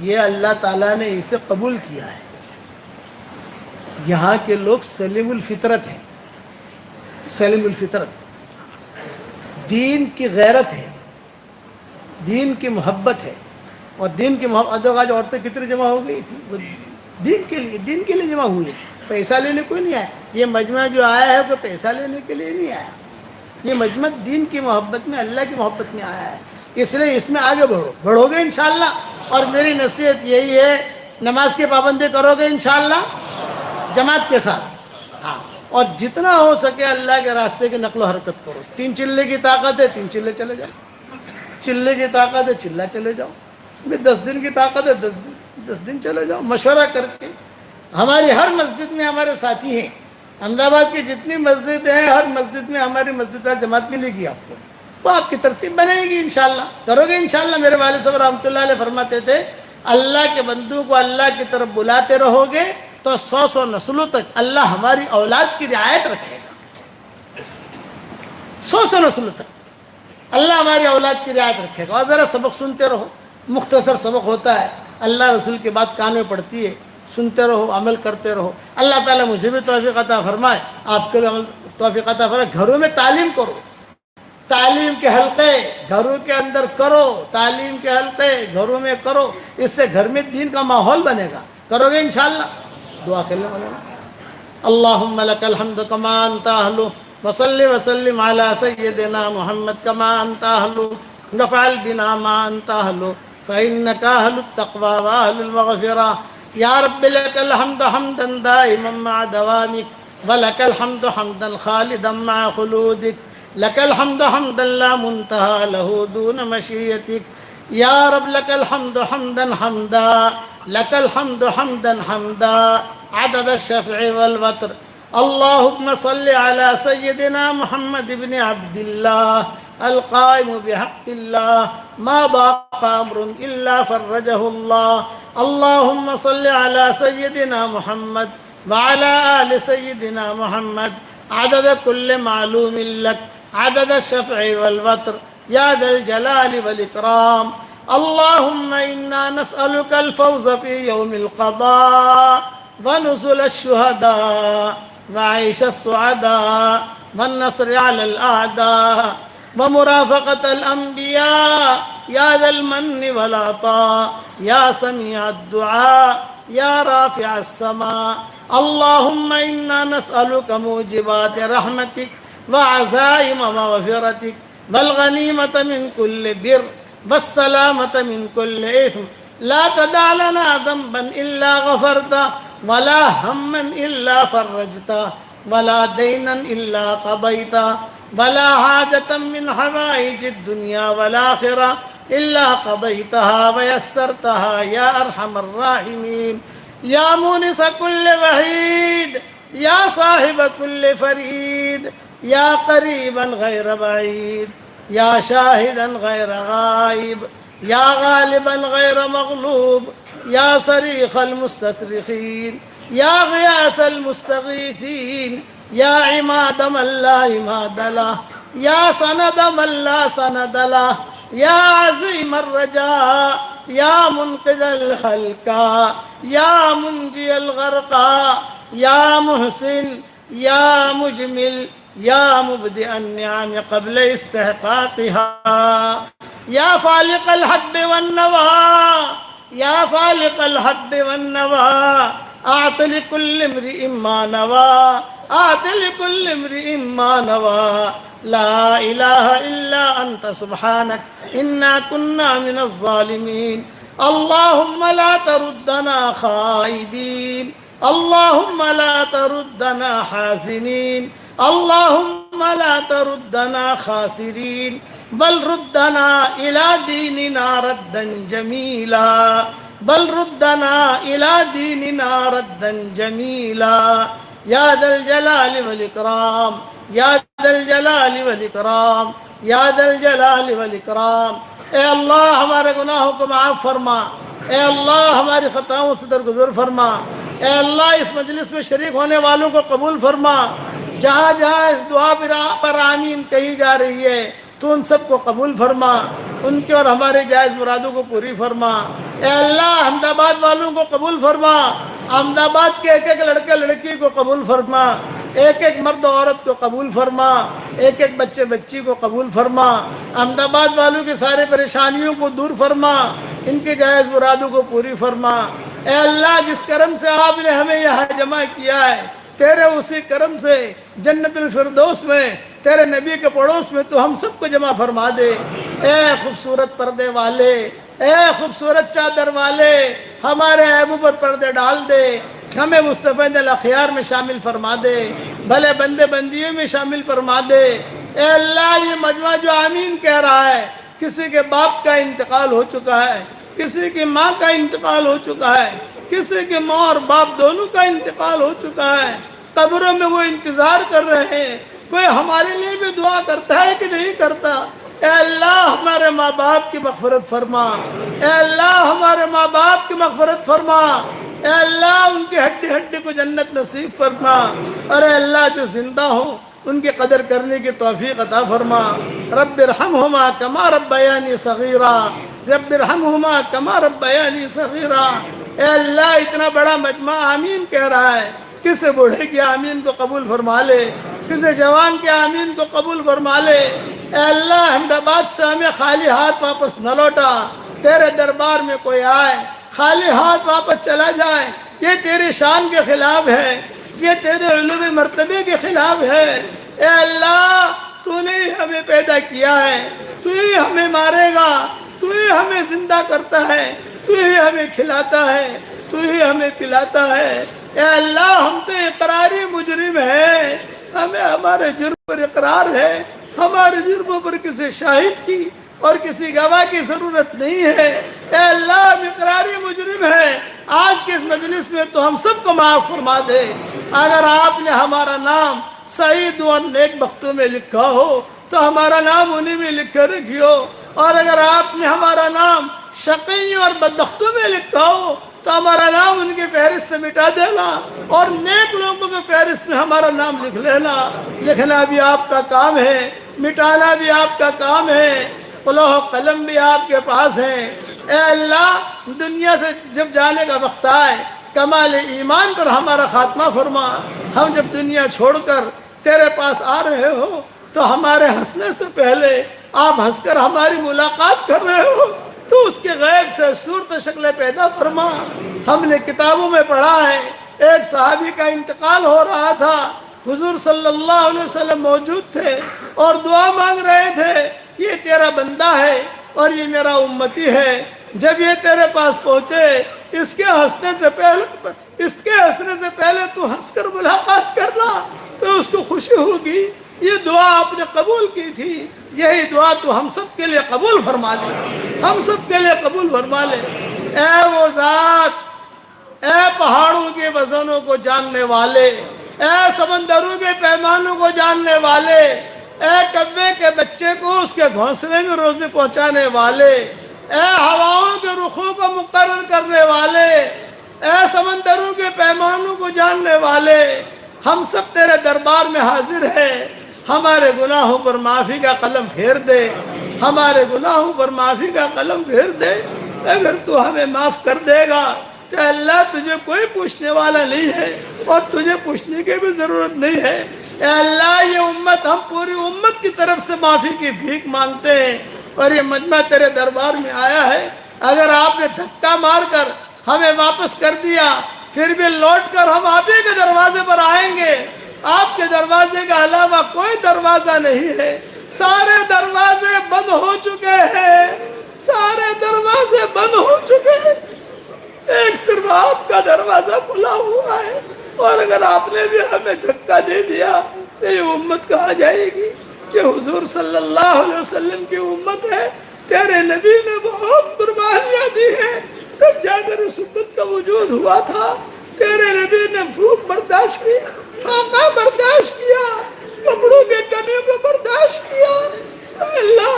یہ اللہ تعالیٰ نے اسے قبول کیا ہے. یہاں کے لوگ سلیم الفطرت ہیں، سلیم الفطرت، دین کی غیرت ہے، دین کی محبت ہے. اور دین کی محبت، آج عورتیں کتنی جمع ہو گئی تھی، وہ دین کے لیے جمع ہوئی. پیسہ لینے کوئی نہیں آیا. یہ مجمع جو آیا ہے وہ پیسہ لینے کے لیے نہیں آیا. یہ مجمع دین کی محبت میں، اللہ کی محبت میں آیا ہے. اس لیے اس میں آگے بڑھو گے انشاءاللہ. اور میری نصیحت یہی ہے، نماز کی پابندی کرو گے انشاءاللہ جماعت کے ساتھ. ہاں، اور جتنا ہو سکے اللہ کے راستے کی نقل و حرکت کرو. 3 چلے کی طاقت ہے 3 چلے چلے جاؤ، چلے کی طاقت ہے چلہ چلے جاؤ. 10 دن کی طاقت ہے 10 دن چلے جاؤ. مشورہ کر کے ہماری ہر مسجد میں ہمارے ساتھی ہیں. احمدآباد کی جتنی مسجد ہیں، ہر مسجد میں ہماری مسجد اور جماعت ملے گی آپ کو. وہ آپ کی ترتیب بنے گی انشاءاللہ. کرو گے انشاءاللہ. میرے والد صاحب رحمۃ اللہ علیہ فرماتے تھے اللہ کے بندوں کو اللہ کی طرف بلاتے رہو گے تو 100 نسلوں تک اللہ ہماری اولاد کی رعایت رکھے گا. 100 نسلوں تک اللہ ہماری اولاد کی رعایت رکھے گا. اور میرا سبق سنتے رہو، مختصر سبق ہوتا ہے، اللہ رسول کی بات کان میں پڑتی ہے، سنتے رہو، عمل کرتے رہو. اللہ تعالیٰ مجھے بھی توفیق عطا فرمائے، آپ کے بھی عمل توفیق عطا فرمائے. گھروں میں تعلیم کرو، تعلیم کے حلقے گھروں کے اندر کرو، تعلیم کے حلقے گھروں میں کرو. اس سے گھر میں دین کا ماحول بنے گا. کرو گے انشاءاللہ؟ دعا کر لیں مولانا. اللہم لک الحمد کما انت اہلہ وصلی وسلم علی سیدنا محمد کما انت اہلہ وفعل بنا ما انت اہلہ فإنک اہل التقوی واہل المغفرہ. یا رب لک الحمد حمدا دائما مع دوامک ولک الحمد حمدا خالدا مع خلودک. لك الحمد حمدا لا منتهى له دون مشيتك. يا رب لك الحمد حمدا حمدا، لك الحمد حمدا حمدا عدد الشفع والوتر. اللهم صل على سيدنا محمد بن عبد الله القائم بحق الله ما ضاق أمر إلا فرجه الله. اللهم صل على سيدنا محمد وعلى آل سيدنا محمد عدد كل معلوم لك عدد الشفع والوتر يا ذا الجلال والإكرام. اللهم إنا نسألك الفوز في يوم القضاء ونزل الشهداء وعيش السعداء والنصر على الأعداء ومرافقة الأنبياء يا ذا المن والعطاء يا سميع الدعاء يا رافع السماء. اللهم إنا نسألك موجبات رحمتك وعزائم مغفرتك والغنيمة من كل بر والسلامة من كل إثم. لا تدع لنا ذنبا إلا غفرته ولا هما إلا فرجته ولا دينا إلا قضيته ولا حاجة من حوائج الدنيا والآخرة إلا قضيتها ويسرتها يا أرحم الراحمين. يا مونس كل وحيد، يا صاحب كل فريد، يا قريبا غير بعيد، يا شاهدا غير غائب، يا غالبا غير مغلوب، يا صريخ المستصرخين، يا غياث المستغيثين، يا عماد من لا عماد له، يا سند من لا سند له، يا عظيم الرجاء، يا منقذ الحلقى، يا منجي الغرقى، يا محسن، يا مجمل، يا مبدئ النعم قبل استحقاقها، يا فالق الحب والنوى، يا فالق الحب والنوى. أعط لكل امرئ ما نوى، أعط لكل امرئ ما نوى. لا إله إلا أنت سبحانك إنا كنا من الظالمين. اللهم لا تردنا خائبين، اللهم لا تردنا حازنين، اللهم لا تردنا خاسرين، بل ردنا إلى ديننا ردا جميلا، بل ردنا إلى ديننا ردا جميلا. يا ذا الجلال والإكرام، يا ذا الجلال والإكرام، يا ذا الجلال والإكرام. اے اللہ ہمارے گناہوں کو معاف فرما، اے اللہ ہماری خطاؤں سے درگزر فرما، اے اللہ اس مجلس میں شریک ہونے والوں کو قبول فرما. جہاں جہاں اس دعا پر آمین کہی جا رہی ہے تو ان سب کو قبول فرما، ان کے اور ہمارے جائز مرادوں کو پوری فرما. اے اللہ احمد آباد والوں کو قبول فرما، احمد آباد کے ایک ایک لڑکے لڑکی کو قبول فرما، ایک ایک مرد و عورت کو قبول فرما، ایک ایک بچے بچی کو قبول فرما. احمد آباد والوں کی سارے پریشانیوں کو دور فرما، ان کے جائز مرادوں کو پوری فرما. اے اللہ جس کرم سے آپ نے ہمیں یہاں جمع کیا ہے، تیرے اسی کرم سے جنت الفردوس میں تیرے نبی کے پڑوس میں تو ہم سب کو جمع فرما دے. اے خوبصورت پردے والے، اے خوبصورت چادر والے، ہمارے عیبوں پر پردے ڈال دے، ہمیں مصطفی الاخیار میں شامل فرما دے، بھلے بندے بندیوں میں شامل فرما دے. اے اللہ یہ مجمع جو آمین کہہ رہا ہے، کسی کے باپ کا انتقال ہو چکا ہے، کسی کی ماں کا انتقال ہو چکا ہے، کسی کے ماں اور باپ دونوں کا انتقال ہو چکا ہے، قبروں میں وہ انتظار کر رہے ہیں. کوئی ہمارے لیے بھی دعا کرتا ہے کہ نہیں کرتا؟ اے اللہ ہمارے ماں باپ کی مغفرت فرما، اے اللہ ہمارے ماں باپ کی مغفرت فرما، اے اللہ ان کی ہڈی ہڈی کو جنت نصیب فرما، اور اے اللہ جو زندہ ہوں ان کی قدر کرنے کی توفیق عطا فرما۔ رب ارحمہما کما ربیانی صغیرا، رب ارحمہما کما ربیانی صغیرا۔ اے اللہ اتنا بڑا مجمع آمین کہہ رہا ہے، کسی بوڑھے کی آمین کو قبول فرما لے، کسی جوان کے آمین کو قبول فرما لے۔ اے اللہ احمد آباد سے ہمیں خالی ہاتھ واپس نہ لوٹا، تیرے دربار میں کوئی آئے خالی ہاتھ واپس چلا جائے یہ تیری شان کے خلاف ہے، یہ تیرے علوی مرتبے کے خلاف ہے۔ اے اللہ تو نے ہمیں پیدا کیا ہے، تو ہی ہمیں مارے گا، تو ہی ہمیں زندہ کرتا ہے، تو ہی ہمیں کھلاتا ہے، تو ہی ہمیں پلاتا ہے۔ اے اللہ ہم تو اقراری مجرم ہیں، ہمیں ہمارے جرم پر اقرار ہے، ہمارے جرموں پر کسی شاہد کی اور کسی گواہ کی ضرورت نہیں ہے۔ اے اللہ ہم اقراری مجرم ہیں، آج کے اس مجلس میں تو ہم سب کو معاف فرما دے۔ اگر آپ نے ہمارا نام سعید اور نیک بختوں میں لکھا ہو تو ہمارا نام انہی میں لکھے رکھیو، اور اگر آپ نے ہمارا نام شقی اور بدبختوں میں لکھا ہو تو ہمارا نام ان کی فہرست سے مٹا دینا، اور نیک لوگوں کی فہرست میں ہمارا نام لکھ لینا۔ لکھنا بھی آپ کا کام ہے، مٹانا بھی آپ کا کام ہے، قلم و قلم بھی آپ کے پاس ہے۔ اے اللہ دنیا سے جب جانے کا وقت آئے کمال ایمان پر ہمارا خاتمہ فرما۔ ہم جب دنیا چھوڑ کر تیرے پاس آ رہے ہو تو ہمارے ہنسنے سے پہلے آپ ہنس کر ہماری ملاقات کر رہے ہو تو اس کے غیب سے صورت شکل پیدا فرما۔ ہم نے کتابوں میں پڑھا ہے ایک صحابی کا انتقال ہو رہا تھا، حضور صلی اللہ علیہ وسلم موجود تھے اور دعا مانگ رہے تھے، یہ تیرا بندہ ہے اور یہ میرا امتی ہے، جب یہ تیرے پاس پہنچے اس کے ہنسنے سے پہلے تو ہنس کر ملاقات کرنا تو اس کو خوشی ہوگی۔ یہ دعا آپ نے قبول کی تھی، یہی دعا تو ہم سب کے لیے قبول فرما لے، ہم سب کے لیے قبول فرما لے۔ اے وہ ذات، اے پہاڑوں کے وزنوں کو جاننے والے، اے سمندروں کے پیمانوں کو جاننے والے، اے کوے کے بچے کو اس کے گھونسلے میں روزی پہنچانے والے، اے ہواؤں کے رخوں کو مقرر کرنے والے، اے سمندروں کے پیمانوں کو جاننے والے، ہم سب تیرے دربار میں حاضر ہیں، ہمارے گناہوں پر معافی کا قلم پھیر دے، ہمارے گناہوں پر معافی کا قلم پھیر دے۔ اگر تو ہمیں معاف کر دے گا تو اللہ تجھے کوئی پوچھنے والا نہیں ہے اور تجھے پوچھنے کی بھی ضرورت نہیں ہے۔ اے اللہ یہ امت، ہم پوری امت کی طرف سے معافی کی بھیک مانگتے ہیں، اور یہ مجمع تیرے دربار میں آیا ہے، اگر آپ نے دھکا مار کر ہمیں واپس کر دیا پھر بھی لوٹ کر ہم آپ ہی کے دروازے پر آئیں گے۔ آپ کے دروازے کا علاوہ کوئی دروازہ نہیں ہے، سارے دروازے بند ہو چکے ہیں، سارے دروازے بند ہو چکے ہیں، ایک صرف آپ کا دروازہ کھلا ہوا ہے، اور اگر آپ نے بھی ہمیں دھکا دے دیا تو یہ امت کہا جائے گی کہ حضور صلی اللہ علیہ وسلم کی امت ہے، تیرے نبی نے بہت قربانیاں دی ہیں تب جا کر اس امت کا وجود ہوا تھا، تیرے نبی نے بھوک برداشت کی، فاقہ برداشت کیا، کپڑوں کے کمی کو برداشت کیا۔ اے اللہ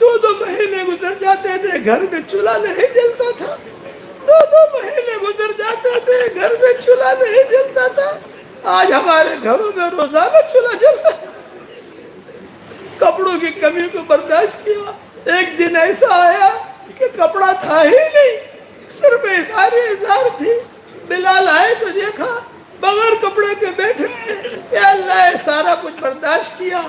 2 مہینے گزر جاتے تھے گھر میں چولہا نہیں جلتا تھا، 2 مہینے گزر جاتے تھے گھر میں چولہا نہیں جلتا تھا، آج ہمارے گھروں میں روزانہ چولہا جلتا ہے۔ کپڑوں کی کمی کو برداشت کیا، ایک دن ایسا آیا کہ کپڑا تھا ہی نہیں، صرف اظہار تھی، بلال آئے تو دیکھا بغیر کپڑے کے بیٹھے ہیں۔ اے اللہ یہ سارا کچھ برداشت کیا،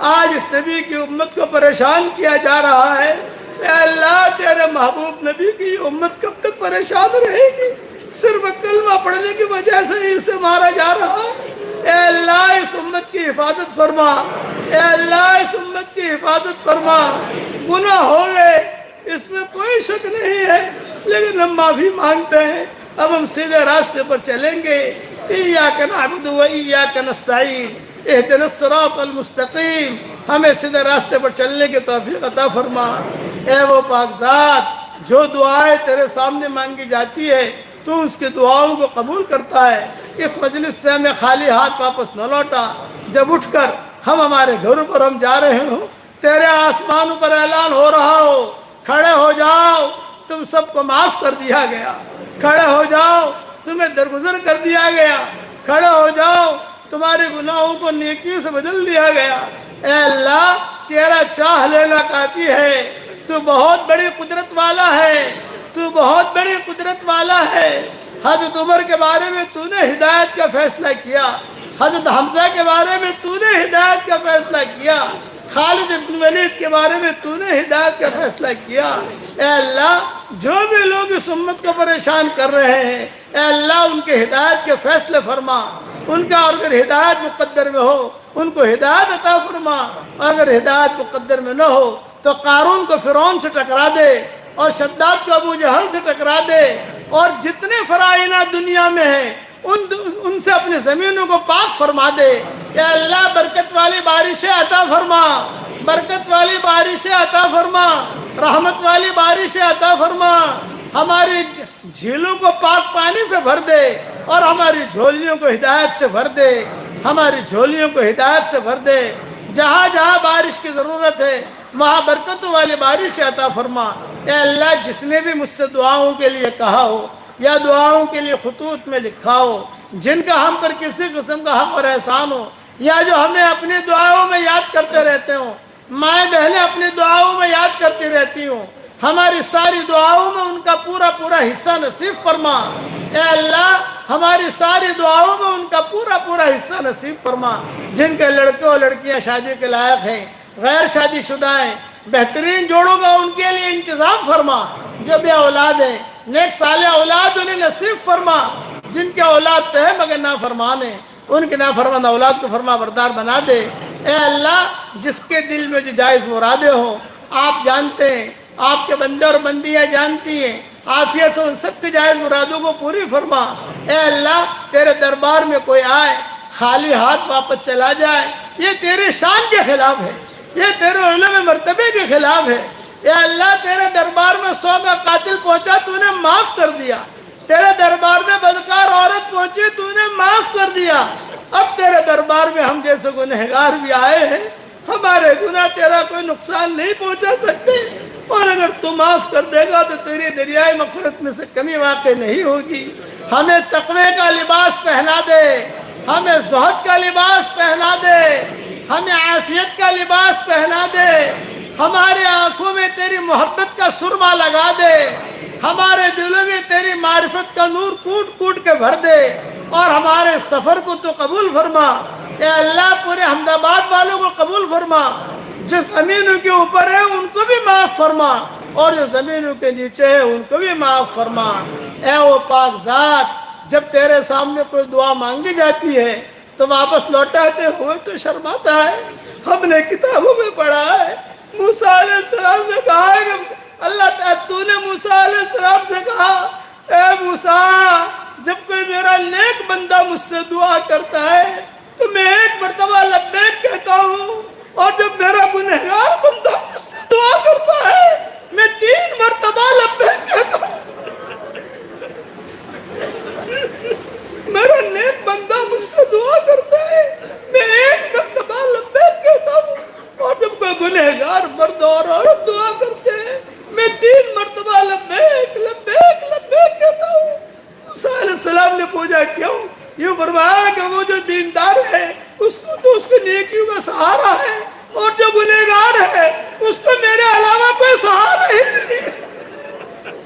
آج اس نبی کی امت کو پریشان کیا جا رہا ہے۔ اے اللہ تیرے محبوب نبی کی امت کب تک پریشان رہے گی؟ صرف کلمہ پڑھنے کی وجہ سے ہی اسے مارا جا رہا ہے۔ اے اللہ اس امت کی حفاظت فرما، اے اللہ اس امت کی حفاظت فرما۔ گناہ ہو گئے اس میں کوئی شک نہیں ہے، لیکن ہم معافی مانگتے ہیں، اب ہم سیدھے راستے پر چلیں گے۔ ایاک نعبد و ایاک نستعین اہدنا الصراط المستقیم، ہمیں سیدھے راستے پر چلنے کی توفیق عطا فرما۔ اے وہ پاک ذات جو دعائیں تیرے سامنے مانگی جاتی ہے تو اس کی دعاؤں کو قبول کرتا ہے، اس مجلس سے ہمیں خالی ہاتھ واپس نہ لوٹا۔ جب اٹھ کر ہم ہمارے گھروں پر ہم جا رہے ہوں تیرے آسمانوں پر اعلان ہو رہا ہو، کھڑے ہو جاؤ، تم سب کو معاف کر دیا گیا، کھڑے ہو جاؤ، تمہیں درگزر کر دیا گیا، کھڑے ہو جاؤ، تمہارے گناہوں کو نیکیوں سے بدل دیا گیا۔ اے اللہ تیرا چاہ لینا کافی ہے، تو بہت بڑی قدرت والا ہے، تو بہت بڑی قدرت والا ہے۔ حضرت عمر کے بارے میں تو نے ہدایت کا فیصلہ کیا، حضرت حمزہ کے بارے میں تو نے ہدایت کا فیصلہ کیا، خالد بن ولید کے بارے میں تو نے ہدایت کا فیصلہ کیا۔ اے اللہ جو بھی لوگ اس امت کو پریشان کر رہے ہیں، اے اللہ ان کے ہدایت کے فیصلے فرما، ان کا اگر ہدایت مقدر میں ہو ان کو ہدایت عطا فرما، اور اگر ہدایت مقدر میں نہ ہو تو قارون کو فرعون سے ٹکرا دے، اور شداد کو ابو جہل سے ٹکرا دے، اور جتنے فرائض دنیا میں ہیں ان سے اپنی زمینوں کو پاک فرما دے۔ اے اللہ برکت والی بارشیں عطا فرما، برکت والی بارشیں عطا فرما، رحمت والی بارشیں عطا فرما، ہماری جھیلوں کو پاک پانی سے بھر دے، اور ہماری جھولیوں کو ہدایت سے بھر دے، ہماری جھولیوں کو ہدایت سے بھر دے۔ جہاں جہاں بارش کی ضرورت ہے وہاں برکتوں والی بارش عطا فرما۔ اے اللہ جس نے بھی مجھ سے دعاؤں کے لیے کہا ہو یا دعاؤں کے لیے خطوط میں لکھا ہو، جن کا ہم پر کسی قسم کا حق اور احسان ہو، یا جو ہمیں اپنی دعاؤں میں یاد کرتے رہتے ہوں، مائیں بہنیں اپنی دعاؤں میں یاد کرتی رہتی ہوں، ہماری ساری دعاؤں میں ان کا پورا پورا حصہ نصیب فرما۔ اے اللہ ہماری ساری دعاؤں میں ان کا پورا پورا حصہ نصیب فرما۔ جن کے لڑکے اور لڑکیاں شادی کے لائق ہیں، غیر شادی شدہ ہیں، بہترین جوڑوں کا ان کے لیے انتظام فرما۔ جو بھی اولاد ہیں نیک صالح اولاد انہیں نصیب فرما۔ جن کے اولاد تو ہے مگر نافرمان ہیں، ان کے نافرمان اولاد کو فرما بردار بنا دے۔ اے اللہ جس کے دل میں جو جائز مرادیں ہوں آپ جانتے ہیں، آپ کے بندے اور بندیاں جانتی ہیں، عافیت سے ان سب کی جائز مرادوں کو پوری فرما۔ اے اللہ تیرے دربار میں کوئی آئے خالی ہاتھ واپس چلا جائے یہ تیرے شان کے خلاف ہے، یہ تیرے علم مرتبے کے خلاف ہے۔ اے اللہ تیرے دربار میں 100 کا قاتل پہنچا تو نے معاف کر دیا، تیرے دربار میں بدکار عورت پہنچی تو نے معاف کر دیا۔ اب تیرے دربار میں ہم جیسے گنہگار بھی آئے ہیں، ہمارے گناہ تیرا کوئی نقصان نہیں پہنچا سکتے، اور اگر تو معاف کر دے گا تو تیری دریائے مغفرت میں سے کمی واقع نہیں ہوگی۔ ہمیں تقوی کا لباس پہنا دے، ہمیں زہد کا لباس پہنا دے، ہمیں عافیت کا لباس پہنا دے، ہمارے آنکھوں میں تیری محبت کا سرما لگا دے، ہمارے دلوں میں تیری معرفت کا نور کوٹ کوٹ کے بھر دے، اور ہمارے سفر کو تو قبول فرما۔ اے اللہ پورے حمد آباد والوں کو قبول فرما، جو زمینوں کے اوپر ہے ان کو بھی معاف فرما، اور جو زمینوں کے نیچے ہے ان کو بھی معاف فرما۔ اے وہ پاک ذات جب تیرے سامنے کوئی دعا مانگی جاتی ہے تو واپس لوٹاتے ہوئے تو شرماتا ہے۔ ہم نے کتابوں میں پڑھا ہے موسیٰ علیہ السلام نے کہا ہے کہ اللہ تعالیٰ تو نے موسیٰ علیہ السلام سے کہا اے موسیٰ جب کوئی میرا نیک بندہ مجھ سے دعا کرتا ہے تو میں ایک مرتبہ لبیک کہتا ہوں، اور جب میرا گنہگار بندہ مجھ سے دعا کرتا ہے میں 3 مرتبہ لبیک کہتا ہوں۔ میرا نیک بندہ مجھ سے دعا کرتا ہے میں 1 مرتبہ لبیک کہتا ہوں، اور جب کوئی گنہگار مرد اور عورت دعا کرتے ہیں میں 3 مرتبہ لبیک لبیک لبیک کہتا ہوں۔ موسیٰ علیہ السلام نے پوچھا کیوں؟ یہ فرمایا کہ وہ جو دیندار ہے اس کو تو اس کے نیکیوں کا سہارا ہے، اور جو گنہگار ہے اس کو میرے علاوہ کوئی سہارا ہی نہیں ہے،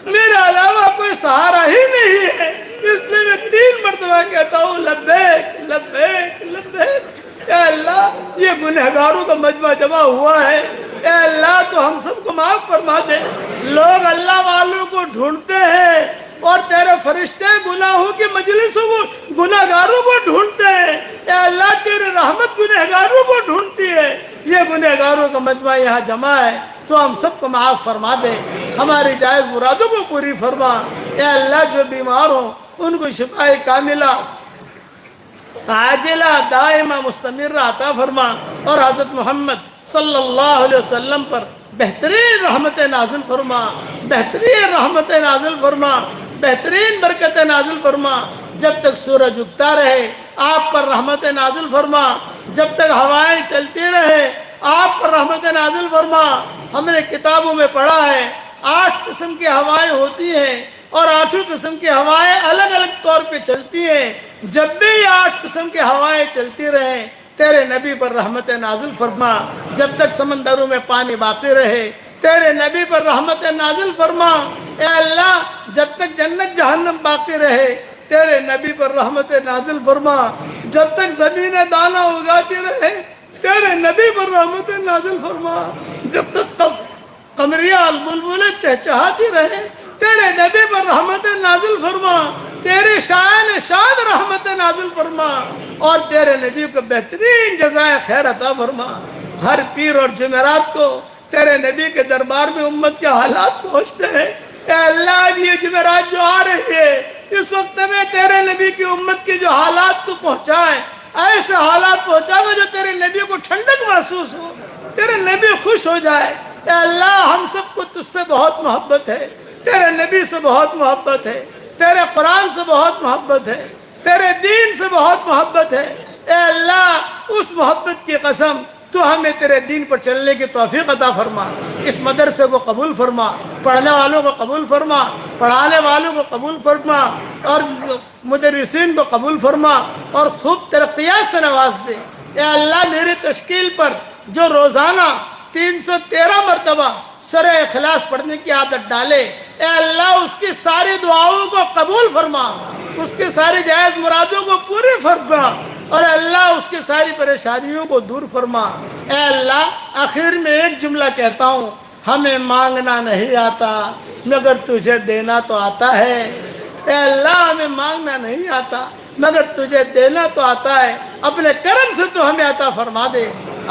میرے علاوہ کوئی سہارا ہی نہیں ہے، اس لیے میں 3 مرتبہ کہتا ہوں لبیک لبیک لبیک۔ اے اللہ یہ گنہگاروں کا مجمع جمع ہوا ہے، اے اللہ تو ہم سب کو معاف فرما دے۔ لوگ اللہ والوں کو ڈھونڈتے ہیں اور تیرے فرشتے گناہوں کی مجلسوں کو گنہگاروں کو ڈھونڈتے ہیں، اے اللہ تیری رحمت گنہگاروں کو ڈھونڈتی ہے، یہ گنہگاروں کا مجمع یہاں جمع ہے تو ہم سب کو معاف فرما دے، ہماری جائز مرادوں کو پوری فرما۔ اے اللہ جو بیمار ہوں ان کو شفاء کاملہ عاجلہ دائمہ مستمرہ عطا فرما، اور حضرت محمد صلی اللہ علیہ وسلم پر بہترین رحمت نازل فرما، بہترین رحمت نازل فرما، بہترین برکت نازل فرما۔ جب تک سورج اگتا رہے آپ پر رحمت نازل فرما، جب تک ہوائیں چلتی رہے آپ پر رحمت نازل فرما۔ ہم نے کتابوں میں پڑھا ہے 8 قسم کی ہوائیں ہوتی ہیں اور 8 قسم کی ہوائیں الگ الگ طور پہ چلتی ہیں۔ جب بھی یہ 8 قسم کی ہوائیں چلتی رہیں تیرے نبی پر رحمت نازل فرما۔ جب تک سمندروں میں پانی باقی رہے تیرے نبی پر رحمت نازل فرما۔ اے اللہ جب تک جنت جہنم باقی رہے تیرے نبی پر رحمت نازل فرما۔ جب تک زمین دانہ اگاتی رہے تیرے نبی پر رحمت نازل فرما۔ جب تک قمریہ البلبلیں چہچہاتی رہے تیرے نبی پر رحمت نازل فرما۔ تیرے شان شان رحمت نازل فرما اور تیرے نبی کو بہترین جزائے خیر عطا فرما۔ ہر پیر اور جمعرات کو تیرے نبی کے دربار میں امت کے حالات پہنچتے ہیں۔ اے اللہ اب یہ جمعرات جو آ رہی ہے اس وقت میں تیرے نبی کی امت کے جو حالات تو پہنچائے، ایسے حالات پہنچاؤ جو تیرے نبی کو ٹھنڈک محسوس ہو، تیرے نبی خوش ہو جائے۔ اے اللہ ہم سب کو تجھ سے بہت محبت ہے، تیرے نبی سے بہت محبت ہے، تیرے قرآن سے بہت محبت ہے، تیرے دین سے بہت محبت ہے۔ اے اللہ اس محبت کی قسم تو ہمیں تیرے دین پر چلنے کی توفیق عطا فرما۔ اس مدرسے کو قبول فرما، پڑھنے والوں کو قبول فرما، پڑھانے والوں کو قبول فرما اور مدرسین کو قبول فرما اور خوب ترقیات سے نواز دے۔ اے اللہ میری تشکیل پر جو روزانہ 313 مرتبہ سورہ اخلاص پڑھنے کی عادت ڈالے، اے اللہ اس کی ساری دعاؤں کو قبول فرما، اس کی ساری جائز مرادوں کو پوری فرما اور اللہ اس کی ساری پریشانیوں کو دور فرما۔ اے اللہ آخر میں ایک جملہ کہتا ہوں، ہمیں مانگنا نہیں آتا مگر تجھے دینا تو آتا ہے۔ اے اللہ ہمیں مانگنا نہیں آتا مگر تجھے دینا تو آتا ہے۔ اپنے کرم سے تو ہمیں عطا فرما دے،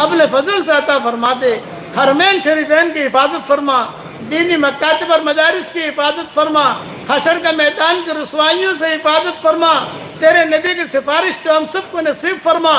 اپنے فضل سے عطا فرما دے۔ حرمین شریفین کی حفاظت فرما، دینی مکاتب اور مدارس کی حفاظت فرما، حشر کا میدان کی رسوائیوں سے حفاظت فرما۔ تیرے نبی کی سفارش تو ہم سب کو نصیب فرما،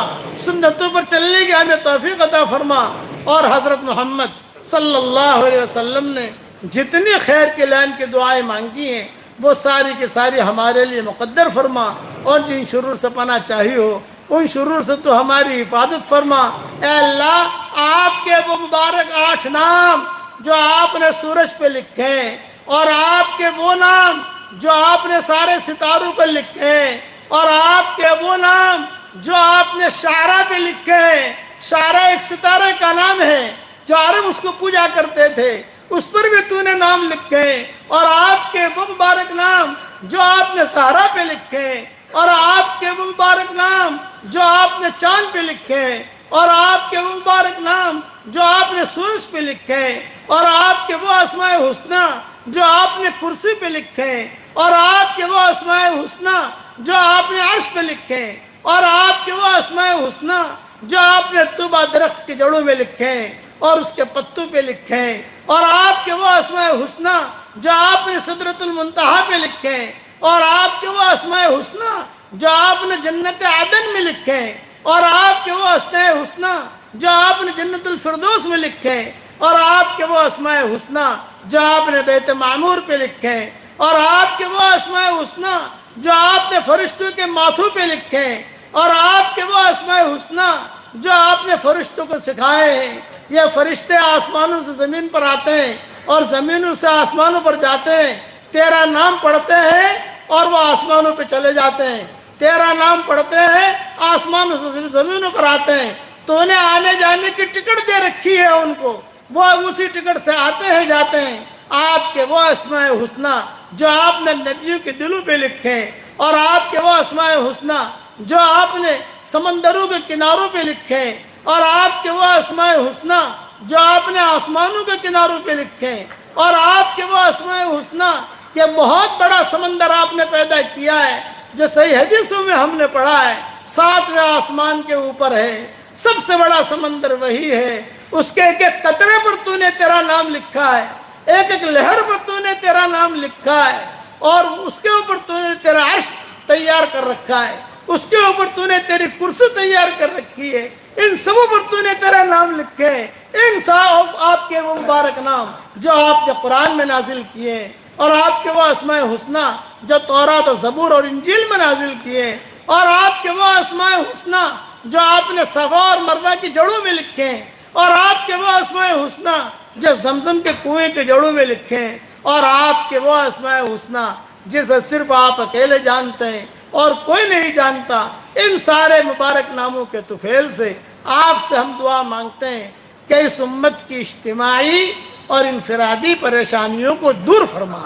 سنتوں پر چلنے کی ہمیں توفیق عطا فرما۔ اور حضرت محمد صلی اللہ علیہ وسلم نے جتنی خیر کے لائن کی دعائیں مانگی ہیں وہ ساری کی ساری ہمارے لیے مقدر فرما، اور جن شرور سے پناہ چاہی ہو ان شرور سے تو ہماری حفاظت فرما۔ اے اللہ آپ کے وہ مبارک 8 نام جو آپ نے سورج پہ لکھے ہیں اور آپ کے وہ نام جو آپ نے سارے ستاروں پہ لکھے ہیں اور آپ کے وہ نام جو آپ نے شعرا پہ لکھے ہیں، شعرا ایک ستارے کا نام ہے جو عرب اس کو پوجا کرتے تھے، اس پر بھی تو نے نام لکھے ہیں، اور آپ کے وہ مبارک نام جو آپ نے سہرا پہ لکھے ہیں، اور آپ کے وہ مبارک نام جو آپ نے چاند پہ لکھے ہیں، اور آپ کے وہ مبارک نام جو آپ نے سورج پہ لکھے ہیں، اور آپ کے وہ اسماء حسنہ جو آپ نے کرسی پہ لکھے ہیں، اور آپ کے وہ اسماء حسنہ جو آپ نے عرش پہ لکھے ہیں، اور آپ کے وہ اسماء حسنہ جو آپ نے طوبہ درخت کی جڑوں میں لکھے ہیں اور اس کے پتوں پہ لکھے ہیں، اور آپ کے وہ اسماء حسنہ جو آپ نے سدرۃ المنتہا پہ لکھے ہیں، اور آپ کے وہ اسماء حسنہ جو آپ نے جنت عدن میں لکھے ہیں، اور آپ کے وہ اسماء حسنہ جو آپ نے جنت الفردوس میں لکھے ہیں، اور آپ کے وہ اسماء حسنہ جو آپ نے بیت معمور پہ لکھے ہیں، اور آپ کے وہ اسماء حسنہ جو آپ نے فرشتوں کے ماتھوں پہ لکھے ہیں، اور آپ کے وہ اسماء حسنہ جو آپ نے فرشتوں کو سکھائے ہیں۔ یہ فرشتے آسمانوں سے زمین پر آتے ہیں اور زمینوں سے آسمانوں پر جاتے ہیں، تیرا نام پڑھتے ہیں اور وہ آسمانوں پہ چلے جاتے ہیں، تیرا نام پڑھتے ہیں آسمانوں سے زمینوں پر آتے ہیں۔ تو نے آنے جانے کی ٹکٹ دے رکھی ہے ان کو، وہ اسی ٹکٹ سے آتے ہیں جاتے ہیں۔ آپ کے وہ اسماء حسنہ جو آپ نے نبیوں کے دلوں پہ لکھے ہیں، اور آپ کے وہ اسماء حسنہ جو آپ نے سمندروں کے کناروں پہ لکھے ہیں، اور آپ کے وہ اسماء حسنہ جو آپ نے آسمانوں کے کناروں پہ لکھے ہیں، اور آپ کے وہ اسماء حسنہ کہ بہت بڑا سمندر آپ نے پیدا کیا ہے جو صحیح حدیثوں میں ہم نے پڑھا ہے 7ویں آسمان کے اوپر ہے، سب سے بڑا سمندر وہی ہے، اس کے ایک ایک قطرے پر تو نے تیرا نام لکھا ہے، ایک ایک لہر پر تو نے تیرا نام لکھا ہے، اور اس کے اوپر تو نے تیرا عرش تیار کر رکھا ہے، اس کے اوپر تو نے تیری کرسی تیار کر رکھی ہے، ان سبوں پر تو نے تیرا نام لکھے ہیں، ان سب آپ کے وہ مبارک نام جو آپ نے قرآن میں نازل کیے ہیں، اور آپ کے وہ اسماء حسنہ جو تورات و زبور اور انجیل میں نازل کیے ہیں، اور آپ کے وہ اسماء حسنہ جو آپ نے صفا اور مروہ کی جڑوں میں لکھے ہیں، اور آپ کے وہ اسماء حسنہ جو زمزم کے کنویں کے جڑوں میں لکھے ہیں، اور آپ کے وہ اسماء حسنہ جسے صرف آپ اکیلے جانتے ہیں اور کوئی نہیں جانتا، ان سارے مبارک ناموں کے طفیل سے آپ سے ہم دعا مانگتے ہیں کہ اس امت کی اجتماعی اور انفرادی پریشانیوں کو دور فرما،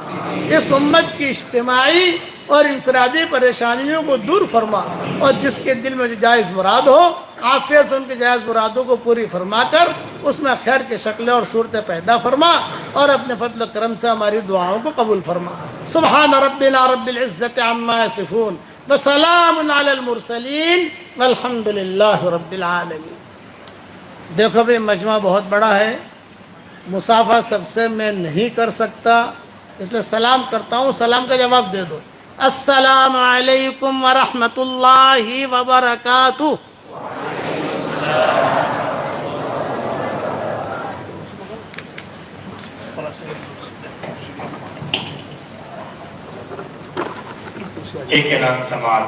اس امت کی اجتماعی اور انفرادی پریشانیوں کو دور فرما، اور جس کے دل میں جو جائز مراد ہو عافیت سے ان کے جائز مرادوں کو پوری فرما کر اس میں خیر کی شکلیں اور صورتیں پیدا فرما، اور اپنے فضل و کرم سے ہماری دعاؤں کو قبول فرما۔ سبحان ربنا رب العزت عما یصفون وسلام علی المرسلین والحمد للہ رب العالمین۔ دیکھو بھئی مجمع بہت بڑا ہے، مصافحہ سب سے میں نہیں کر سکتا، اس لیے سلام کرتا ہوں، سلام کا جواب دے دو۔ السلام علیکم ورحمۃ اللہ وبرکاتہ۔ ایک اعلان سماعت